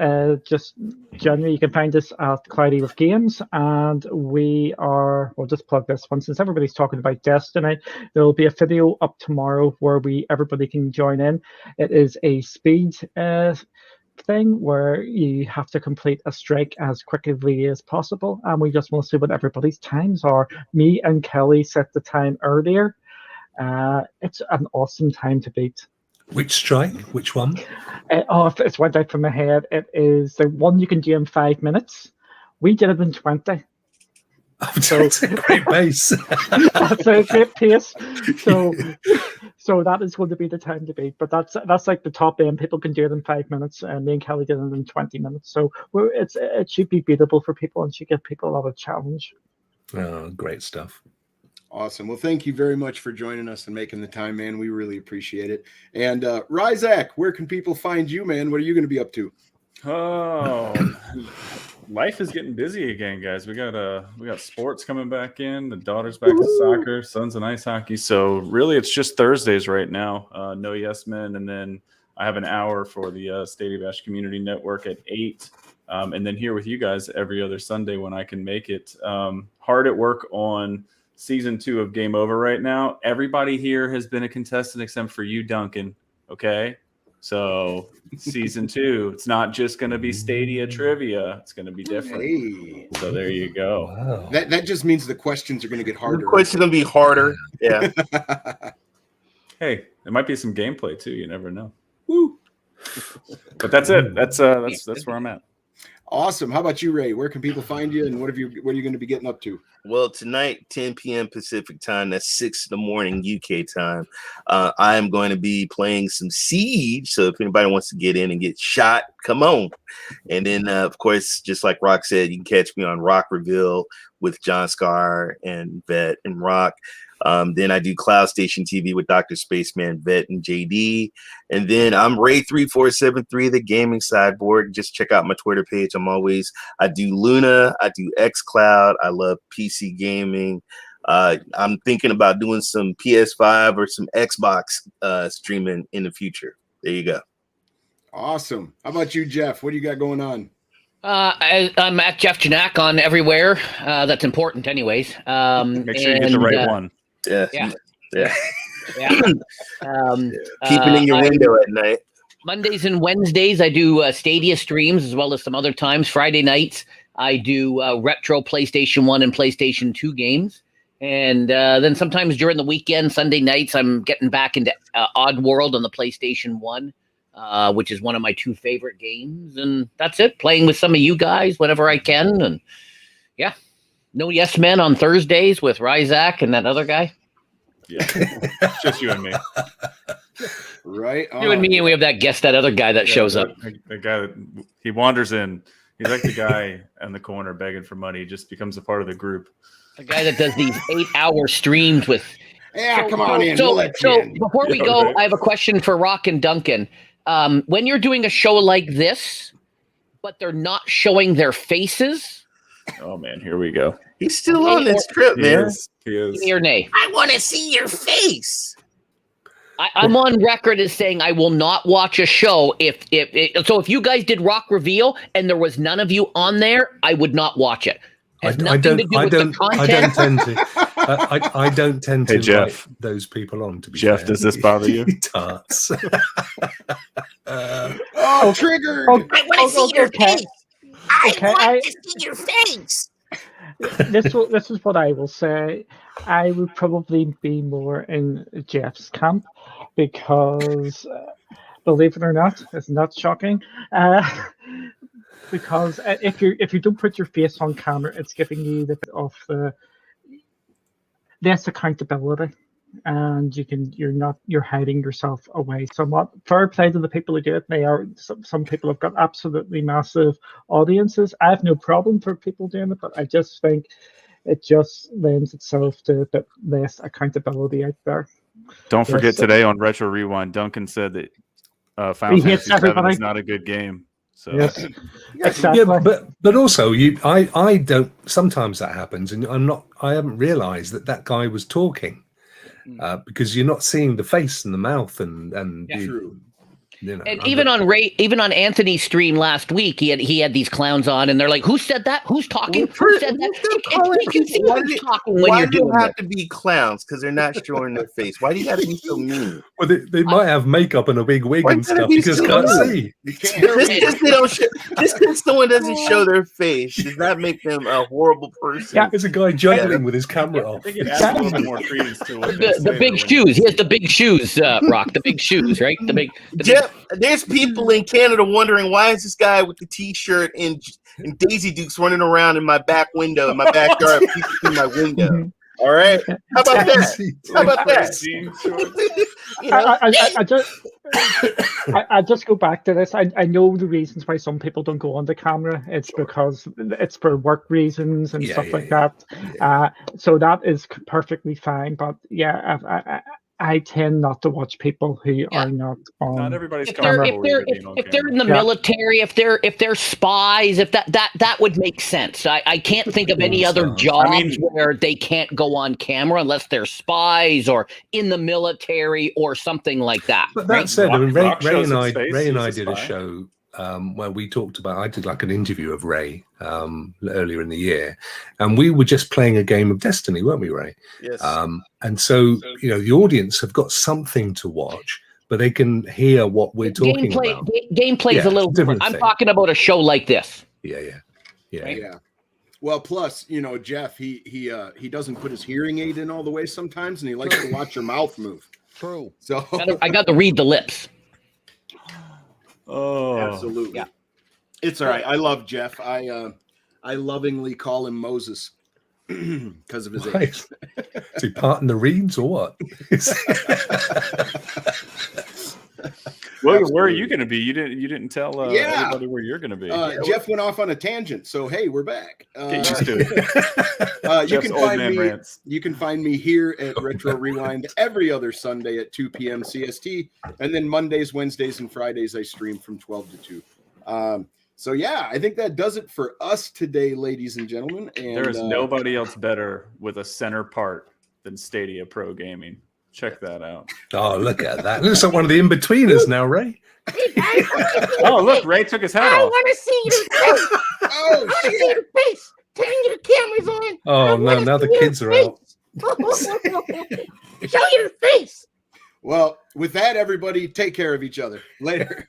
just January, you can find us at Cloudy with Games, and we'll just plug this one since everybody's talking about Destiny. There will be a video up tomorrow where everybody can join in. It is a speed thing where you have to complete a strike as quickly as possible, and we just want to see what everybody's times are. Me and Kelly set the time earlier. It's an awesome time to beat. Which strike? Which one? It's went out from my head. It is the one you can do in 5 minutes. We did it in 20. That's a great pace. That's a great pace. So that is going to be the time to beat. But that's like the top end. People can do it in 5 minutes, and me and Kelly did it in 20 minutes. So it should be beatable for people and should give people a lot of challenge. Oh, great stuff. Awesome. Well, thank you very much for joining us and making the time, man. We really appreciate it. And Ryzak, where can people find you, man? What are you going to be up to? Oh, life is getting busy again, guys. We got sports coming back in. The daughter's back to soccer, son's in ice hockey. So really, it's just Thursdays right now. No Yes Men, and then I have an hour for the Stadium Bash Community Network at 8, and then here with you guys every other Sunday when I can make it. Hard at work on season 2 of Game Over right now. Everybody here has been a contestant except for you, Duncan. Okay. So season 2, it's not just going to be Stadia trivia. It's going to be different. Hey. So there you go. Wow. That just means the questions are going to get harder. The questions going to be harder. Yeah. Hey, there might be some gameplay too. You never know. Woo. But that's it. That's where I'm at. Awesome. How about you, Ray? Where can people find you, and what are you going to be getting up to? Well, tonight, 10 p.m. Pacific time, that's 6 in the morning UK time. I am going to be playing some Siege. So if anybody wants to get in and get shot, come on. And then, of course, just like Rokk said, you can catch me on Rokk Reveal with John Scar and Vet and Rokk. Then I do Cloud Station TV with Dr. Spaceman, Vet, and JD. And then I'm Ray3473, the gaming sideboard. Just check out my Twitter page. I do Luna, I do xCloud. I love PC gaming. I'm thinking about doing some PS5 or some Xbox streaming in the future. There you go. Awesome. How about you, Jeff? What do you got going on? I'm at Jeff Janak on everywhere. That's important, anyways. Make sure you get the right one. Yeah. Yeah. Keep it in your window at night. Mondays and Wednesdays, I do Stadia streams as well as some other times. Friday nights, I do retro PlayStation 1 and PlayStation 2 games. And then sometimes during the weekend, Sunday nights, I'm getting back into Oddworld on the PlayStation 1, which is one of my 2 favorite games. And that's it. Playing with some of you guys whenever I can. And yeah, no Yes Men on Thursdays with Ryzak and that other guy. Yeah, just you and me. Right. You and me, and we have that guest, that other guy that shows up. The guy that he wanders in. He's like the guy in the corner begging for money. He just becomes a part of the group. The guy that does these 8-hour streams with. Yeah, come on in. So, We'll let you in. Before we go, I have a question for Rokk and Duncan. When you're doing a show like this, but they're not showing their faces. Oh man, here we go. He's still on this trip, man. He is. Yay or nay? I want to see your face. I'm on record as saying I will not watch a show if you guys did Rokk Reveal and there was none of you on there, I would not watch it. I don't tend to invite those people on. To be Jeff, fair. does this bother you? Tarts. Triggered. I want to see your face. I want to see your face. This is what I will say. I would probably be more in Jeff's camp because, believe it or not, it's not shocking. Because if you don't put your face on camera, it's giving you the bit of less accountability, and you're hiding yourself away somewhat. Fair play to the people who do it. Some people have got absolutely massive audiences. I have no problem for people doing it, but I just think it just lends itself to a bit less accountability out there. Don't forget today on Retro Rewind, Duncan said that Final Fantasy VII is not a good game. So Yes, Yeah, exactly. Yeah, but also I don't. Sometimes that happens, and I haven't realised that guy was talking because you're not seeing the face and the mouth and true. And even on Anthony's stream last week, he had these clowns on, and they're like, "Who said that? Who's talking? Who said that?" You can see who's talking when Why you're do doing they have it. to be clowns? Because they're not showing their face. Why do you got to be so mean? Well, they might have makeup and a big wig Why and gotta stuff. be You just so can't mean? see. You can't. Just because someone doesn't show their face does not make them a horrible person. Yeah. There's a guy juggling with his camera I off. think it adds a little bit more credence to what they The say big when shoes. He has the big shoes, Rock. The big shoes, right? The big. Jeff, there's people in Canada wondering why is this guy with the T-shirt and Daisy Dukes running around in my back window, in my backyard, peeking through my window. All right, how about that? How about that? You know? I just go back to this. I know the reasons why some people don't go on the camera. It's because it's for work reasons and stuff like that. So that is perfectly fine. But yeah, I tend not to watch people who are not on. Not everybody's If they're in the military, if they're spies, if that would make sense. I can't think of any other jobs where they can't go on camera unless they're spies or in the military or something like that. But that said, I mean, Ray and I did did a show where we talked about. I did like an interview of Ray earlier in the year, and we were just playing a game of Destiny, weren't we, Ray? Yes. And so the audience have got something to watch, but they can hear what we're talking about. Gameplay is a little different. I'm talking about a show like this. Yeah. Well, plus, Jeff, he doesn't put his hearing aid in all the way sometimes, and he likes to watch your mouth move. True. So I got to read the lips. Oh, absolutely. Yeah. It's all right. I love Jeff. I lovingly call him Moses because of his age. Is he parting the reeds or what? Well, where are you going to be? You didn't tell everybody where you're going to be. Jeff went off on a tangent, so hey, we're back. Get used to it. You can find me here at Retro Rewind every other Sunday at 2 p.m. CST, and then Mondays, Wednesdays, and Fridays I stream from 12 to 2. So yeah, I think that does it for us today, ladies and gentlemen. And there is nobody else better with a center part than Stadia Pro Gaming. Check that out. Oh, look at that. Looks like one of the in-betweeners now, Ray. Oh, look, Ray took his hat off. I want to see your face. I want to see your face. Turn your cameras on. Oh, no, now the kids are out. Show your face. Well, with that, everybody, take care of each other. Later.